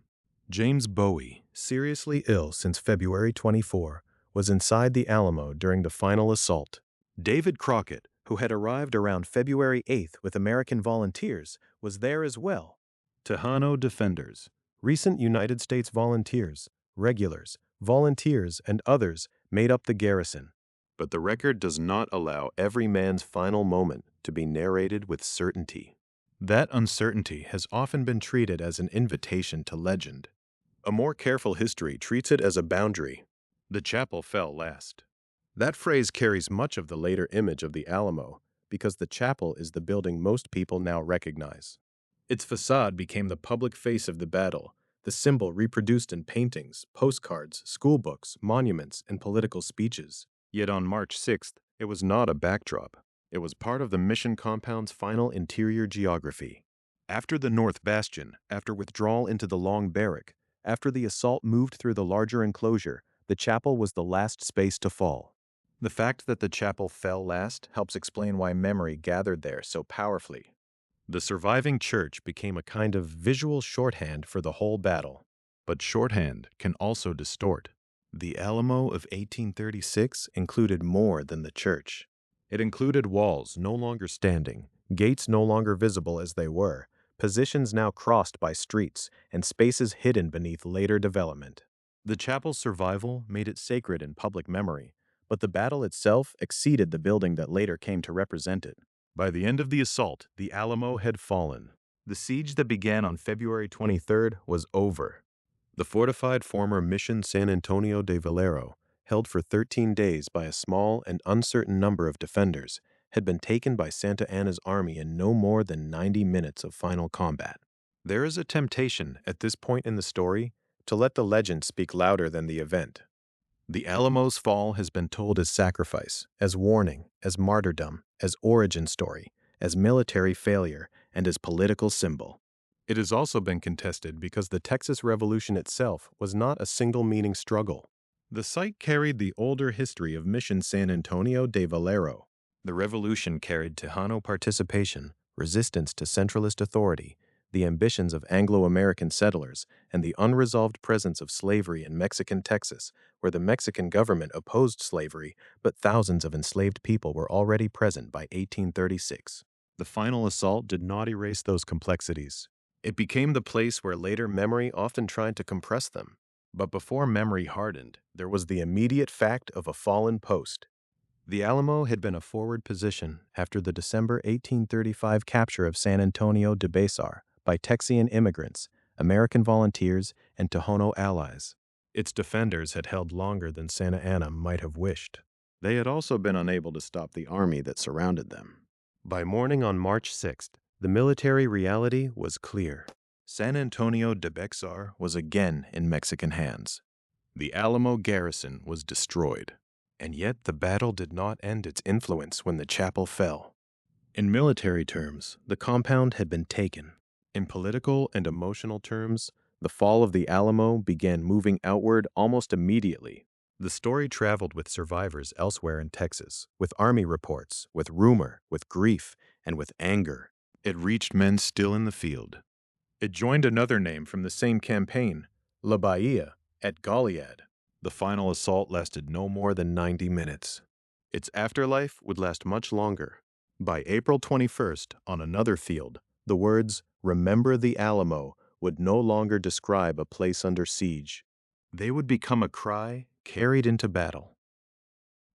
James Bowie, seriously ill since February 24, was inside the Alamo during the final assault. David Crockett, who had arrived around February 8th with American volunteers, was there as well. Tejano defenders, recent United States volunteers, regulars, volunteers, and others made up the garrison. But the record does not allow every man's final moment to be narrated with certainty. That uncertainty has often been treated as an invitation to legend. A more careful history treats it as a boundary. The chapel fell last. That phrase carries much of the later image of the Alamo because the chapel is the building most people now recognize. Its facade became the public face of the battle, the symbol reproduced in paintings, postcards, schoolbooks, monuments, and political speeches. Yet on March 6th, it was not a backdrop. It was part of the mission compound's final interior geography. After the North Bastion, after withdrawal into the long barrack, after the assault moved through the larger enclosure, the chapel was the last space to fall. The fact that the chapel fell last helps explain why memory gathered there so powerfully. The surviving church became a kind of visual shorthand for the whole battle. But shorthand can also distort. The Alamo of 1836 included more than the church. It included walls no longer standing, gates no longer visible as they were, positions now crossed by streets, and spaces hidden beneath later development. The chapel's survival made it sacred in public memory, but the battle itself exceeded the building that later came to represent it. By the end of the assault, the Alamo had fallen. The siege that began on February 23rd was over. The fortified former Mission San Antonio de Valero, held for 13 days by a small and uncertain number of defenders, had been taken by Santa Anna's army in no more than 90 minutes of final combat. There is a temptation at this point in the story to let the legend speak louder than the event. The Alamo's fall has been told as sacrifice, as warning, as martyrdom, as origin story, as military failure, and as political symbol. It has also been contested because the Texas Revolution itself was not a single-meaning struggle. The site carried the older history of Mission San Antonio de Valero. The revolution carried Tejano participation, resistance to centralist authority, the ambitions of Anglo-American settlers, and the unresolved presence of slavery in Mexican Texas, where the Mexican government opposed slavery, but thousands of enslaved people were already present by 1836. The final assault did not erase those complexities. It became the place where later memory often tried to compress them. But before memory hardened, there was the immediate fact of a fallen post. The Alamo had been a forward position after the December 1835 capture of San Antonio de Béxar by Texian immigrants, American volunteers, and Tejano allies. Its defenders had held longer than Santa Anna might have wished. They had also been unable to stop the army that surrounded them. By morning on March 6th, the military reality was clear. San Antonio de Béxar was again in Mexican hands. The Alamo garrison was destroyed. And yet the battle did not end its influence when the chapel fell. In military terms, the compound had been taken. In political and emotional terms, the fall of the Alamo began moving outward almost immediately. The story traveled with survivors elsewhere in Texas, with army reports, with rumor, with grief, and with anger. It reached men still in the field. It joined another name from the same campaign, La Bahía, at Goliad. The final assault lasted no more than 90 minutes. Its afterlife would last much longer. By April 21st, on another field, the words, "Remember the Alamo," would no longer describe a place under siege. They would become a cry carried into battle.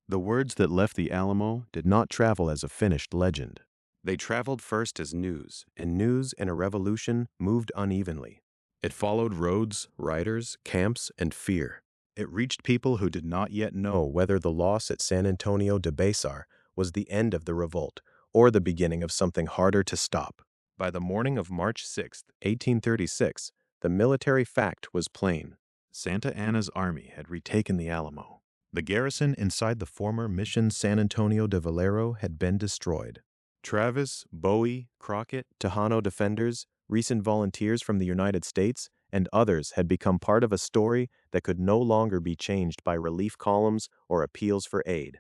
The words that left the Alamo did not travel as a finished legend. They traveled first as news, and news in a revolution moved unevenly. It followed roads, riders, camps, and fear. It reached people who did not yet know whether the loss at San Antonio de Béxar was the end of the revolt or the beginning of something harder to stop. By the morning of March 6, 1836, the military fact was plain. Santa Anna's army had retaken the Alamo. The garrison inside the former Mission San Antonio de Valero had been destroyed. Travis, Bowie, Crockett, Tejano defenders, recent volunteers from the United States, and others had become part of a story that could no longer be changed by relief columns or appeals for aid.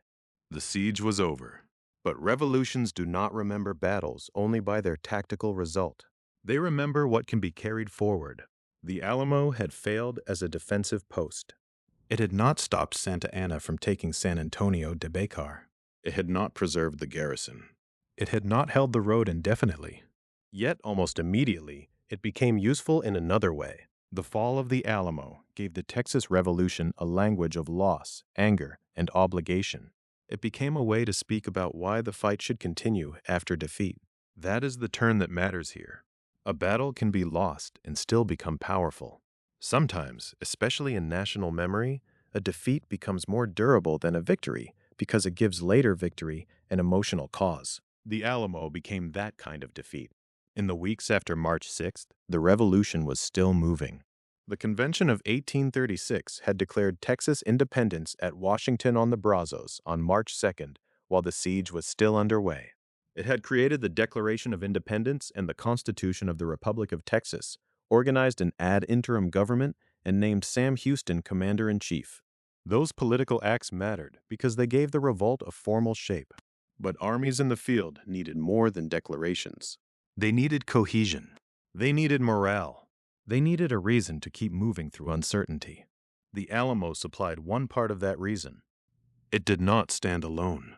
The siege was over. But revolutions do not remember battles only by their tactical result. They remember what can be carried forward. The Alamo had failed as a defensive post. It had not stopped Santa Anna from taking San Antonio de Béxar. It had not preserved the garrison. It had not held the road indefinitely. Yet almost immediately, it became useful in another way. The fall of the Alamo gave the Texas Revolution a language of loss, anger, and obligation. It became a way to speak about why the fight should continue after defeat. That is the turn that matters here. A battle can be lost and still become powerful. Sometimes, especially in national memory, a defeat becomes more durable than a victory because it gives later victory an emotional cause. The Alamo became that kind of defeat. In the weeks after March 6th, the revolution was still moving. The Convention of 1836 had declared Texas independence at Washington on the Brazos on March 2nd, while the siege was still underway. It had created the Declaration of Independence and the Constitution of the Republic of Texas, organized an ad interim government, and named Sam Houston commander-in-chief. Those political acts mattered because they gave the revolt a formal shape. But armies in the field needed more than declarations. They needed cohesion. They needed morale. They needed a reason to keep moving through uncertainty. The Alamo supplied one part of that reason. It did not stand alone.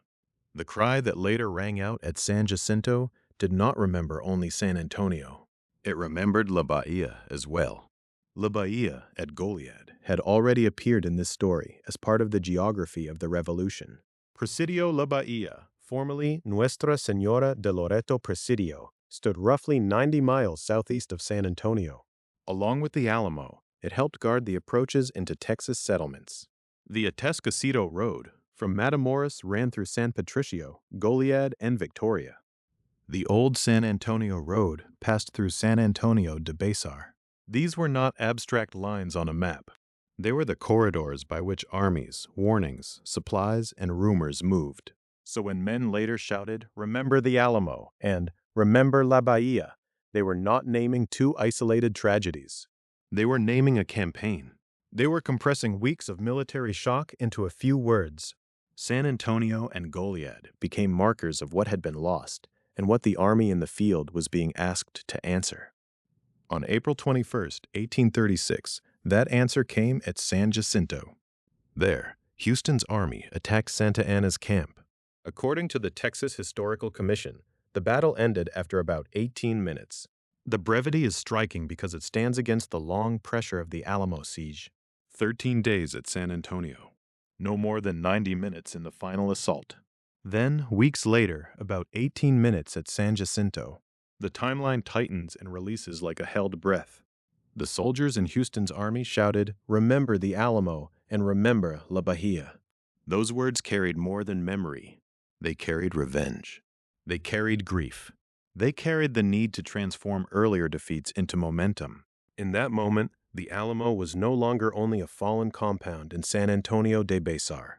The cry that later rang out at San Jacinto did not remember only San Antonio. It remembered La Bahía as well. La Bahía at Goliad had already appeared in this story as part of the geography of the Revolution. Presidio La Bahía, formerly Nuestra Señora de Loreto Presidio, stood roughly 90 miles southeast of San Antonio. Along with the Alamo, it helped guard the approaches into Texas settlements. The Atascocito Road from Matamoros ran through San Patricio, Goliad, and Victoria. The old San Antonio Road passed through San Antonio de Béxar. These were not abstract lines on a map. They were the corridors by which armies, warnings, supplies, and rumors moved. So when men later shouted, "Remember the Alamo," and "Remember La Bahía," they were not naming two isolated tragedies. They were naming a campaign. They were compressing weeks of military shock into a few words. San Antonio and Goliad became markers of what had been lost and what the army in the field was being asked to answer. On April 21, 1836, that answer came at San Jacinto. There, Houston's army attacked Santa Anna's camp. According to the Texas Historical Commission, the battle ended after about 18 minutes. The brevity is striking because it stands against the long pressure of the Alamo siege. 13 days at San Antonio. No more than 90 minutes in the final assault. Then, weeks later, about 18 minutes at San Jacinto. The timeline tightens and releases like a held breath. The soldiers in Houston's army shouted, "Remember the Alamo," and "Remember La Bahía." Those words carried more than memory. They carried revenge. They carried grief. They carried the need to transform earlier defeats into momentum. In that moment, the Alamo was no longer only a fallen compound in San Antonio de Béxar.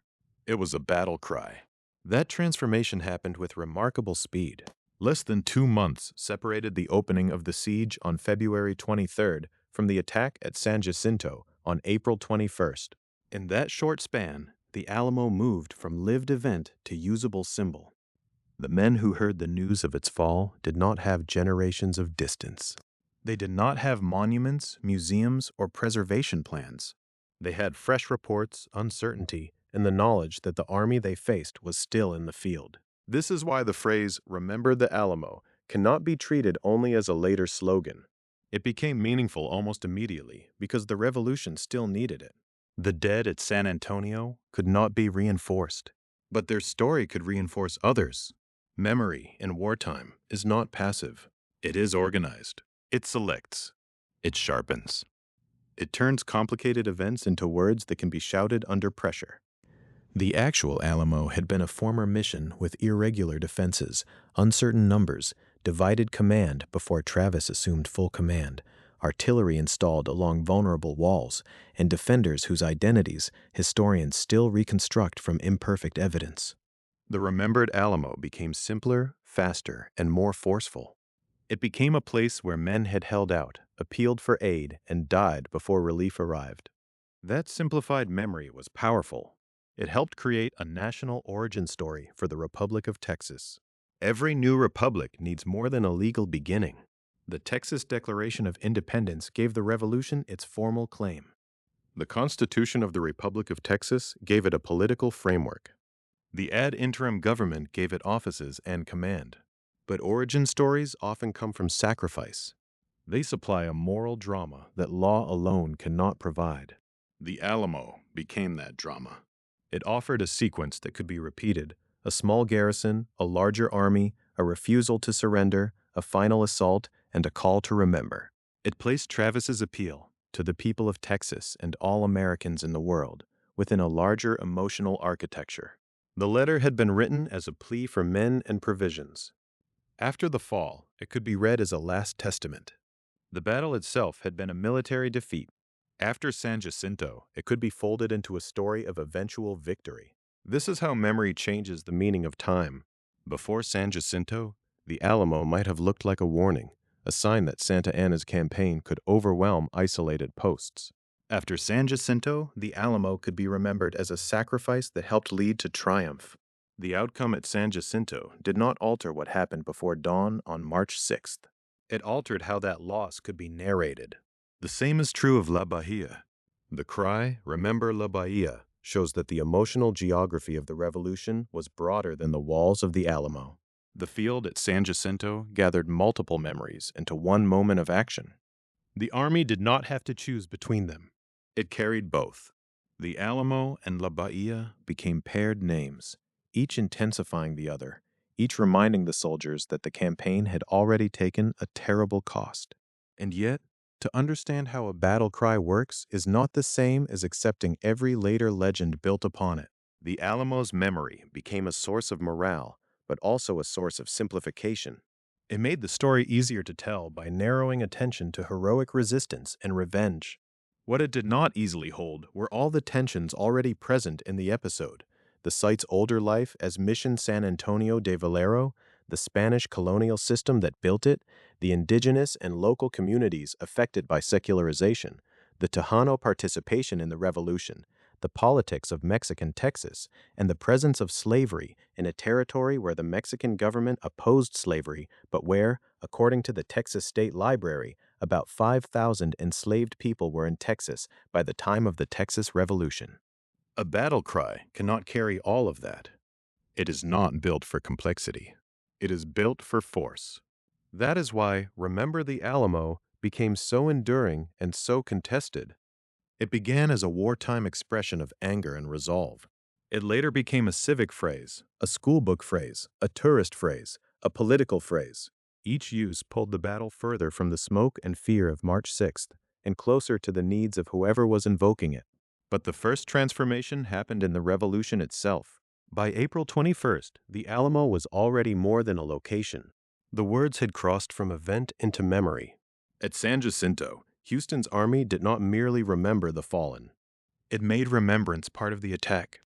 It was a battle cry. That transformation happened with remarkable speed. Less than 2 months separated the opening of the siege on February 23rd from the attack at San Jacinto on April 21st. In that short span, the Alamo moved from lived event to usable symbol. The men who heard the news of its fall did not have generations of distance. They did not have monuments, museums, or preservation plans. They had fresh reports, uncertainty, and the knowledge that the army they faced was still in the field. This is why the phrase, "Remember the Alamo," cannot be treated only as a later slogan. It became meaningful almost immediately because the revolution still needed it. The dead at San Antonio could not be reinforced, but their story could reinforce others. Memory in wartime is not passive. It is organized. It selects. It sharpens. It turns complicated events into words that can be shouted under pressure. The actual Alamo had been a former mission with irregular defenses, uncertain numbers, divided command before Travis assumed full command, artillery installed along vulnerable walls, and defenders whose identities historians still reconstruct from imperfect evidence. The remembered Alamo became simpler, faster, and more forceful. It became a place where men had held out, appealed for aid, and died before relief arrived. That simplified memory was powerful. It helped create a national origin story for the Republic of Texas. Every new republic needs more than a legal beginning. The Texas Declaration of Independence gave the revolution its formal claim. The Constitution of the Republic of Texas gave it a political framework. The ad interim government gave it offices and command. But origin stories often come from sacrifice. They supply a moral drama that law alone cannot provide. The Alamo became that drama. It offered a sequence that could be repeated: a small garrison, a larger army, a refusal to surrender, a final assault, and a call to remember. It placed Travis's appeal to the people of Texas and all Americans in the world within a larger emotional architecture. The letter had been written as a plea for men and provisions. After the fall, it could be read as a last testament. The battle itself had been a military defeat. After San Jacinto, it could be folded into a story of eventual victory. This is how memory changes the meaning of time. Before San Jacinto, the Alamo might have looked like a warning, a sign that Santa Anna's campaign could overwhelm isolated posts. After San Jacinto, the Alamo could be remembered as a sacrifice that helped lead to triumph. The outcome at San Jacinto did not alter what happened before dawn on March 6th. It altered how that loss could be narrated. The same is true of La Bahía. The cry, "Remember La Bahía," shows that the emotional geography of the revolution was broader than the walls of the Alamo. The field at San Jacinto gathered multiple memories into one moment of action. The army did not have to choose between them. It carried both. The Alamo and La Bahía became paired names, each intensifying the other, each reminding the soldiers that the campaign had already taken a terrible cost. And yet, to understand how a battle cry works is not the same as accepting every later legend built upon it. The Alamo's memory became a source of morale, but also a source of simplification. It made the story easier to tell by narrowing attention to heroic resistance and revenge. What it did not easily hold were all the tensions already present in the episode: the site's older life as Mission San Antonio de Valero, the Spanish colonial system that built it, the indigenous and local communities affected by secularization, the Tejano participation in the revolution, the politics of Mexican Texas, and the presence of slavery in a territory where the Mexican government opposed slavery, but where, according to the Texas State Library, about 5,000 enslaved people were in Texas by the time of the Texas Revolution. A battle cry cannot carry all of that. It is not built for complexity. It is built for force. That is why "Remember the Alamo" became so enduring and so contested. It began as a wartime expression of anger and resolve. It later became a civic phrase, a schoolbook phrase, a tourist phrase, a political phrase. Each use pulled the battle further from the smoke and fear of March 6th and closer to the needs of whoever was invoking it. But the first transformation happened in the revolution itself. By April 21st, the Alamo was already more than a location. The words had crossed from event into memory. At San Jacinto, Houston's army did not merely remember the fallen. It made remembrance part of the attack.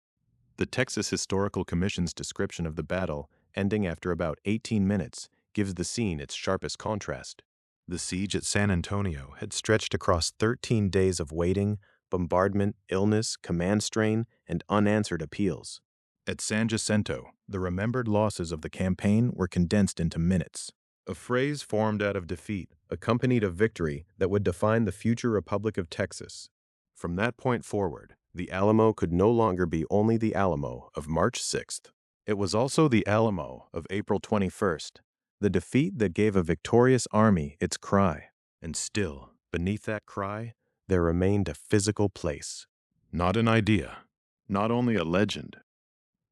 The Texas Historical Commission's description of the battle, ending after about 18 minutes, gives the scene its sharpest contrast. The siege at San Antonio had stretched across 13 days of waiting, bombardment, illness, command strain, and unanswered appeals. At San Jacinto, the remembered losses of the campaign were condensed into minutes. A phrase formed out of defeat accompanied a victory that would define the future Republic of Texas. From that point forward, the Alamo could no longer be only the Alamo of March 6th. It was also the Alamo of April 21st, the defeat that gave a victorious army its cry. And still, beneath that cry, there remained a physical place. Not an idea, not only a legend.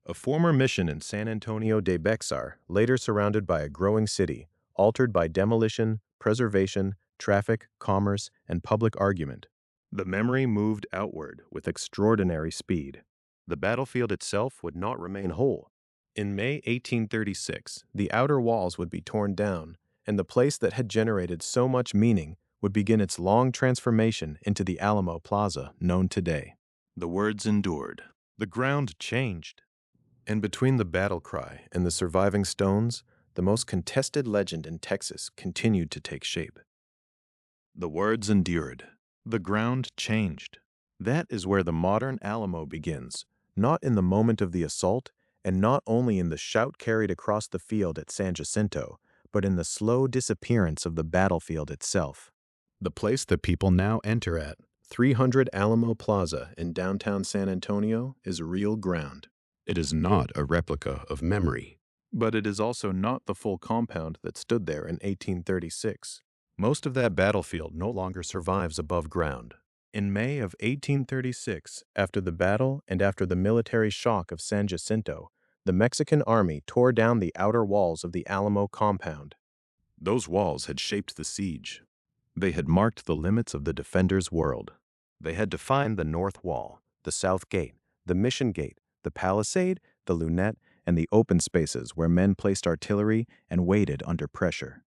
A former mission in San Antonio de Béxar, later surrounded by a growing city, altered by demolition, preservation, traffic, commerce, and public argument. The memory moved outward with extraordinary speed. The battlefield itself would not remain whole. In May 1836, the outer walls would be torn down, and the place that had generated so much meaning would begin its long transformation into the Alamo Plaza known today. The words endured. The ground changed. And between the battle cry and the surviving stones, the most contested legend in Texas continued to take shape. The words endured. The ground changed. That is where the modern Alamo begins, not in the moment of the assault, and not only in the shout carried across the field at San Jacinto, but in the slow disappearance of the battlefield itself. The place that people now enter at, 300 Alamo Plaza in downtown San Antonio, is real ground. It is not a replica of memory. But it is also not the full compound that stood there in 1836. Most of that battlefield no longer survives above ground. In May of 1836, after the battle and after the military shock of San Jacinto, the Mexican army tore down the outer walls of the Alamo compound. Those walls had shaped the siege. They had marked the limits of the defenders' world. They had defined the north wall, the south gate, the mission gate, the palisade, the lunette, and the open spaces where men placed artillery and waited under pressure.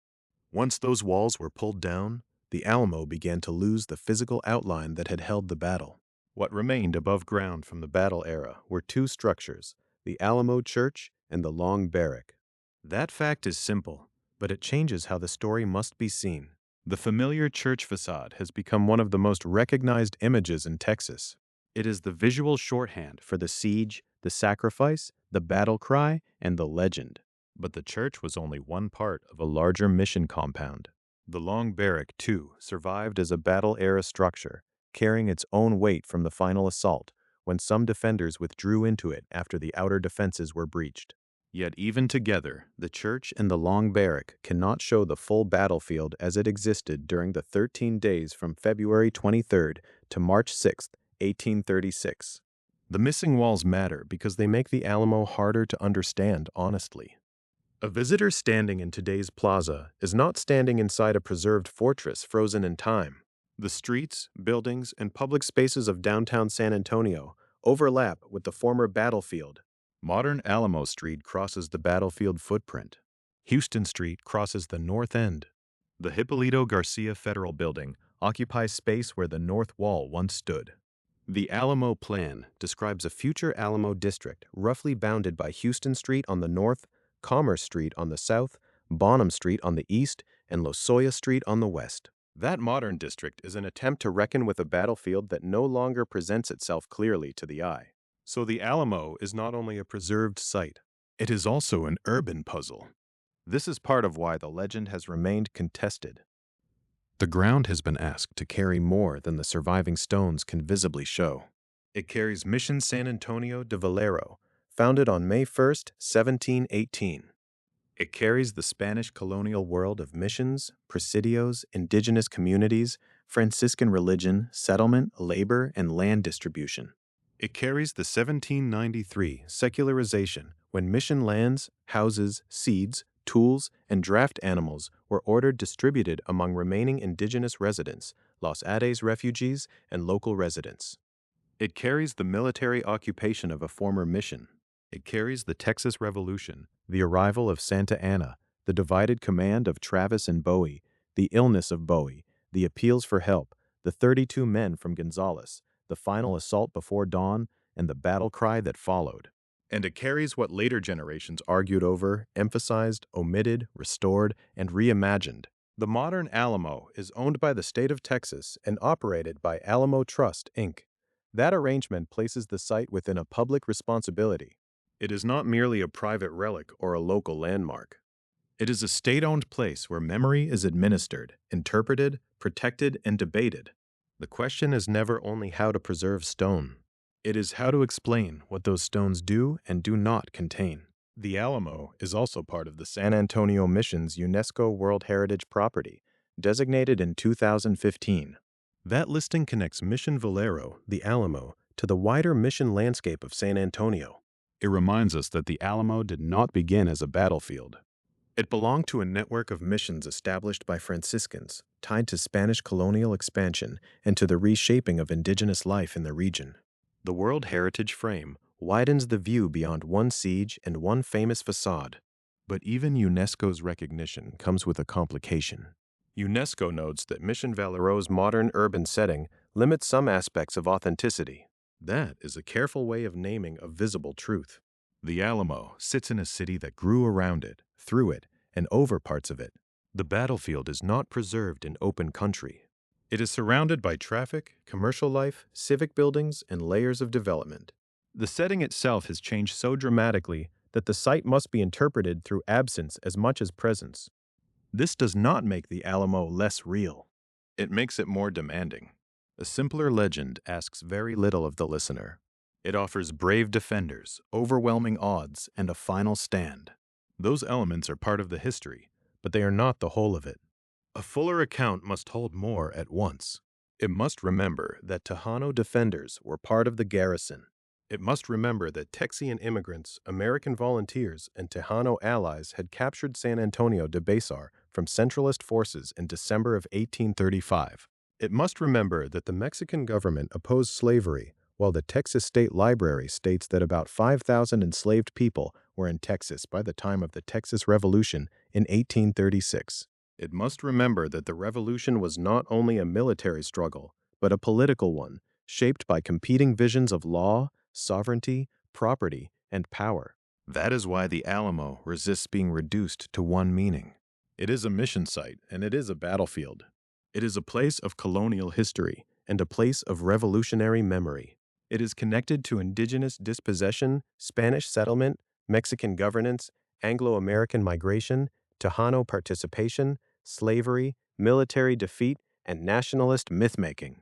Once those walls were pulled down, the Alamo began to lose the physical outline that had held the battle. What remained above ground from the battle era were two structures, the Alamo Church and the Long Barrack. That fact is simple, but it changes how the story must be seen. The familiar church facade has become one of the most recognized images in Texas. It is the visual shorthand for the siege, the sacrifice, the battle cry, and the legend. But the church was only one part of a larger mission compound. The Long Barrack, too, survived as a battle-era structure, carrying its own weight from the final assault, when some defenders withdrew into it after the outer defenses were breached. Yet even together, the church and the Long Barrack cannot show the full battlefield as it existed during the 13 days from February 23 to March 6, 1836. The missing walls matter because they make the Alamo harder to understand honestly. A visitor standing in today's plaza is not standing inside a preserved fortress frozen in time. The streets, buildings, and public spaces of downtown San Antonio overlap with the former battlefield. Modern Alamo Street crosses the battlefield footprint. Houston Street crosses the north end. The Hipólito Garcia Federal Building occupies space where the north wall once stood. The Alamo Plan describes a future Alamo district roughly bounded by Houston Street on the north, Commerce Street on the south, Bonham Street on the east, and Lozoya Street on the west. That modern district is an attempt to reckon with a battlefield that no longer presents itself clearly to the eye. So the Alamo is not only a preserved site, it is also an urban puzzle. This is part of why the legend has remained contested. The ground has been asked to carry more than the surviving stones can visibly show. It carries Mission San Antonio de Valero, founded on May 1, 1718. It carries the Spanish colonial world of missions, presidios, indigenous communities, Franciscan religion, settlement, labor, and land distribution. It carries the 1793 secularization, when mission lands, houses, seeds, tools, and draft animals were ordered distributed among remaining indigenous residents, Los Ades refugees, and local residents. It carries the military occupation of a former mission. It carries the Texas Revolution, the arrival of Santa Anna, the divided command of Travis and Bowie, the illness of Bowie, the appeals for help, the 32 men from Gonzales, the final assault before dawn, and the battle cry that followed. And it carries what later generations argued over, emphasized, omitted, restored, and reimagined. The modern Alamo is owned by the state of Texas and operated by Alamo Trust, Inc. That arrangement places the site within a public responsibility. It is not merely a private relic or a local landmark. It is a state-owned place where memory is administered, interpreted, protected, and debated. The question is never only how to preserve stone. It is how to explain what those stones do and do not contain. The Alamo is also part of the San Antonio Mission's UNESCO World Heritage Property, designated in 2015. That listing connects Mission Valero, the Alamo, to the wider mission landscape of San Antonio. It reminds us that the Alamo did not begin as a battlefield. It belonged to a network of missions established by Franciscans, tied to Spanish colonial expansion and to the reshaping of indigenous life in the region. The World Heritage frame widens the view beyond one siege and one famous facade. But even UNESCO's recognition comes with a complication. UNESCO notes that Mission Valero's modern urban setting limits some aspects of authenticity. That is a careful way of naming a visible truth. The Alamo sits in a city that grew around it, through it, and over parts of it. The battlefield is not preserved in open country. It is surrounded by traffic, commercial life, civic buildings, and layers of development. The setting itself has changed so dramatically that the site must be interpreted through absence as much as presence. This does not make the Alamo less real. It makes it more demanding. A simpler legend asks very little of the listener. It offers brave defenders, overwhelming odds, and a final stand. Those elements are part of the history, but they are not the whole of it. A fuller account must hold more at once. It must remember that Tejano defenders were part of the Garrison. It must remember that Texian immigrants, American volunteers, and Tejano allies had captured San Antonio de Béxar from Centralist forces in December of 1835. It must remember that the Mexican government opposed slavery, while the Texas State Library states that about 5,000 enslaved people were in Texas by the time of the Texas Revolution in 1836. It must remember that the revolution was not only a military struggle, but a political one, shaped by competing visions of law, sovereignty, property, and power. That is why the Alamo resists being reduced to one meaning. It is a mission site, and it is a battlefield. It is a place of colonial history and a place of revolutionary memory. It is connected to indigenous dispossession, Spanish settlement, Mexican governance, Anglo-American migration, Tejano participation, slavery, military defeat, and nationalist myth-making.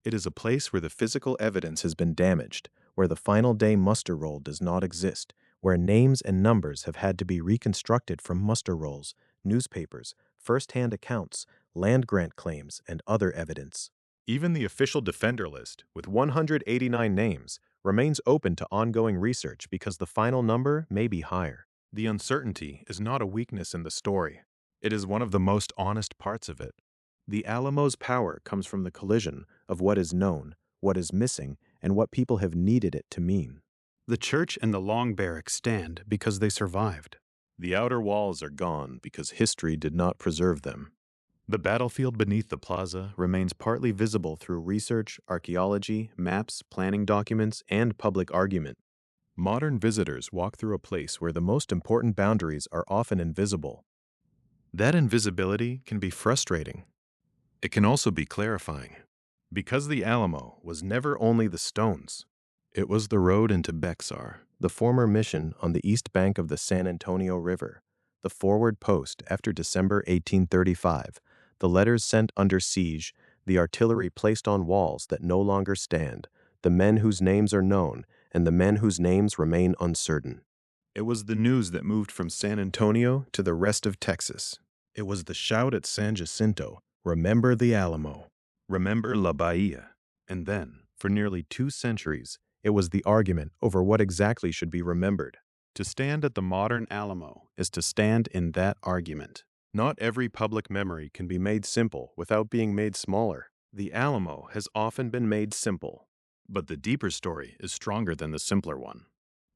It is a place where the physical evidence has been damaged, where the final day muster roll does not exist, where names and numbers have had to be reconstructed from muster rolls, newspapers, first-hand accounts, land grant claims, and other evidence. Even the official defender list, with 189 names, remains open to ongoing research because the final number may be higher. The uncertainty is not a weakness in the story. It is one of the most honest parts of it. The Alamo's power comes from the collision of what is known, what is missing, and what people have needed it to mean. The church and the long barracks stand because they survived. The outer walls are gone because history did not preserve them. The battlefield beneath the plaza remains partly visible through research, archaeology, maps, planning documents, and public argument. Modern visitors walk through a place where the most important boundaries are often invisible. That invisibility can be frustrating. It can also be clarifying. Because the Alamo was never only the stones. It was the road into Béxar, the former mission on the east bank of the San Antonio River, the forward post after December 1835, the letters sent under siege, the artillery placed on walls that no longer stand, the men whose names are known, and the men whose names remain uncertain. It was the news that moved from San Antonio to the rest of Texas. It was the shout at San Jacinto, "Remember the Alamo, remember La Bahía." And then, for nearly 2 centuries, it was the argument over what exactly should be remembered. To stand at the modern Alamo is to stand in that argument. Not every public memory can be made simple without being made smaller. The Alamo has often been made simple, but the deeper story is stronger than the simpler one.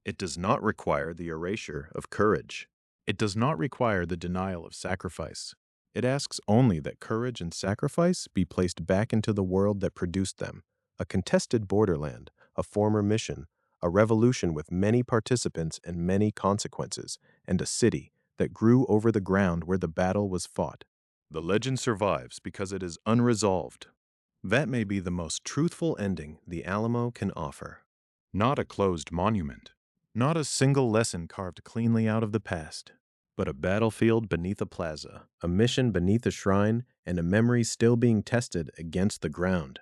It does not require the erasure of courage. It does not require the denial of sacrifice. It asks only that courage and sacrifice be placed back into the world that produced them, a contested borderland, a former mission, a revolution with many participants and many consequences, and a city that grew over the ground where the battle was fought. The legend survives because it is unresolved. That may be the most truthful ending the Alamo can offer. Not a closed monument, not a single lesson carved cleanly out of the past, but a battlefield beneath a plaza, a mission beneath a shrine, and a memory still being tested against the ground.